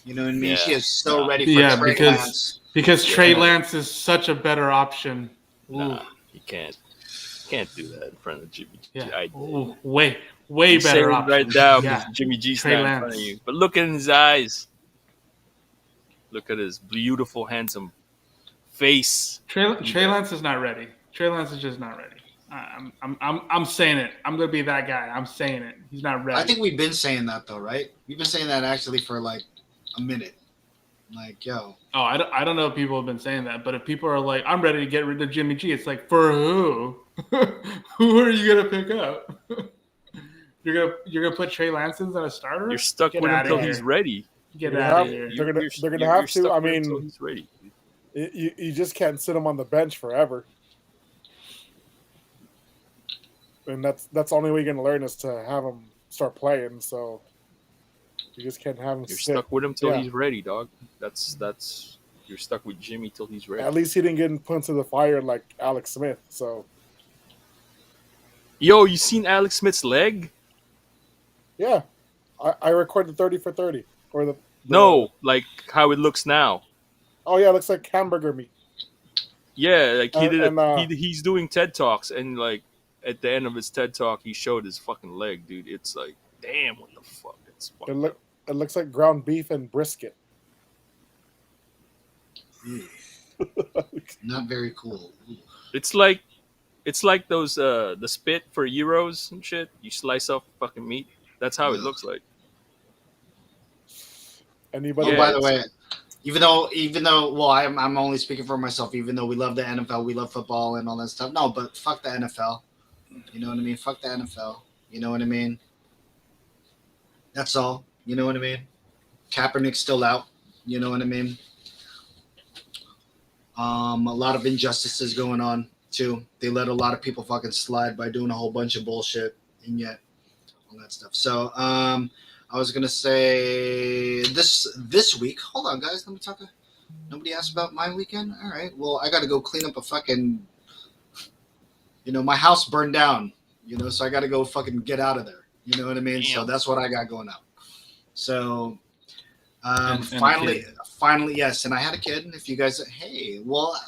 You know what I mean? Yeah. She is so ready for Yeah, Trey because- Lance. Because Trey Yeah. Lance is such a better option. Ooh, Nah, you can't do that in front of Jimmy G. yeah. I Ooh, way I'm saying better it option. right now because Yeah. Jimmy G's Trey not in front of Lance. you. But look in his eyes. Look at his beautiful, handsome face. Trey Lance is not ready. Trey Lance is just not ready. I'm saying it. I'm gonna be that guy. I'm saying it. He's not ready. I think we've been saying that, though, right? We've been saying that actually for like a minute. Like, yo. Oh, I don't know if people have been saying that, but if people are like, I'm ready to get rid of Jimmy G, it's like, for who? Who are you gonna pick up? You're gonna put Trey Lance as a starter? You're stuck Get with him outta until here. he's ready. Get They're out gonna of have- here. they're gonna have to. stuck I with him until mean, he's ready. you just can't sit him on the bench forever. And that's the only way you're gonna learn is to have him start playing. So you just can't have him You're sit. stuck with him till Yeah. he's ready, dog. That's you're stuck with Jimmy till he's ready. At least he didn't get put into the fire like Alex Smith. So Yo, you seen Alex Smith's leg? yeah, I recorded 30 for 30 or the No, like how it looks now. Oh yeah, it looks like hamburger meat. Yeah, like And he's doing TED Talks, and like at the end of his TED Talk, he showed his fucking leg, dude. It's like, damn, what the fuck? It's fucking it looks like ground beef and brisket. Not very cool. Ooh. It's like those the spit for gyros and shit. You slice up fucking meat. That's how it looks like. Anybody? Oh, Yeah, by the way, even though, well, I'm only speaking for myself. Even though we love the NFL, we love football and all that stuff. No, but fuck the NFL. You know what I mean? Fuck the NFL. You know what I mean? That's all. You know what I mean? Kaepernick's still out. You know what I mean? A lot of injustices going on too. They let a lot of people fucking slide by doing a whole bunch of bullshit, and yet all that stuff. So, I was gonna say this week. Hold on, guys. Let me talk. Nobody asked about my weekend. All right. Well, I got to go clean up a fucking. My house burned down. So I got to go fucking get out of there. You know what I mean? Damn. So that's what I got going out. So, And finally, yes. And I had a kid. If you guys, hey, well,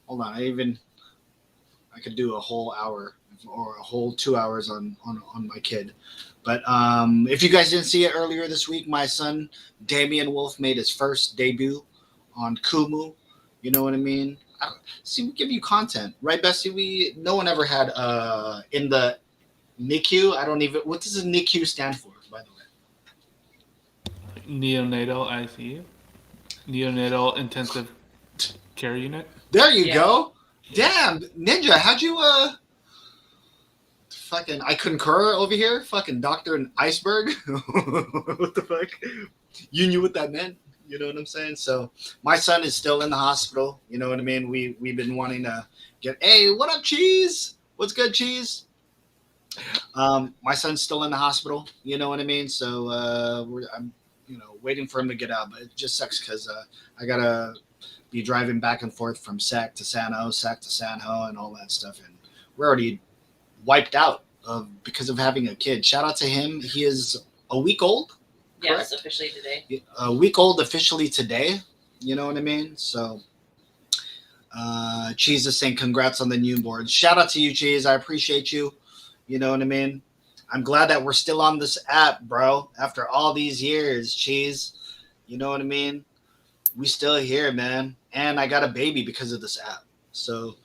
hold on. I could do a whole hour or a whole 2 hours on my kid. But if you guys didn't see it earlier this week, my son, Damian Wolf, made his first debut on Kumu. You know what I mean? See, we give you content, right, Bessie? No one ever had in the NICU. What does the NICU stand for, by the way? Neonatal ICU, neonatal intensive care unit. There you go. Damn, Ninja, how'd you fucking I concur over here? Fucking Dr. and Iceberg. What the fuck? You knew what that meant. You know what I'm saying? So my son is still in the hospital. You know what I mean? We've been wanting to get, hey, what up, Cheese? What's good, Cheese? My son's still in the hospital. You know what I mean? So I'm waiting for him to get out, but it just sucks because I gotta be driving back and forth from Sac to San Ho, and all that stuff, and we're already wiped out because of having a kid. Shout out to him. He is a week old. Yes, officially today. A week old officially today. You know what I mean? So Cheese is saying congrats on the newborn. Shout out to you, Cheese. I appreciate you. You know what I mean? I'm glad that we're still on this app, bro. After all these years, Cheese. You know what I mean? We still here, man. And I got a baby because of this app. So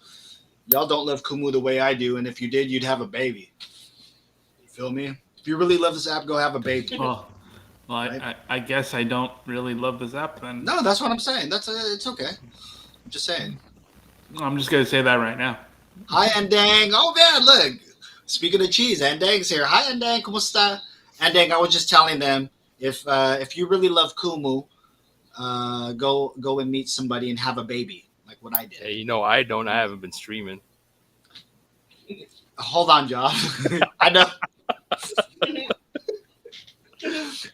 y'all don't love Kumu the way I do. And if you did, you'd have a baby. You feel me? If you really love this app, go have a baby. Well, Right? I guess I don't really love this app then. No, that's what I'm saying. It's okay. I'm just saying. I'm just gonna say that right now. Hi, Andang. Oh, man, look. Speaking of cheese, Andang's here. Hi, Andang. ¿Cómo está? Andang, I was just telling them, if you really love Kumu, go and meet somebody and have a baby, like what I did. Hey, I don't. I haven't been streaming. Hold on, Job. I know.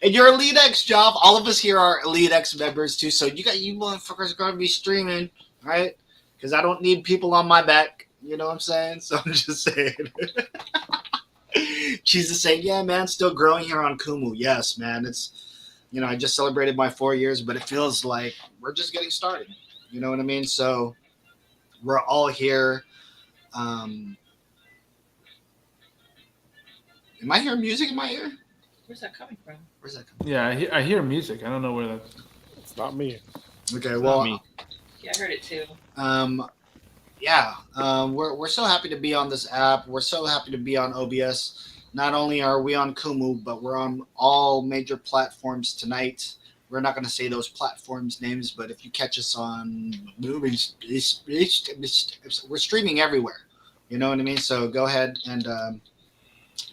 And you're Elite X, Job. All of us here are Elite X members too. So you motherfuckers are gonna be streaming, right? Because I don't need people on my back. You know what I'm saying? So I'm just saying. Cheese is saying, yeah, man, still growing here on Kumu. Yes, man. It's, I just celebrated my 4 years, but it feels like we're just getting started. You know what I mean? So we're all here. Am I hearing music in my ear? Where's that coming from? Where's that coming Yeah, I hear music. I don't know where that's. It's not me. from? Okay, Not well, me. Yeah, I heard it too. we're so happy to be on this app. We're so happy to be on OBS. Not only are we on Kumu, but we're on all major platforms tonight. We're not going to say those platforms' names, but if you catch us on movies, we're streaming everywhere. You know what I mean? So go ahead and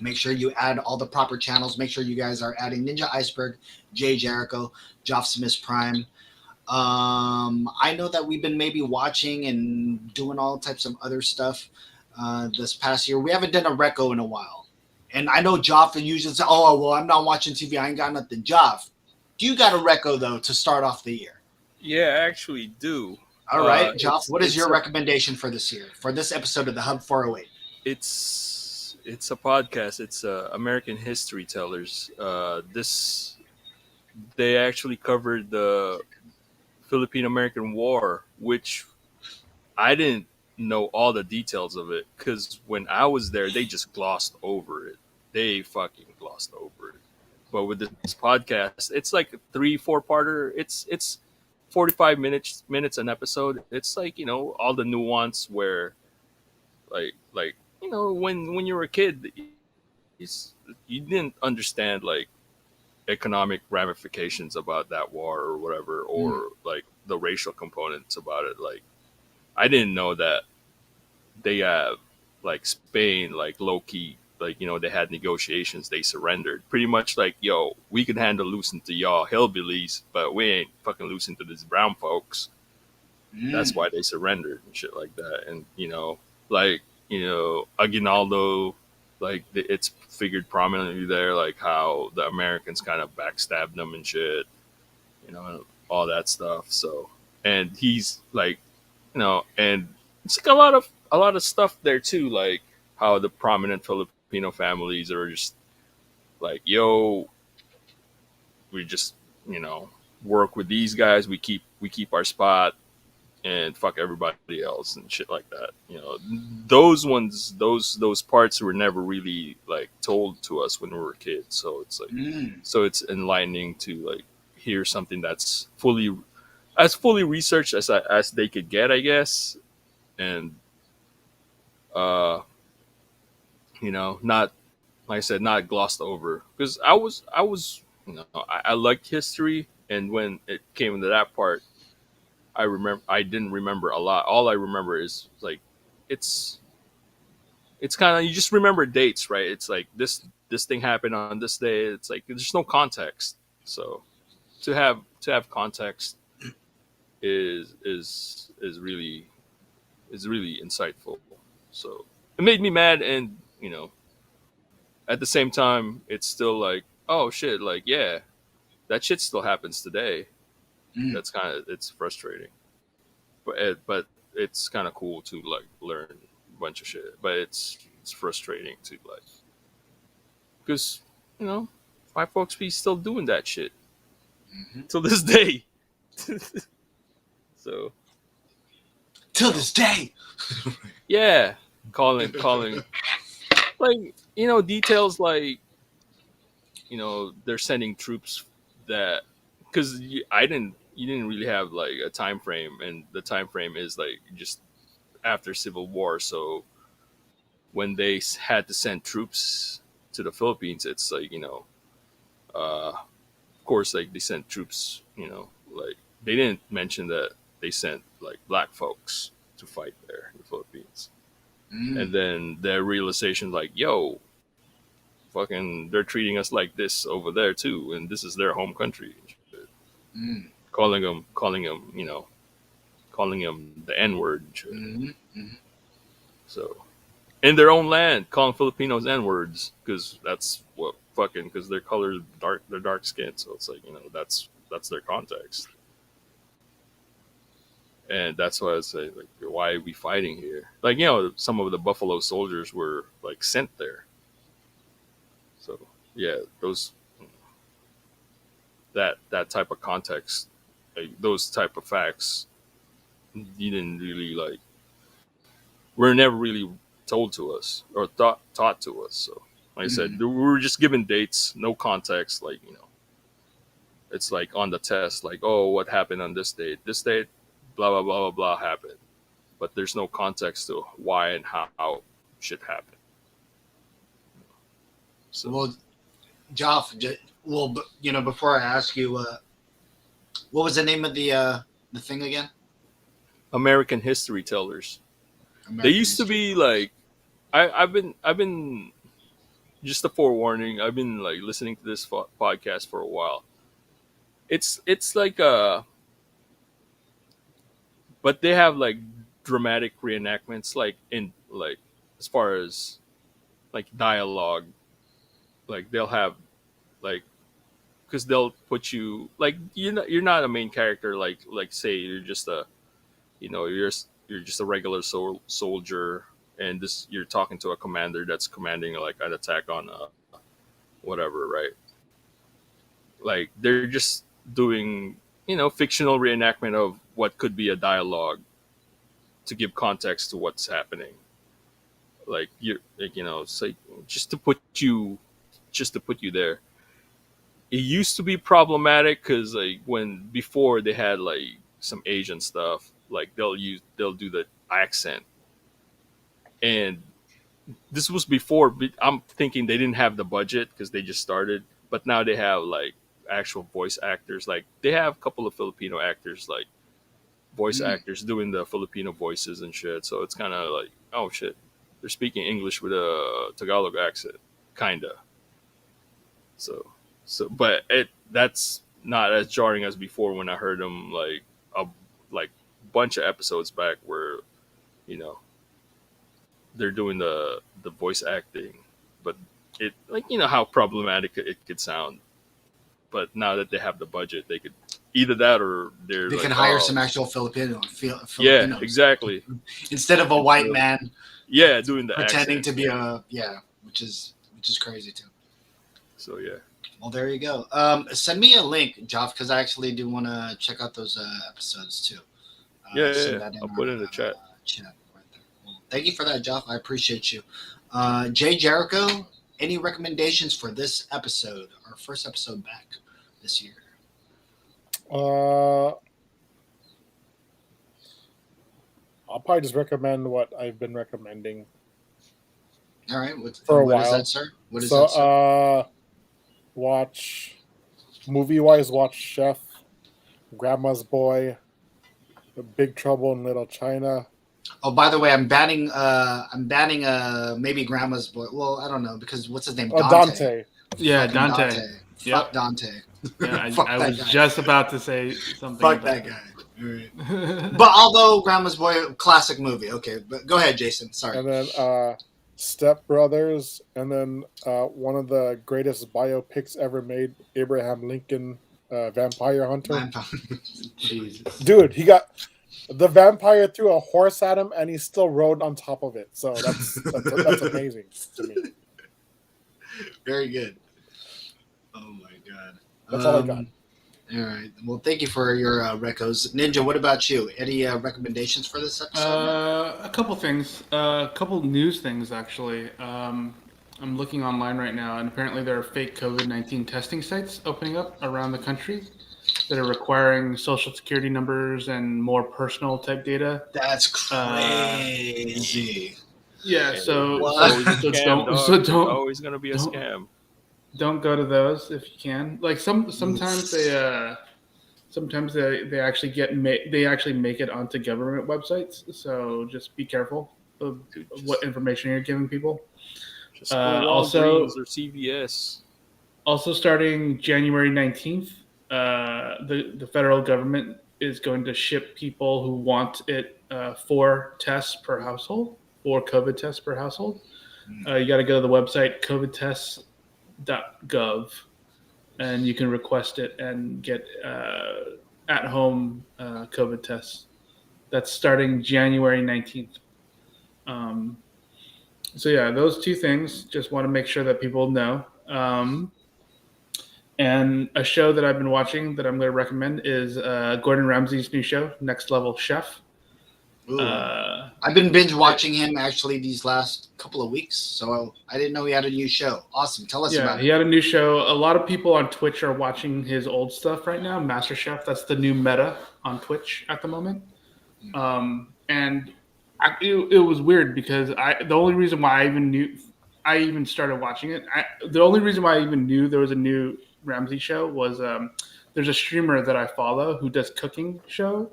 Make sure you add all the proper channels. Make sure you guys are adding Ninja Iceberg, Jay Jericho, Joff Smith Prime. I know that we've been maybe watching and doing all types of other stuff this past year. We haven't done a reco in a while. And I know Joff usually says, oh, well, I'm not watching TV. I ain't got nothing. Joff, do you got a reco, though, to start off the year? Yeah, I actually do. All right, Joff, what is it's your a, recommendation for this year, for this episode of the Hub 408? it's a podcast. It's American History Tellers. This they actually covered the Philippine American War, which I didn't know all the details of it because when I was there, they just glossed over it. They fucking glossed over it. But with this podcast, it's like a 3-4 parter. It's 45 minutes an episode. It's like, all the nuance where like when you were a kid, you didn't understand like economic ramifications about that war or whatever, or like the racial components about it. Like I didn't know that they have like Spain, like low key, like they had negotiations. They surrendered pretty much. Like, yo, we can handle losing to y'all hillbillies, but we ain't fucking losing to these brown folks. That's why they surrendered and shit like that. And like Aguinaldo, like it's figured prominently there, like how the Americans kind of backstabbed them and shit, and all that stuff. So, and he's like, and it's like a lot of stuff there too, like how the prominent Filipino families are just like, yo, we just work with these guys, we keep our spot and fuck everybody else and shit like that. Those ones, those parts were never really like told to us when we were kids. So it's like, so it's enlightening to like hear something that's fully researched as they could get, I guess, and not, like I said, not glossed over, because I was I liked history, and when it came into that part, I didn't remember a lot. All I remember is like it's kind of, you just remember dates, right? It's like this thing happened on this day. It's like there's no context. So to have context is really insightful. So it made me mad, and at the same time, it's still like, oh shit, like yeah, that shit still happens today. That's it's frustrating, but it's kind of cool to like learn a bunch of shit. But it's frustrating to like, because white folks be still doing that shit till this day. So till this day, yeah, calling like details like they're sending troops that, because you didn't really have like a time frame, and the time frame is like just after Civil War. So when they had to send troops to the Philippines, it's like of course, like they sent troops, like they didn't mention that they sent like black folks to fight there in the Philippines. And then their realization, like, yo, fucking, they're treating us like this over there too, and this is their home country. Calling them, calling them the N word. So, in their own land, calling Filipinos N words, because that's what fucking, because their color is dark, they're dark skinned. So it's like that's their context. And that's why I say, like, why are we fighting here? Like, some of the Buffalo Soldiers were like sent there. So yeah, that type of context, like those type of facts, you didn't really like. Were never really told to us or taught to us. So like I said, we were just given dates, no context. Like it's like on the test, like, oh, what happened on this date? This date, blah blah blah blah blah happened, but there's no context to why and how shit happened. So, well, Joff, before I ask you, what was the name of the thing again? American History Tellers. American They used to History. be like, I've been just a forewarning. I've been like listening to this podcast for a while. It's like but they have like dramatic reenactments, like in like as far as like dialogue. Like they'll have like because they'll put you like you're not a main character. Like say you're just a you're just a regular soldier, and this you're talking to a commander that's commanding like an attack on whatever, right? Like they're just doing fictional reenactment of what could be a dialogue to give context to what's happening. Like you like it's like just to put you there. It used to be problematic because like when before they had like some Asian stuff, like they'll do the accent, and this was before. I'm thinking they didn't have the budget because they just started, but now they have like actual voice actors. Like they have a couple of Filipino actors, like voice actors doing the Filipino voices and shit. So it's kind of like, oh shit, they're speaking English with a Tagalog accent, kinda. But that's not as jarring as before when I heard them like a bunch of episodes back where you know they're doing the voice acting, but it like how problematic it could sound. But now that they have the budget, they could either that or they can hire some actual Filipinos. Yeah, exactly. Instead of a white man. Yeah, doing the pretending accent, to be which is crazy too. So yeah. Well, there you go. Send me a link, Joff, because I actually do want to check out those episodes too. Yeah. I'll put it in the chat. Chat right there. Well, thank you for that, Joff. I appreciate you. Jay Jericho, any recommendations for this episode, our first episode back this year? I'll probably just recommend what I've been recommending. All right. What while. Is that, sir? What is that, sir? Watch Chef, Grandma's Boy, Big Trouble in Little China. Oh, by the way, I'm banning maybe Grandma's Boy. Well, I don't know because what's his name? Dante. Yeah, Dante. Fuck Dante. Yeah, I was just about to say something. Fuck that guy. All right. But although Grandma's Boy, classic movie. Okay, but go ahead, Jason. Sorry. And then Step Brothers, and then one of the greatest biopics ever made, Abraham Lincoln, Vampire Hunter. Jesus. Dude, he got the vampire threw a horse at him, and he still rode on top of it. So that's amazing to me. Very good. Oh my god. That's all I got. All right. Well, thank you for your recos. Ninja, what about you? Any recommendations for this episode? A couple things. A couple news things, actually. I'm looking online right now, and apparently there are fake COVID-19 testing sites opening up around the country that are requiring social security numbers and more personal type data. That's crazy. Yeah, so it's always going to be a scam. Don't go to those if you can. Like sometimes they actually make it onto government websites. So just be careful of what information you're giving people. Just also or CVS. Also, starting January 19th, the federal government is going to ship people who want it 4 tests per household, 4 COVID tests per household. You got to go to the website covidtests.gov, and you can request it and get at-home COVID tests. That's starting January 19th. So yeah, those 2 things. Just want to make sure that people know. And a show that I've been watching that I'm going to recommend is Gordon Ramsay's new show, Next Level Chef. I've been binge watching him actually these last couple of weeks, so I didn't know he had a new show. Awesome. Tell us about it. He had a new show. A lot of people on Twitch are watching his old stuff right now. MasterChef, that's the new meta on Twitch at the moment. And it was weird because the only reason why I even started watching it, the only reason why I even knew there was a new Ramsay show was there's a streamer that I follow who does a cooking show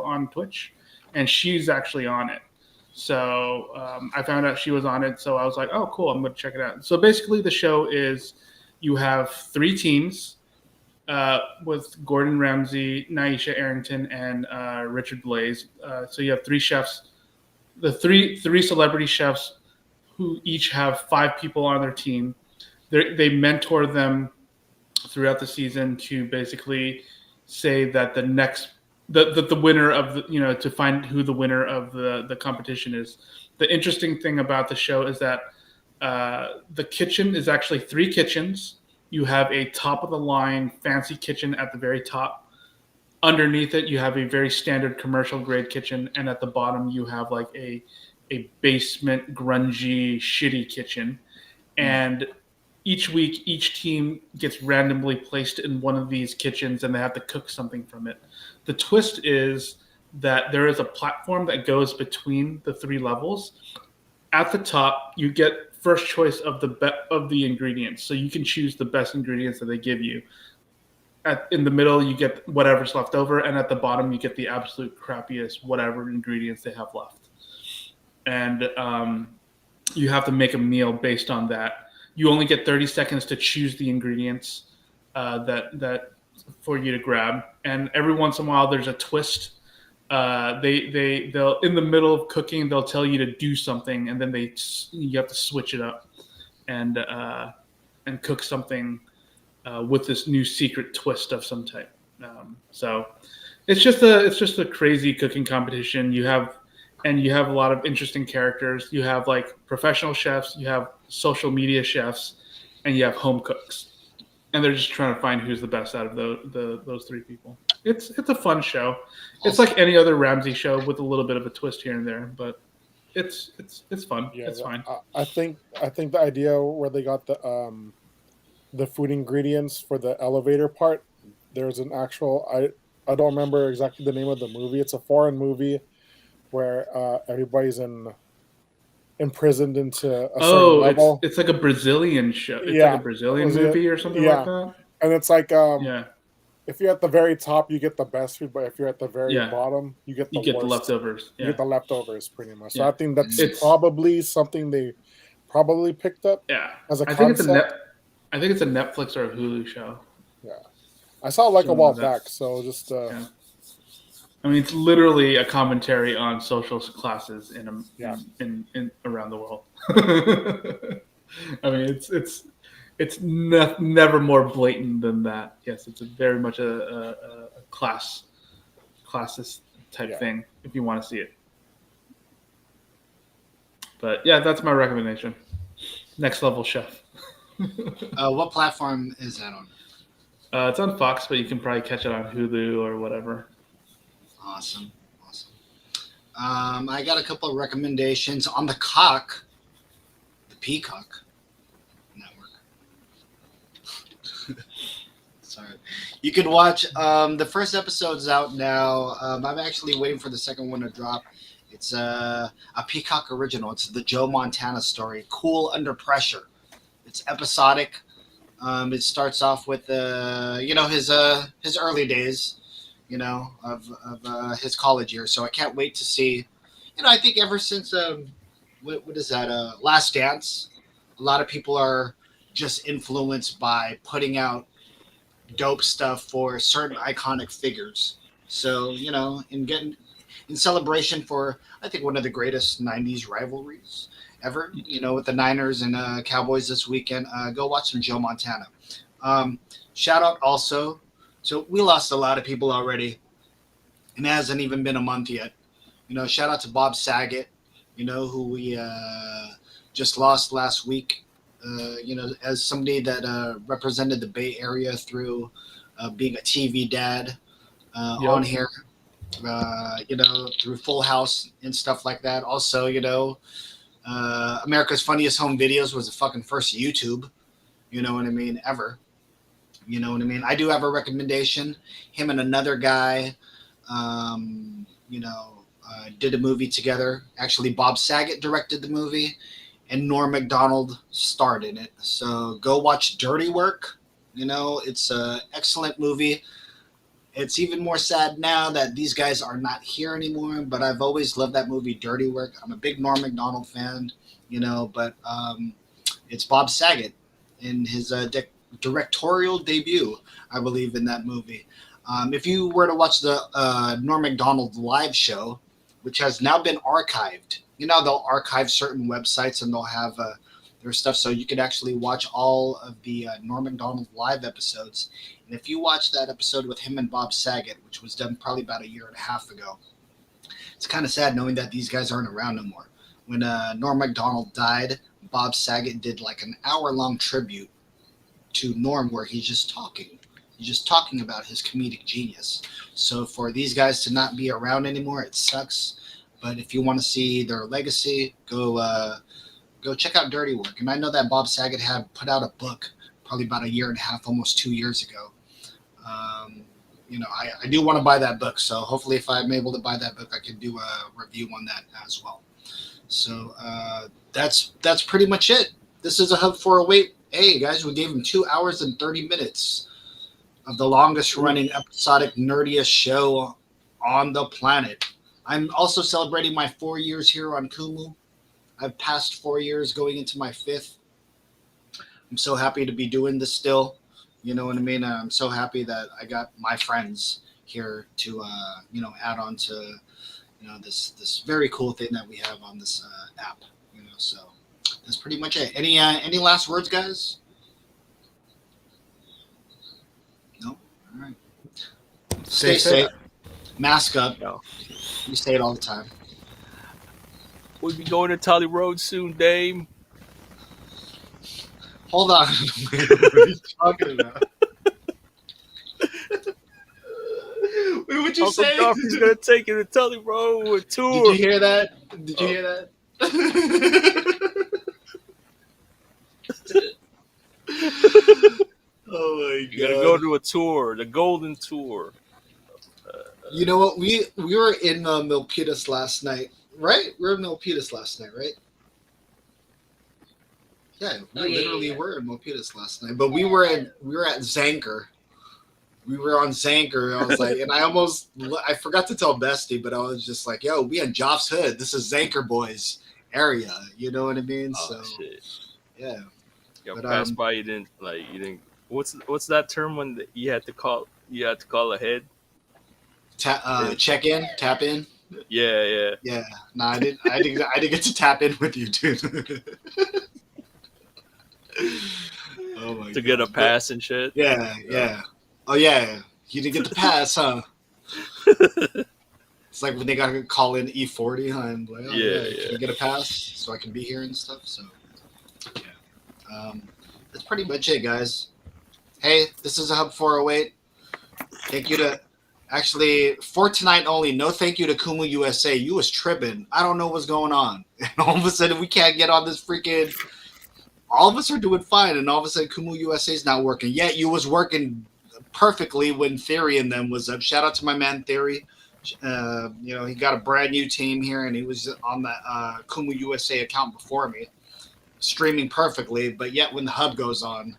on Twitch, and she's actually on it. So I found out she was on it, so I was like, oh, cool, I'm going to check it out. So basically the show is you have 3 teams with Gordon Ramsay, Naisha Arrington, and Richard Blais. So you have 3 chefs, the three celebrity chefs who each have 5 people on their team. They mentor them throughout the season to basically say that the winner of to find who the winner of the competition is. The interesting thing about the show is that the kitchen is actually 3 kitchens. You have a top of the line fancy kitchen at the very top. Underneath it, you have a very standard commercial grade kitchen, and at the bottom, you have like a basement grungy shitty kitchen. And each week, each team gets randomly placed in one of these kitchens, and they have to cook something from it. The twist is that there is a platform that goes between the 3 levels. At the top, you get first choice of the ingredients, so you can choose the best ingredients that they give you. In the middle, you get whatever's left over, and at the bottom, you get the absolute crappiest whatever ingredients they have left. And you have to make a meal based on that. You only get 30 seconds to choose the ingredients that for you to grab, and every once in a while, there's a twist. They'll in the middle of cooking, they'll tell you to do something, and then you have to switch it up and cook something with this new secret twist of some type. So it's just a crazy cooking competition. You have a lot of interesting characters. You have like professional chefs, you have social media chefs, and you have home cooks. And they're just trying to find who's the best out of those 3 people. It's a fun show. It's like any other Ramsay show with a little bit of a twist here and there, but it's fun. Yeah, it's fine. I think the idea where they got the food ingredients for the elevator part, there's an actual I don't remember exactly the name of the movie. It's a foreign movie where everybody's imprisoned into a certain level. It's like a Brazilian show. It's Yeah. like a Brazilian movie or something Yeah. like that. And it's like Yeah. if you're at the very top, you get the best food, but if you're at the very Yeah. bottom, you get the You get the worst. leftovers. You Yeah. get the leftovers pretty much. So Yeah. I think that's It's- probably something they probably picked up Yeah. as a I think concept. I think it's a Netflix or a Hulu show. I saw it like a So while that's- back, so just Yeah. I mean, it's literally a commentary on social classes in around the world. I mean, it's never more blatant than that. Yes, it's very much a classist type thing if you want to see it. But yeah, that's my recommendation. Next Level Chef. What platform is that on? It's on Fox, but you can probably catch it on Hulu or whatever. Awesome. I got a couple of recommendations on the Peacock Network. Sorry. You can watch the first episode's out now. I'm actually waiting for the second one to drop. It's a Peacock original. It's the Joe Montana story, Cool Under Pressure. It's episodic. It starts off with his early days, of his college years. So I can't wait to see. I think ever since what is that? Last Dance, a lot of people are just influenced by putting out dope stuff for certain iconic figures. So in celebration for I think one of the greatest '90s rivalries ever, with the Niners and Cowboys this weekend. Go watch some Joe Montana. Shout out also. So we lost a lot of people already, and it hasn't even been a month yet. Shout out to Bob Saget, who we just lost last week. As somebody that represented the Bay Area through being a TV dad on here, through Full House and stuff like that. Also, America's Funniest Home Videos was the fucking first YouTube, ever. I do have a recommendation. Him and another guy, did a movie together. Actually, Bob Saget directed the movie, and Norm Macdonald starred in it. So go watch Dirty Work. It's an excellent movie. It's even more sad now that these guys are not here anymore. But I've always loved that movie, Dirty Work. I'm a big Norm Macdonald fan, but it's Bob Saget in his directorial debut, I believe, in that movie. If you were to watch the Norm Macdonald live show, which has now been archived, they'll archive certain websites and they'll have their stuff, so you could actually watch all of the Norm Macdonald live episodes. And if you watch that episode with him and Bob Saget, which was done probably about a year and a half ago, it's kind of sad knowing that these guys aren't around no more. When Norm Macdonald died, Bob Saget did like an hour-long tribute to Norm where he's just talking. He's just talking about his comedic genius. So for these guys to not be around anymore, it sucks. But if you want to see their legacy, go check out Dirty Work. And I know that Bob Saget had put out a book probably about a year and a half, almost 2 years ago. I do want to buy that book. So hopefully if I'm able to buy that book, I can do a review on that as well. So that's pretty much it. This is a Hub 408. Hey, guys, we gave him 2 hours and 30 minutes of the longest running episodic nerdiest show on the planet. I'm also celebrating my 4 years here on Kumu. I've passed 4 years going into my 5th. I'm so happy to be doing this still. You know what I mean? I'm so happy that I got my friends here to, add on to, this very cool thing that we have on this app. So that's pretty much it. Any last words, guys? No? All right. Stay safe. Mask up. No. We say it all the time. We'll be going to Tully Road soon, Dame. Hold on. What are you talking about? Wait, what'd you Uncle say? Duffy's gonna take you to Tully Road with a tour. Did you hear that? Did you hear that? Oh my god! You gotta go to a tour, the Golden Tour. You know what? We were in Milpitas last night, right? We were in Milpitas last night, right? Yeah, we literally were in Milpitas last night, but we were at Zanker. We were on Zanker. I was like, and I forgot to tell Bestie, but I was just like, yo, we in Joff's Hood. This is Zanker Boys area. You know what I mean? Oh, so shit. yeah. Yo, But, pass by. You didn't. What's that term when you had to call ahead? Check in, tap in. Yeah. Yeah. No, I didn't get to tap in with you, dude. Oh my god. To get a pass and shit. Yeah. Oh yeah. You didn't get the pass, huh? It's like when they gotta call in E40, huh? And like, can you get a pass so I can be here and stuff? So yeah. That's pretty much it, guys. Hey, this is a Hub 408. Thank you to actually for tonight only. No thank you to Kumu USA. You was tripping. I don't know what's going on. And all of a sudden we can't get on this freaking. All of us are doing fine, and all of a sudden Kumu USA is not working. Yet you was working perfectly when Theory and them was up. Shout out to my man Theory. He got a brand new team here, and he was on the Kumu USA account before me, streaming perfectly. But yet when the hub goes on,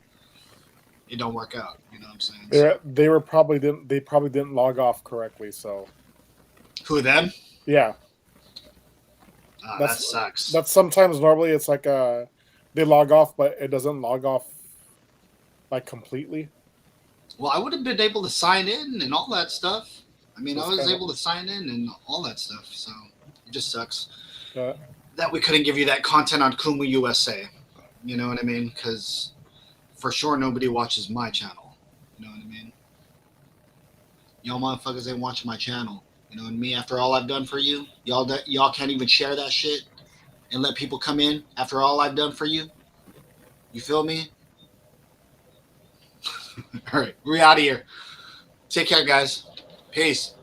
it don't work out. You know what I'm saying? Yeah, they probably didn't log off correctly. So who them? Yeah, that sucks. That's sometimes normally it's like they log off, but it doesn't log off like completely. Well, I would have been able to sign in and all that stuff. I mean, I was able to sign in and all that stuff. So it just sucks that we couldn't give you that content on Kumu USA. You know what I mean? Because for sure nobody watches my channel. You know what I mean? Y'all motherfuckers ain't watching my channel. You know what I mean? After all I've done for you, y'all can't even share that shit and let people come in after all I've done for you. You feel me? All right, we're out of here. Take care, guys. Peace.